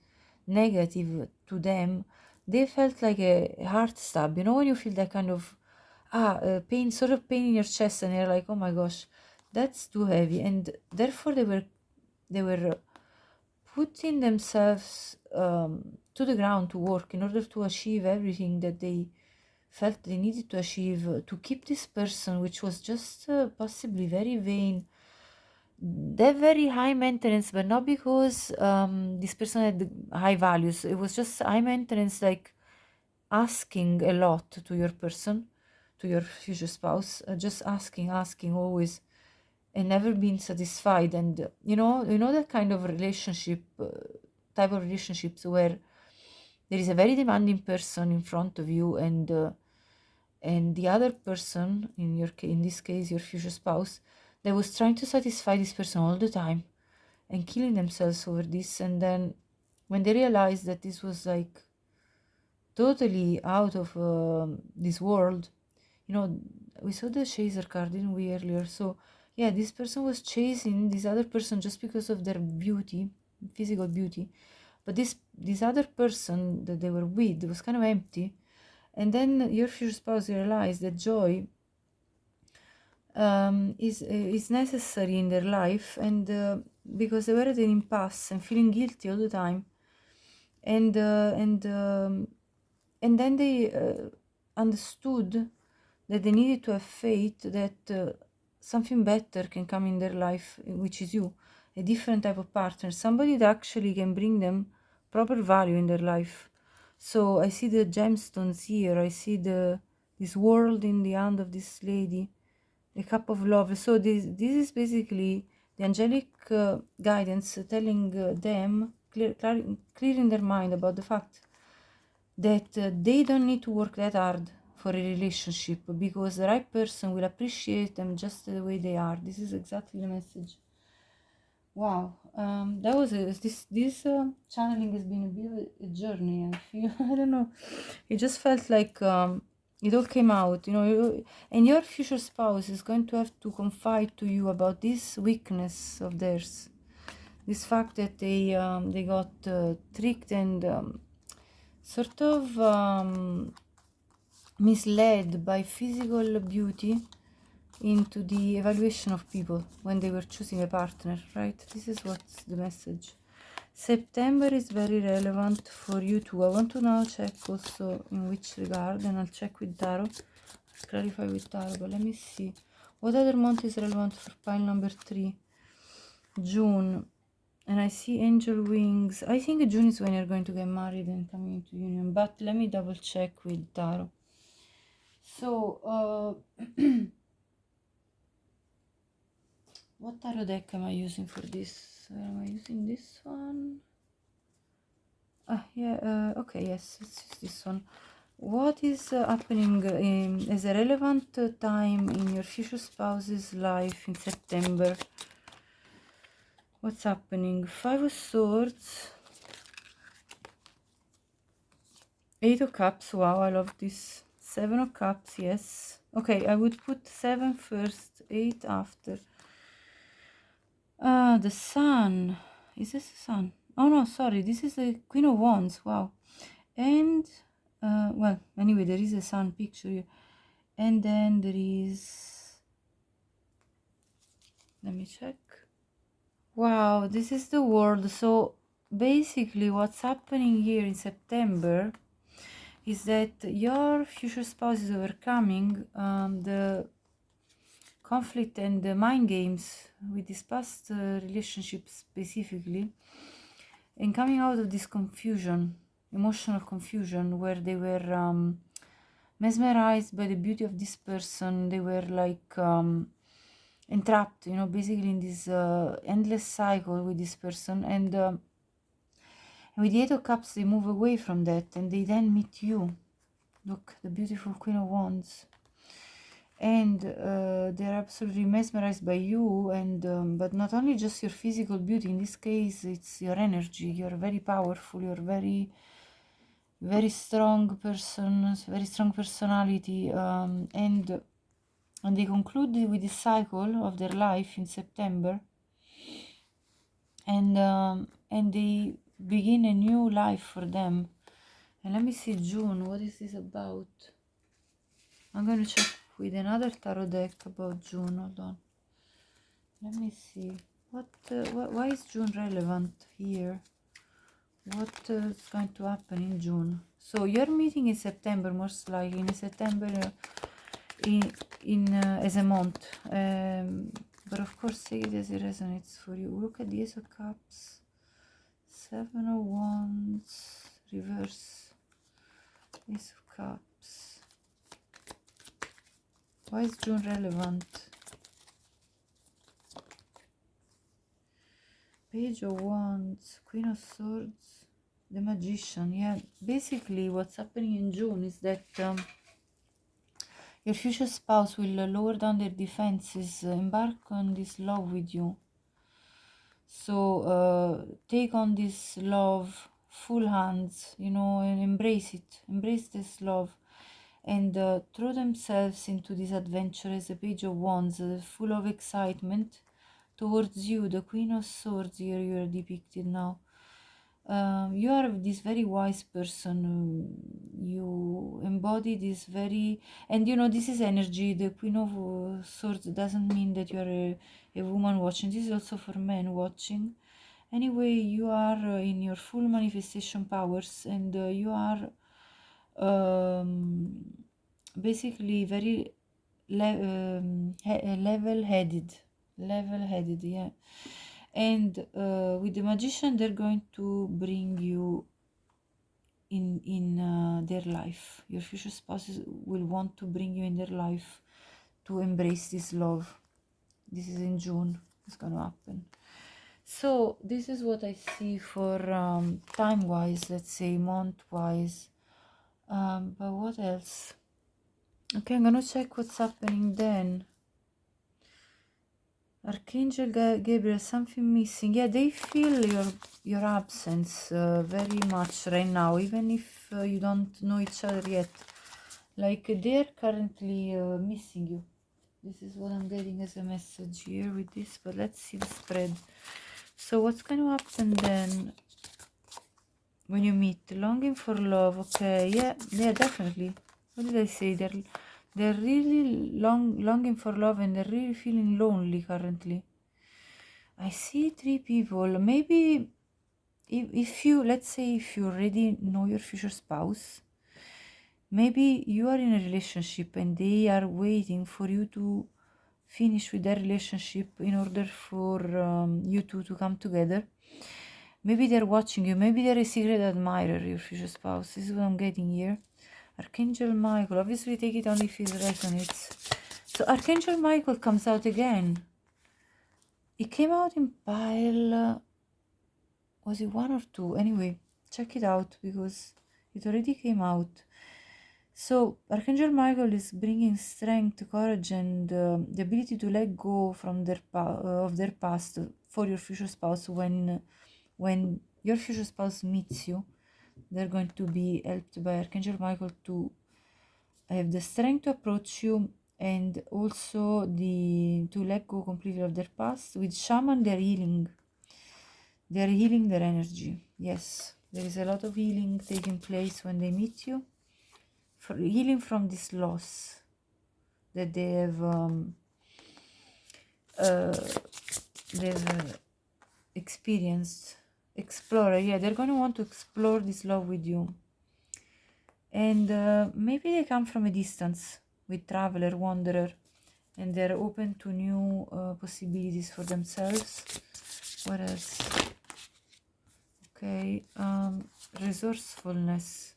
negative to them, they felt like a heart stab. You know, when you feel that kind of pain, sort of pain in your chest, and you're like, oh my gosh, that's too heavy. And therefore they were putting themselves to the ground to work in order to achieve everything that they felt they needed to achieve, to keep this person, which was just possibly very vain. They're very high maintenance, but not because this person had high values. It was just high maintenance, like asking a lot to your person, to your future spouse, just asking always, and never being satisfied. And you know that kind of relationship, type of relationships where there is a very demanding person in front of you, and the other person, in this case your future spouse, that was trying to satisfy this person all the time and killing themselves over this. And then when they realized that this was like totally out of this world, we saw the chaser card, didn't we, earlier? So yeah, this person was chasing this other person just because of their beauty, physical beauty. But this other person that they were with was kind of empty. And then your future spouse realized that joy is necessary in their life, and because they were at an impasse and feeling guilty all the time, and then they understood that they needed to have faith that something better can come in their life, which is you, a different type of partner, somebody that actually can bring them proper value in their life. So I see the gemstones here, I see this world in the hand of this lady, a cup of love. So this is basically the angelic guidance telling them, clearing their mind about the fact that they don't need to work that hard for a relationship, because the right person will appreciate them just the way they are. This is exactly the message. Wow, that was this channeling has been a bit of a journey. I feel I don't know. It just felt like it all came out, and your future spouse is going to have to confide to you about this weakness of theirs, this fact that they got tricked and sort of misled by physical beauty into the evaluation of people when they were choosing a partner, right? This is what's the message. September is very relevant for you too. I want to now check also in which regard, and I'll check with Tarot. I'll clarify with Tarot, but let me see. What other month is relevant for pile number 3? June. And I see angel wings. I think June is when you're going to get married and coming into union, but let me double check with Tarot. So, what tarot deck am I using for this? Am I using this one? Yeah, okay, yes, let's use this one. What is happening as a relevant time in your future spouse's life in September? What's happening? 5 of Swords, 8 of Cups. Wow, I love this. 7 of Cups, yes. Okay, I would put 7 first, 8 after. The Sun. Is this the Sun? Oh no, sorry, this is the Queen of Wands. Wow. And well, anyway, there is a Sun picture here. And then there is, let me check. Wow, this is the World. So basically what's happening here in September is that your future spouse is overcoming the conflict and the mind games with this past relationship specifically, and coming out of this confusion, emotional confusion, where they were mesmerized by the beauty of this person. They were like entrapped, basically in this endless cycle with this person. And with the 8 of Cups, they move away from that, and they then meet you. Look, the beautiful Queen of Wands. and they're absolutely mesmerized by you, and but not only just your physical beauty. In this case, it's your energy. You're very powerful. You're very strong person, very strong personality, and they conclude with the cycle of their life in September, and they begin a new life for them. And let me see June. What is this about? I'm going to check with another tarot deck about June. Hold on. Let me see. Why is June relevant here? What is going to happen in June? So you're meeting in September, most likely in September, as a month. But of course, take it as it resonates for you. Look at the Ace of Cups, Seven of Wands, reverse, Ace of Cups. Why is June relevant? Page of Wands, Queen of Swords, the Magician. Yeah, basically what's happening in June is that your future spouse will lower down their defenses, embark on this love with you. So take on this love full hands, you know, and embrace it. Embrace this love and throw themselves into this adventure as a Page of Wands, full of excitement towards you, the Queen of Swords. Here you are depicted now. You are this very wise person. You embody this very, and you know, this is energy. The Queen of Swords doesn't mean that you are a woman watching. This is also for men watching. Anyway, you are in your full manifestation powers, and you are basically very level-headed. Level-headed, yeah. And with the Magician, they're going to bring you in their life. Your future spouses will want to bring you in their life to embrace this love. This is in June. It's going to happen. So this is what I see for time-wise, let's say month-wise. But what else? Okay, I'm gonna check what's happening then. Archangel Gabriel, something missing. Yeah, they feel your absence very much right now, even if you don't know each other yet. Like they're currently missing you. This is what I'm getting as a message here with this, but let's see the spread. So what's going to happen then when you meet? Longing for love. Okay, yeah, definitely. What did I say? They're really longing for love, and they're really feeling lonely currently. I see three people. Maybe if you, let's say, if you already know your future spouse, maybe you are in a relationship and they are waiting for you to finish with their relationship in order for you two to come together. Maybe they're watching you. Maybe they're a secret admirer, your future spouse. This is what I'm getting here. Archangel Michael. Obviously, take it only if it resonates. So Archangel Michael comes out again. It came out in pile... was it 1 or 2? Anyway, check it out because it already came out. So Archangel Michael is bringing strength, courage, and the ability to let go from of their past for your future spouse. When your future spouse meets you, they're going to be helped by Archangel Michael to have the strength to approach you, and also to let go completely of their past. With Shaman, they're healing their energy. Yes, there is a lot of healing taking place when they meet you, for healing from this loss that they have they've experienced. Explorer, yeah, they're going to want to explore this love with you, and maybe they come from a distance with Traveler, Wanderer, and they're open to new possibilities for themselves. What else? Okay, resourcefulness.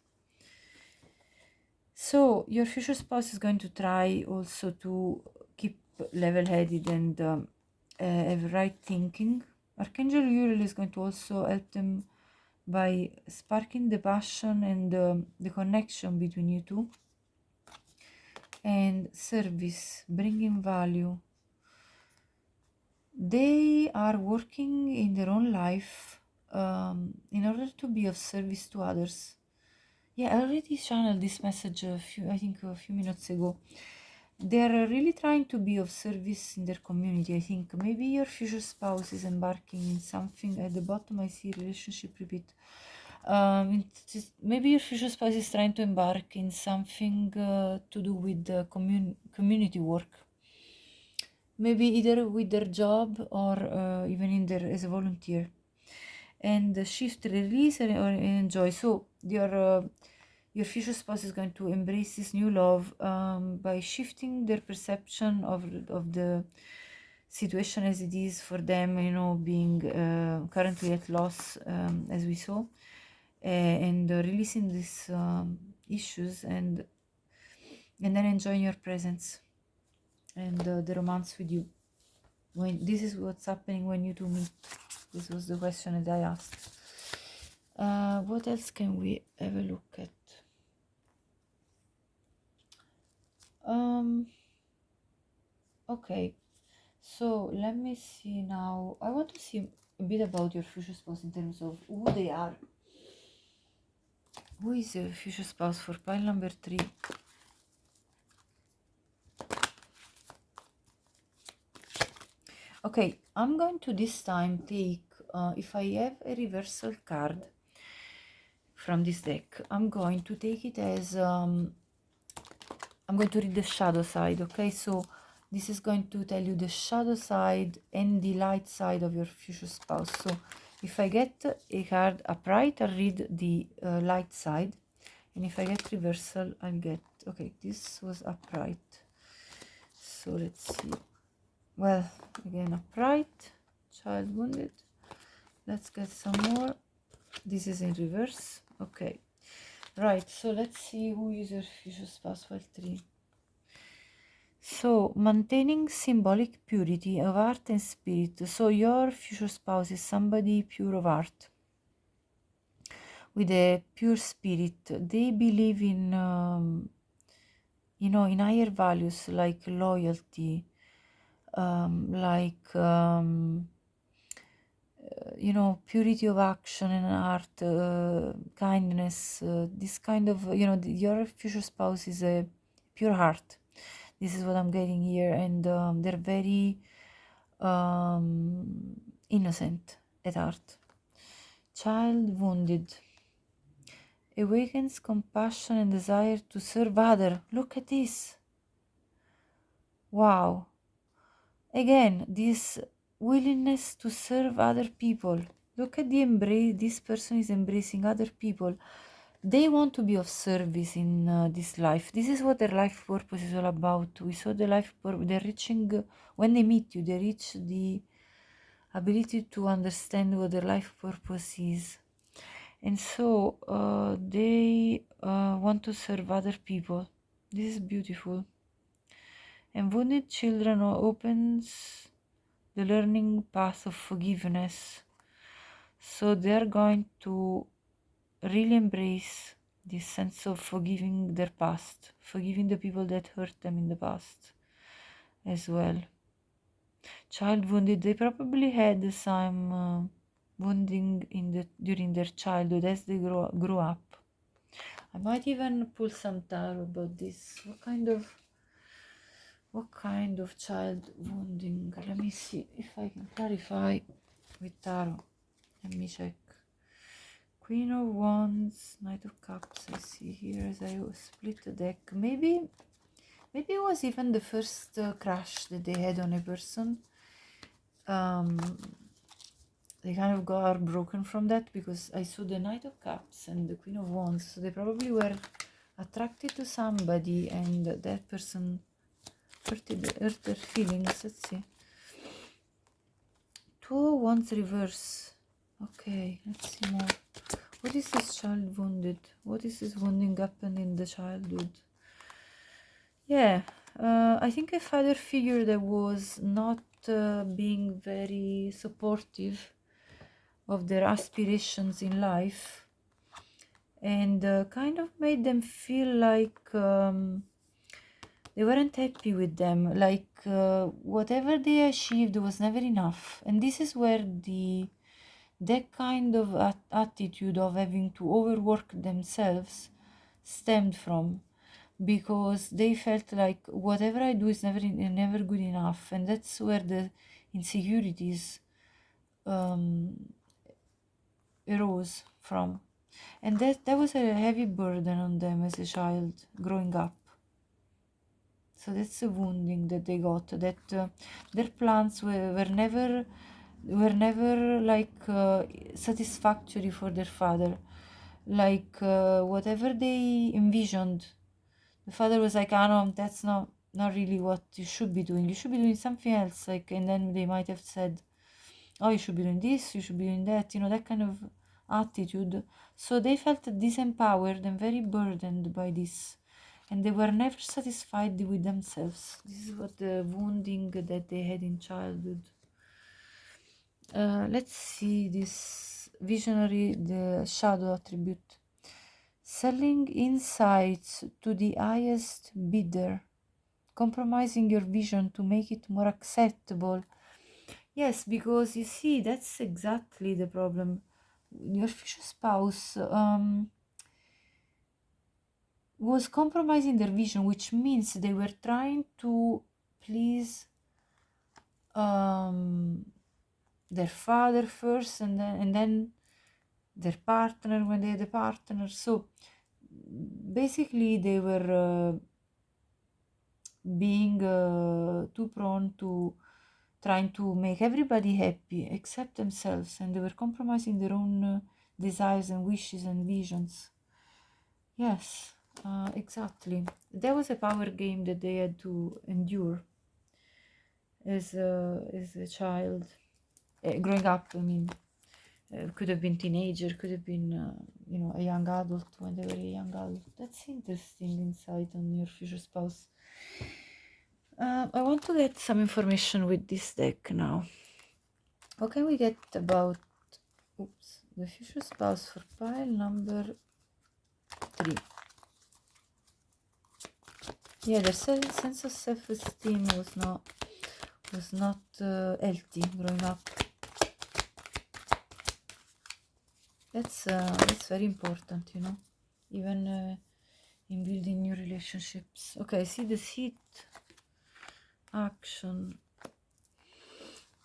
So your future spouse is going to try also to keep level-headed and have right thinking. Archangel Uriel is going to also help them by sparking the passion and the connection between you two. and service, bringing value. They are working in their own life in order to be of service to others. Yeah, I already channeled this message I think a few minutes ago. They're really trying to be of service in their community. I think maybe your future spouse is embarking in something. At the bottom I see relationship repeat. Maybe your future spouse is trying to embark in something to do with community work. Maybe either with their job or even in their as a volunteer. And shift, release, or enjoy. So your future spouse is going to embrace this new love by shifting their perception of the situation as it is for them, you know, being currently at loss, as we saw, and releasing these issues, and then enjoying your presence and the romance with you. When this is what's happening when you two meet. This was the question that I asked. What else can we have a look at? Okay, so let me see now. I want to see a bit about your future spouse in terms of who they are. Who is your future spouse for pile number 3? Okay, I'm going to this time take, if I have a reversal card from this deck, I'm going to take it as, I'm going to read the shadow side, okay? So this is going to tell you the shadow side and the light side of your future spouse. So if I get a card upright, I'll read the light side. And if I get reversal, I'll get, okay, this was upright. So let's see. Well, again, upright, child wounded. Let's get some more. This is in reverse. Okay. Right, so let's see who is your future spouse for 3. So, maintaining symbolic purity of heart and spirit. So, your future spouse is somebody pure of heart, with a pure spirit. They believe in, you know, in higher values like loyalty, you know, purity of action and heart, kindness, this kind of, you know, your future spouse is a pure heart. This is what I'm getting here, and they're very innocent at heart. Child wounded awakens compassion and desire to serve other. Look at this. Wow. Again, this willingness to serve other people. Look at the embrace. This person is embracing other people. They want to be of service in this life. This is what their life purpose is all about. We saw the life purpose. They're reaching, when they meet you, they reach the ability to understand what their life purpose is. And so they want to serve other people. This is beautiful. And wounded children opens the learning path of forgiveness. So they're going to really embrace this sense of forgiving their past, forgiving the people that hurt them in the past as well. Child wounded, they probably had some wounding during their childhood as they grew up. I might even pull some tarot about this. What kind of child wounding? Let me see if I can clarify with tarot. Let me check. Queen of Wands, Knight of Cups, I see here as I split the deck. Maybe it was even the first crush that they had on a person. They kind of got heartbroken from that, because I saw the Knight of Cups and the Queen of Wands, so they probably were attracted to somebody, and that person hurt their feelings. Let's see. 2 of Wands reverse. Okay, let's see more. What is this child wounded? What is this wounding happened in the childhood? Yeah, I think a father figure that was not being very supportive of their aspirations in life, and kind of made them feel like they weren't happy with them. Like whatever they achieved was never enough, and this is where that kind of attitude of having to overwork themselves stemmed from, because they felt like whatever I do is never good enough, and that's where the insecurities um, arose from, and that was a heavy burden on them as a child growing up. So that's the wounding that they got. That their plans were never like satisfactory for their father. Like whatever they envisioned, the father was like, "Ah, no, that's not really what you should be doing. You should be doing something else." Like, and then they might have said, "Oh, you should be doing this. You should be doing that." That kind of attitude. So they felt disempowered and very burdened by this, and they were never satisfied with themselves. This is what the wounding that they had in childhood. Let's see this visionary, the shadow attribute. Selling insights to the highest bidder, compromising your vision to make it more acceptable. Yes, because you see, that's exactly the problem. Your future spouse was compromising their vision, which means they were trying to please their father first, and then their partner when they had a partner. So basically, they were being too prone to trying to make everybody happy except themselves, and they were compromising their own desires and wishes and visions. Yes, exactly. That was a power game that they had to endure as a child, growing up. I mean, could have been teenager, could have been a young adult when they were a young adult. That's interesting insight on your future spouse. I want to get some information with this deck now. What can we get about the future spouse for pile number 3? Yeah, their sense of self-esteem was not healthy growing up. That's very important, even in building new relationships. Okay, see the seat action.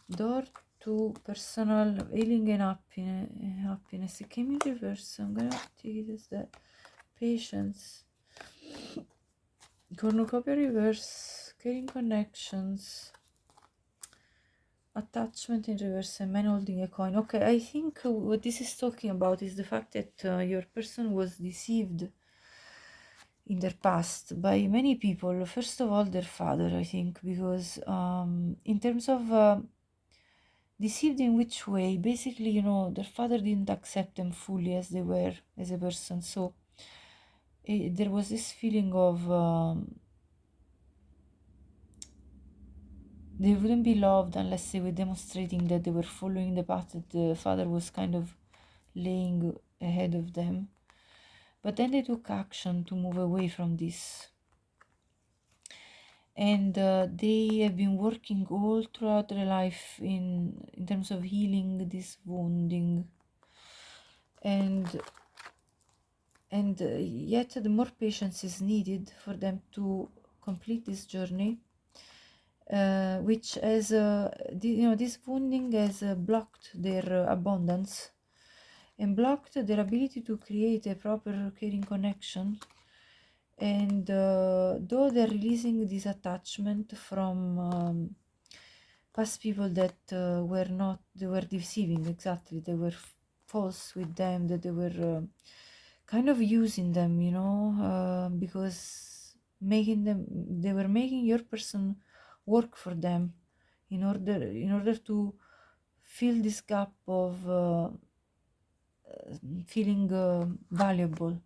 Door to personal healing and happiness. It came in reverse. I'm gonna take it as that. Patience. Cornucopia reverse. Caring connections. Attachment in reverse, and man holding a coin. Okay, I think what this is talking about is the fact that your person was deceived in their past by many people. First of all, their father, I think, because in terms of deceived in which way, basically, their father didn't accept them fully as they were as a person. So there was this feeling of they wouldn't be loved unless they were demonstrating that they were following the path that the father was kind of laying ahead of them. But then they took action to move away from this. And they have been working all throughout their life in terms of healing this wounding. And yet the more patience is needed for them to complete this journey, which has this wounding has blocked their abundance and blocked their ability to create a proper caring connection. And though they're releasing this attachment from past people that they were deceiving, exactly, they were false with them, that they were kind of using them, because they were making your person work for them in order to fill this gap of feeling valuable.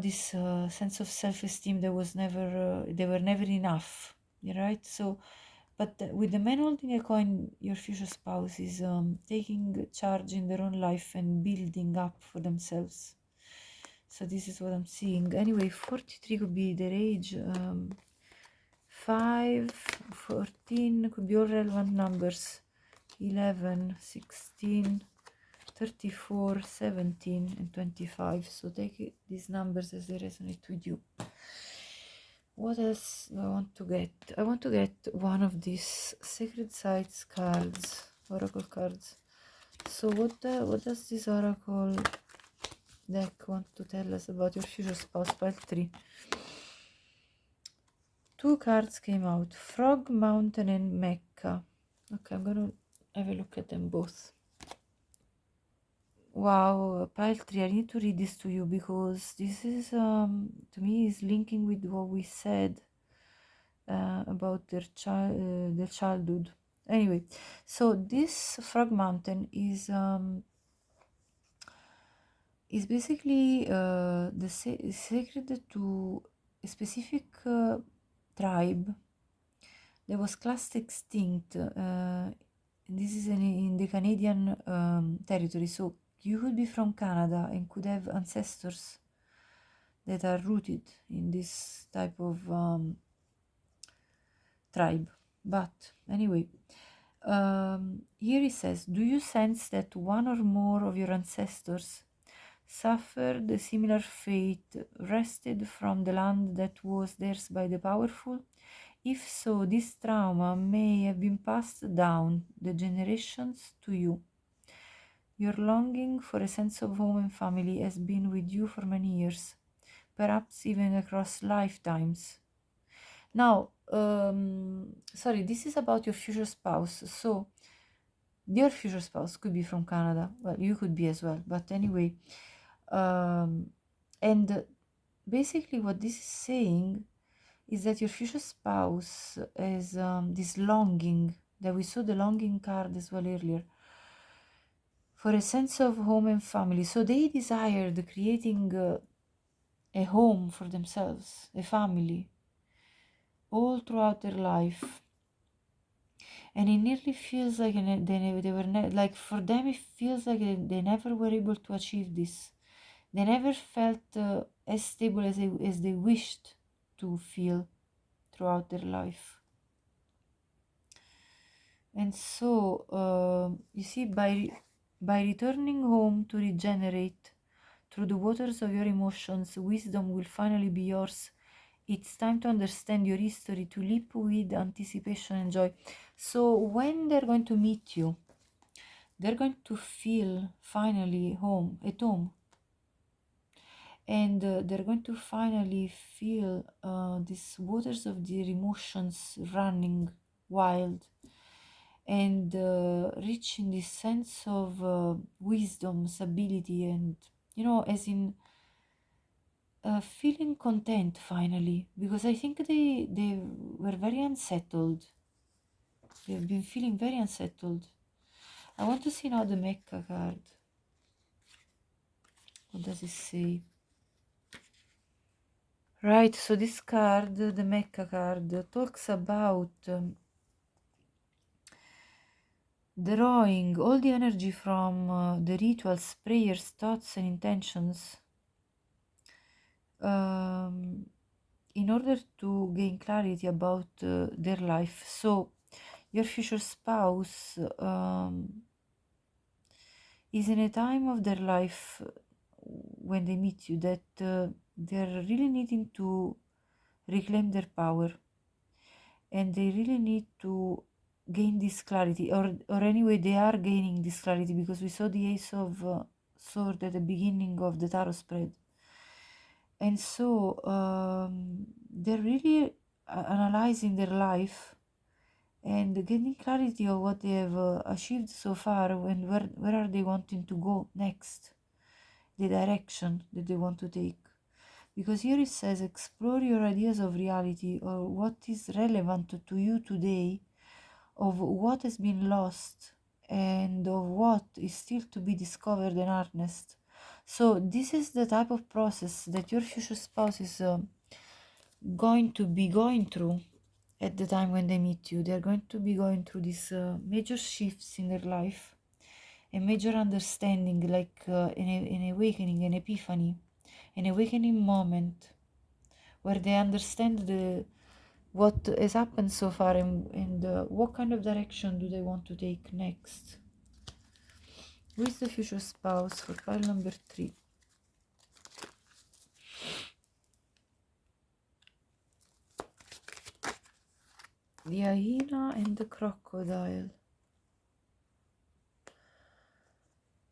This sense of self-esteem that was never they were never enough, right? So but with the man holding a coin, your future spouse is taking charge in their own life and building up for themselves. So this is what I'm seeing. Anyway, 43 could be their age. 5, 14 could be all relevant numbers. 11, 16, 34, 17, and 25. So take these numbers as they resonate with you. What else do I want to get? I want to get one of these Sacred Sites cards, oracle cards. So what does this oracle deck want to tell us about your future spouse? Pile 3. 2 cards came out, Frog Mountain and Mecca. Okay, I'm gonna have a look at them both. Wow, pile 3, I need to read this to you because this is to me is linking with what we said about their childhood. Anyway, so this Frog Mountain is basically sacred to a specific tribe that was classed extinct. This is in the Canadian territory, so you could be from Canada and could have ancestors that are rooted in this type of tribe. But anyway, here it says, do you sense that one or more of your ancestors suffered a similar fate, wrested from the land that was theirs by the powerful? If so, this trauma may have been passed down the generations to you. Your longing for a sense of home and family has been with you for many years, perhaps even across lifetimes. Now, sorry, this is about your future spouse. So, your future spouse could be from Canada. Well, you could be as well. But anyway, and basically what this is saying is that your future spouse has this longing, that we saw the longing card as well earlier, for a sense of home and family. So they desired creating a home for themselves, a family, all throughout their life. And it nearly feels like they were like, for them it feels like they never were able to achieve this. They never felt as stable as they wished to feel throughout their life. And so you see, by returning home to regenerate through the waters of your emotions, wisdom will finally be yours. It's time to understand your history, to leap with anticipation and joy. So when they're going to meet you, they're going to feel finally at home. And they're going to finally feel these waters of their emotions running wild, and reaching this sense of wisdom, stability, and, you know, as in feeling content finally, because I think they were very unsettled. They've been feeling very unsettled. I want to see now the Mecca card. What does it say? Right, so this card, the Mecca card, talks about drawing all the energy from the rituals, prayers, thoughts, and intentions in order to gain clarity about their life. So your future spouse is in a time of their life when they meet you that they're really needing to reclaim their power, and they really need to gain this clarity, or anyway they are gaining this clarity, because we saw the Ace of Sword at the beginning of the tarot spread. And so they're really analyzing their life and getting clarity of what they have achieved so far, and where are they wanting to go next, the direction that they want to take. Because here it says, explore your ideas of reality, or what is relevant to you today, of what has been lost, and of what is still to be discovered and harnessed. So this is the type of process that your future spouse is going to be going through at the time when they meet you. They're going to be going through these major shifts in their life, a major understanding, like an awakening, an epiphany, an awakening moment where they understand what has happened so far and what kind of direction do they want to take next. Who is the future spouse for pile number 3? The hyena and the crocodile.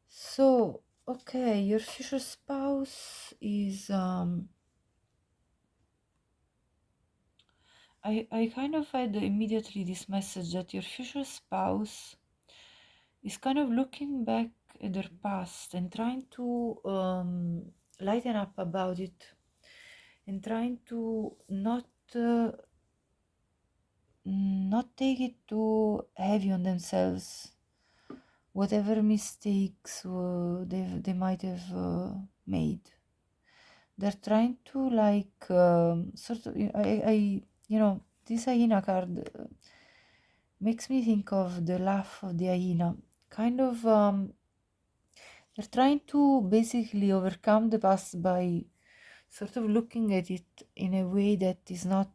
So, okay, your future spouse is I kind of had immediately this message that your future spouse is kind of looking back at their past and trying to lighten up about it and trying to not take it too heavy on themselves, whatever mistakes they might have made. They're trying to like sort of this hyena card makes me think of the laugh of the hyena. Kind of they're trying to basically overcome the past by sort of looking at it in a way that is not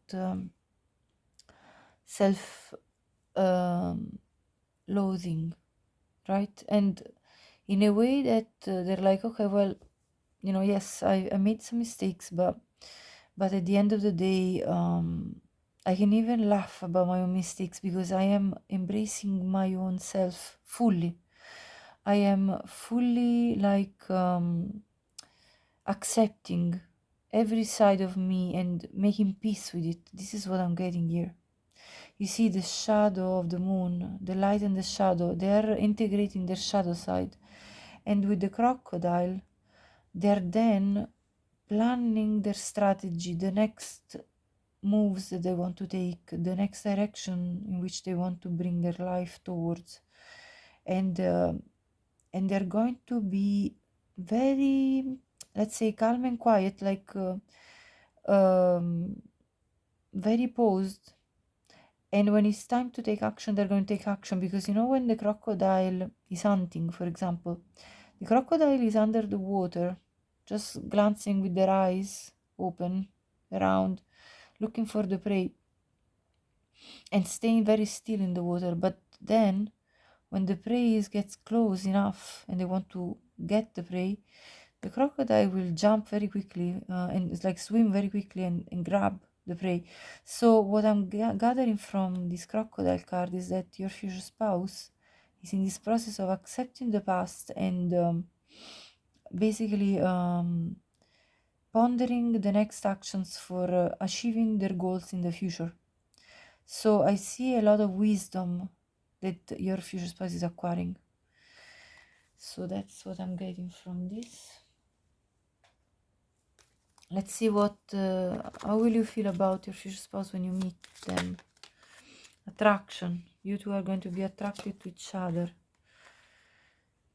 self loathing, right? And in a way that they're like, okay, well, yes, I made some mistakes, but at the end of the day, I can even laugh about my own mistakes because I am embracing my own self fully. I am fully like accepting every side of me and making peace with it. This is what I'm getting here. You see the shadow of the moon, the light and the shadow, they are integrating their shadow side. And with the crocodile, they're then planning their strategy, the next moves that they want to take, the next direction in which they want to bring their life towards. And they're going to be very, let's say, calm and quiet, like very posed. And when it's time to take action, they're going to take action because when the crocodile is hunting, for example, the crocodile is under the water, just glancing with their eyes open around, looking for the prey and staying very still in the water. But then when the prey gets close enough and they want to get the prey, the crocodile will jump very quickly and it's like swim very quickly and grab the prey. So what I'm gathering from this crocodile card is that your future spouse is in this process of accepting the past and basically pondering the next actions for achieving their goals in the future. So I see a lot of wisdom that your future spouse is acquiring. So that's what I'm getting from this. Let's see how will you feel about your future spouse when you meet them. Attraction. You two are going to be attracted to each other.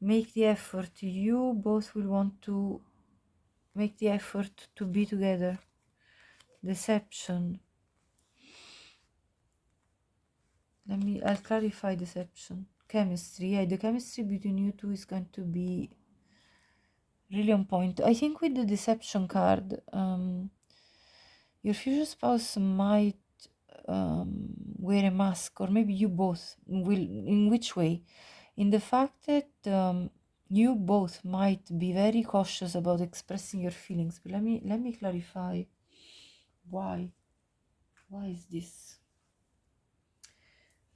Make the effort. You both will want to make the effort to be together. Deception. I'll clarify deception. Chemistry. Yeah, the chemistry between you two is going to be really on point. I think with the deception card, your future spouse might wear a mask, or maybe you both will. In which way? In the fact that you both might be very cautious about expressing your feelings. But let me clarify why. Why is this?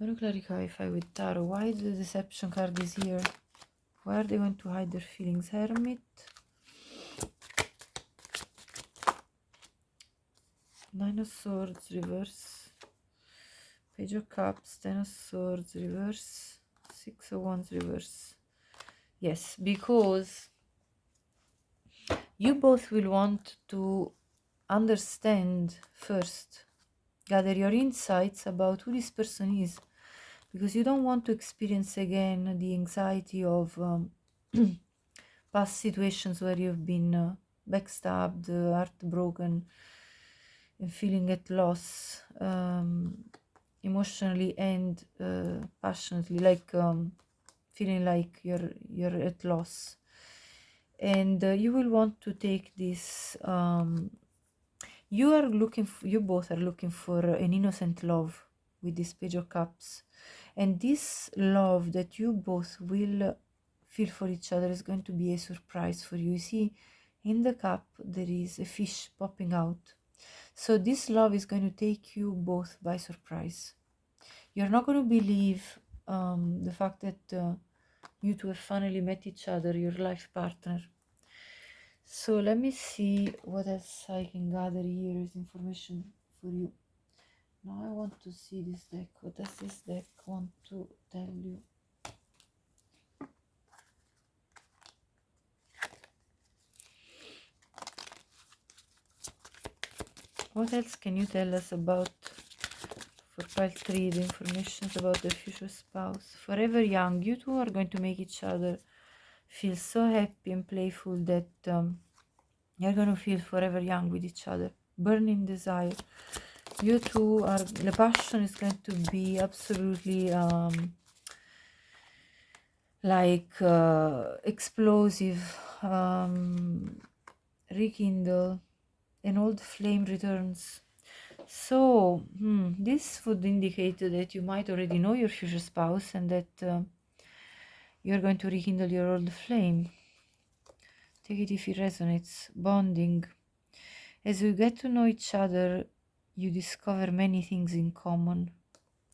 I'm going to clarify with Tarot why the deception card is here. Why are they going to hide their feelings? Hermit, Nine of Swords reverse, Page of Cups, Ten of Swords reverse, Six of Wands reverse. Yes, because you both will want to understand first, gather your insights about who this person is, because you don't want to experience again the anxiety of past situations where you've been backstabbed, heartbroken, and feeling at loss emotionally and passionately, like feeling like you're at loss. And you will want to take this. You are looking. You both are looking for an innocent love with this Page of Cups, and this love that you both will feel for each other is going to be a surprise for you. You see, in the cup there is a fish popping out, so this love is going to take you both by surprise. You're not going to believe the fact that you two have finally met each other, your life partner. So let me see what else I can gather here as information for you. Now I want to see this deck. What does this deck want to tell you? What else can you tell us about, for pile 3, the information about the future spouse? Forever young, you two are going to make each other feel so happy and playful that you're going to feel forever young with each other. Burning desire. You two are, the passion is going to be absolutely like explosive, rekindle, an old flame returns. So this would indicate that you might already know your future spouse and that you're going to rekindle your old flame. Take it if it resonates. Bonding. As you get to know each other, you discover many things in common.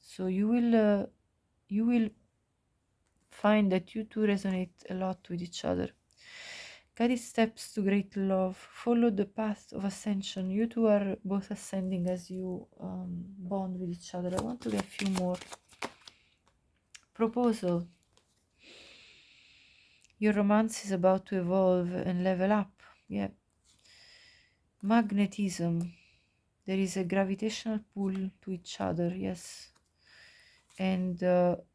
So you will find that you two resonate a lot with each other. Guided steps to great love. Follow the path of ascension. You two are both ascending as you bond with each other. I want to get a few more. Proposal. Your romance is about to evolve and level up. Yeah. Magnetism. There is a gravitational pull to each other. Yes. And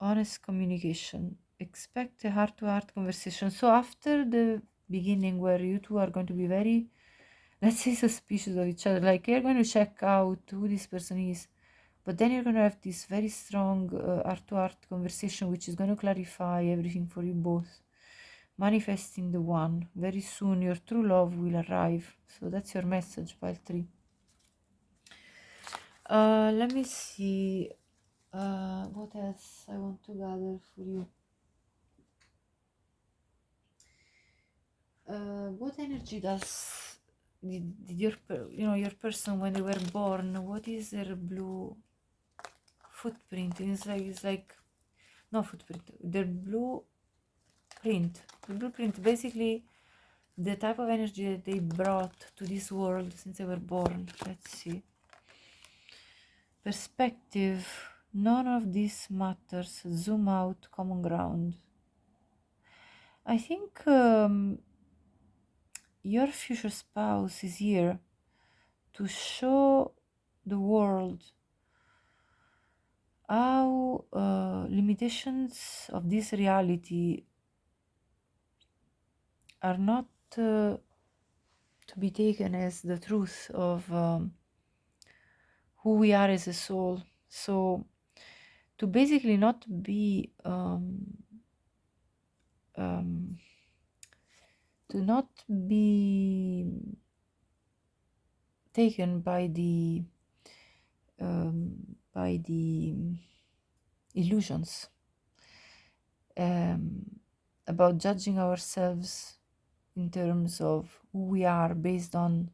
honest communication. Expect a heart-to-heart conversation. So after the beginning where you two are going to be very, let's say, suspicious of each other, like you're going to check out who this person is, but then you're going to have this very strong heart-to-heart conversation which is going to clarify everything for you both. Manifesting the one. Very soon your true love will arrive. So that's your message, pile 3. Let me see what else I want to gather for you. What energy did your person when they were born? What is their blue footprint? It's like no footprint. Their blueprint. The blueprint, basically, the type of energy that they brought to this world since they were born. Let's see. Perspective. None of this matters. Zoom out. Common ground. I think your future spouse is here to show the world how limitations of this reality are not to be taken as the truth of who we are as a soul. So to basically not be taken by the illusions about judging ourselves in terms of who we are based on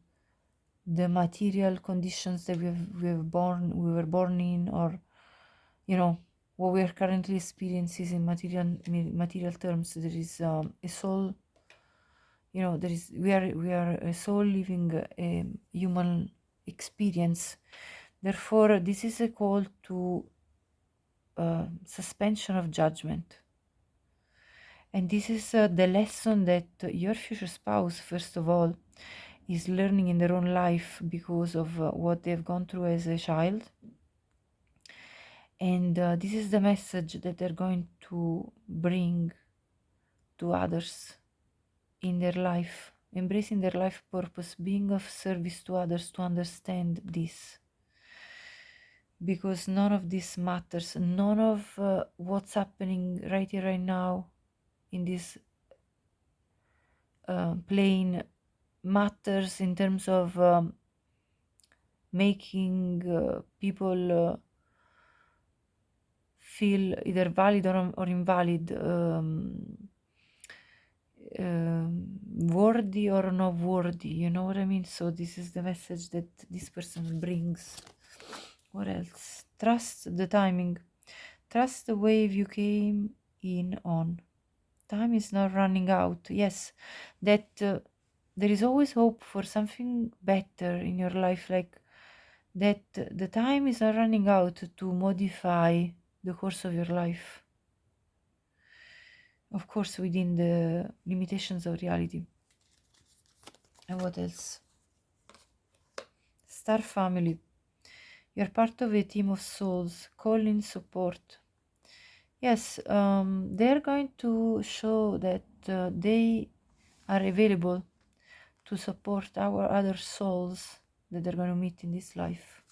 the material conditions that we were born in, or what we are currently experiencing in material terms. There is a soul. We are a soul living a human experience. Therefore, this is a call to suspension of judgment. And this is the lesson that your future spouse, first of all, is learning in their own life because of what they've gone through as a child. And this is the message that they're going to bring to others in their life, embracing their life purpose, being of service to others to understand this. Because none of this matters. None of what's happening right here, right now, in this plane matters in terms of making people feel either valid or invalid, worthy or not worthy, you know what I mean? So this is the message that this person brings. What else? Trust the timing. Trust the wave you came in on. Time is not running out. Yes, that there is always hope for something better in your life, like that the time is not running out to modify the course of your life. Of course, within the limitations of reality. And what else? Star family. You're part of a team of souls, calling support. Yes, they're going to show that they are available to support our other souls that they're going to meet in this life.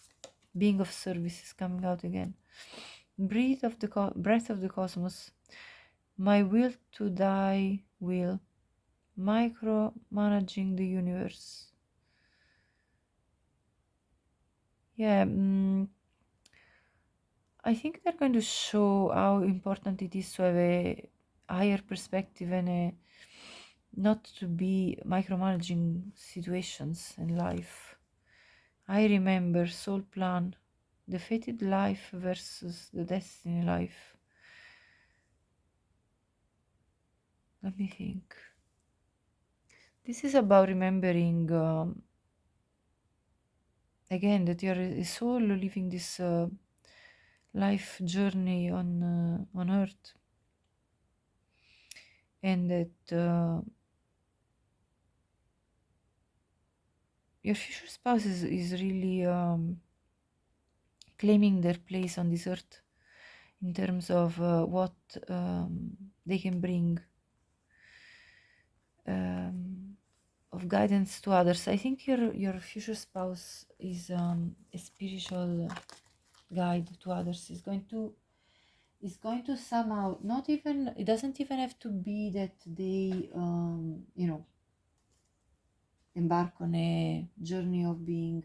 Being of service is coming out again. Breath of the cosmos. My will to die will. Micromanaging the universe. Yeah, I think they're going to show how important it is to have a higher perspective and not to be micromanaging situations in life. I remember soul plan, the fated life versus the destiny life. Let me think. This is about remembering again that you're a soul living this life journey on earth, and that your future spouse is really claiming their place on this earth in terms of what they can bring of guidance to others. I think your future spouse is a spiritual guide to others. Is going to somehow, not even, it doesn't even have to be that they embark on a journey of being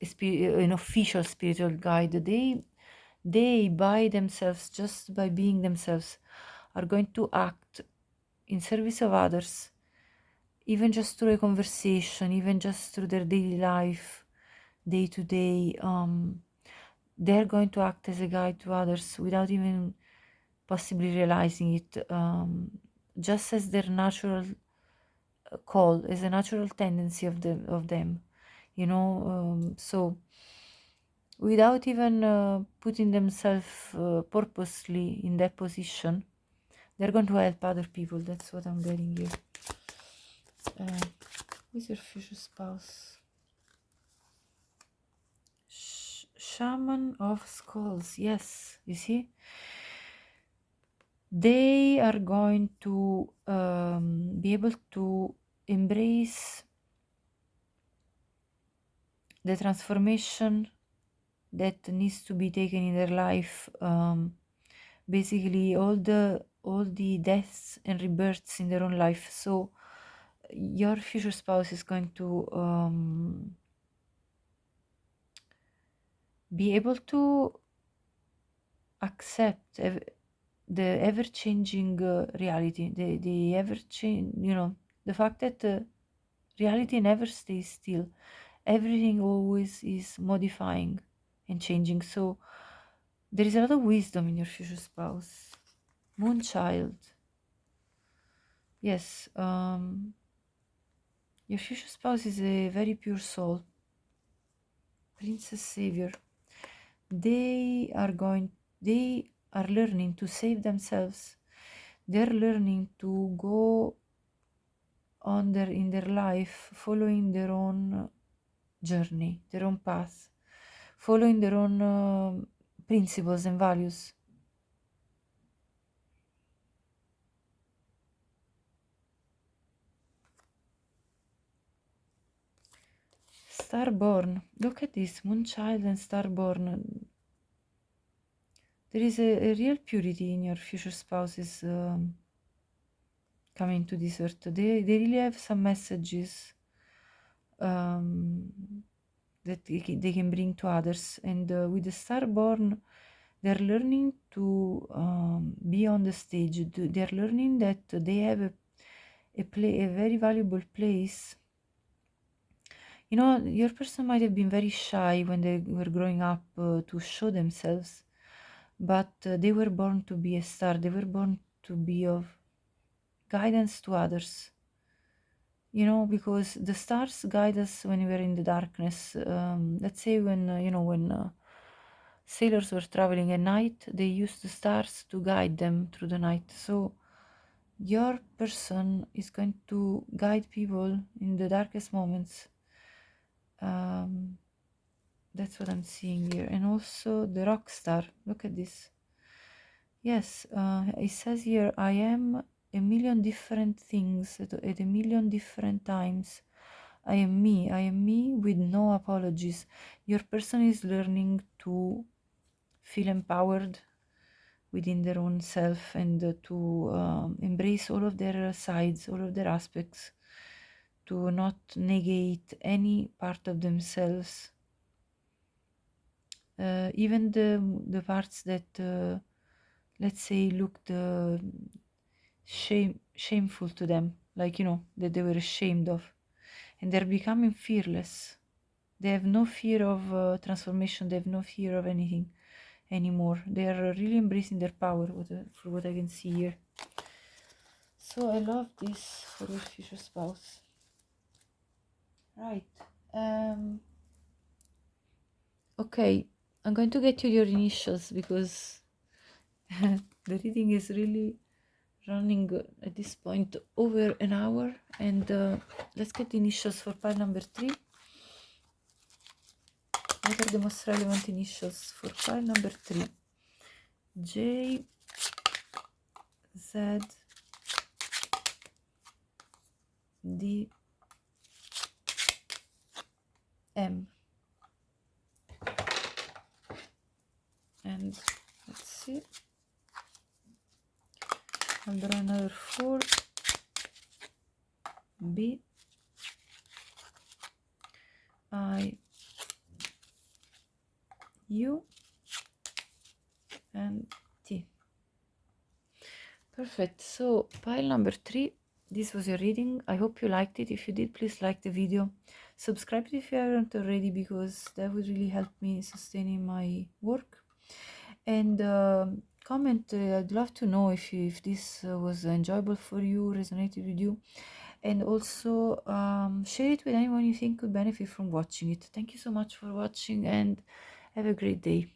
an official spiritual guide. They by themselves, just by being themselves, are going to act in service of others, even just through a conversation, even just through their daily life, day to day. They're going to act as a guide to others without even possibly realizing it, just as their natural call, as a natural tendency of them, so without even putting themselves purposely in that position, they're going to help other people. That's what I'm getting here. Who's your future spouse? Shaman of Skulls. Yes, you see, they are going to be able to embrace the transformation that needs to be taken in their life. Basically, all the deaths and rebirths in their own life. So your future spouse is going to be able to accept the ever-changing reality, the ever-change, the fact that reality never stays still. Everything always is modifying and changing. So there is a lot of wisdom in your future spouse. Moonchild. Yes, your future spouse is a very pure soul. Princess Savior. They are learning to save themselves. They're learning to go on in their life, following their own journey, their own path, following their own principles and values. Starborn. Look at this, Moonchild and Starborn. There is a real purity in your future spouse's coming to this earth. They really have some messages that they can bring to others. And with the Starborn, they're learning to be on the stage. They're learning that they have a very valuable place. You know, your person might have been very shy when they were growing up to show themselves, but they were born to be a star. They were born to be of guidance to others. You know, because the stars guide us when we're in the darkness. Let's say when, when sailors were traveling at night, they used the stars to guide them through the night. So your person is going to guide people in the darkest moments. That's what I'm seeing here. And also the rock star. Look at this. Yes, it says here, I am a million different things at a million different times. I am me with no apologies. Your person is learning to feel empowered within their own self and to embrace all of their sides, all of their aspects, to not negate any part of themselves, even the parts that, let's say, looked shameful to them, like, that they were ashamed of, and they're becoming fearless. They have no fear of transformation. They have no fear of anything anymore. They are really embracing their power, for what I can see here. So I love this for your future spouse. Right. Okay, I'm going to get you your initials because the reading is really running at this point over an hour, and let's get the initials for pile number 3. What are the most relevant initials for pile number 3? J, Z, D, M. And let's see, I'll draw another 4, B, I, U, and T. Perfect. So pile number 3, this was your reading. I hope you liked it. If you did, please like the video. Subscribe if you haven't already, because that would really help me sustaining my work. And comment. I'd love to know if this was enjoyable for you, resonated with you. And also share it with anyone you think could benefit from watching it. Thank you so much for watching, and have a great day.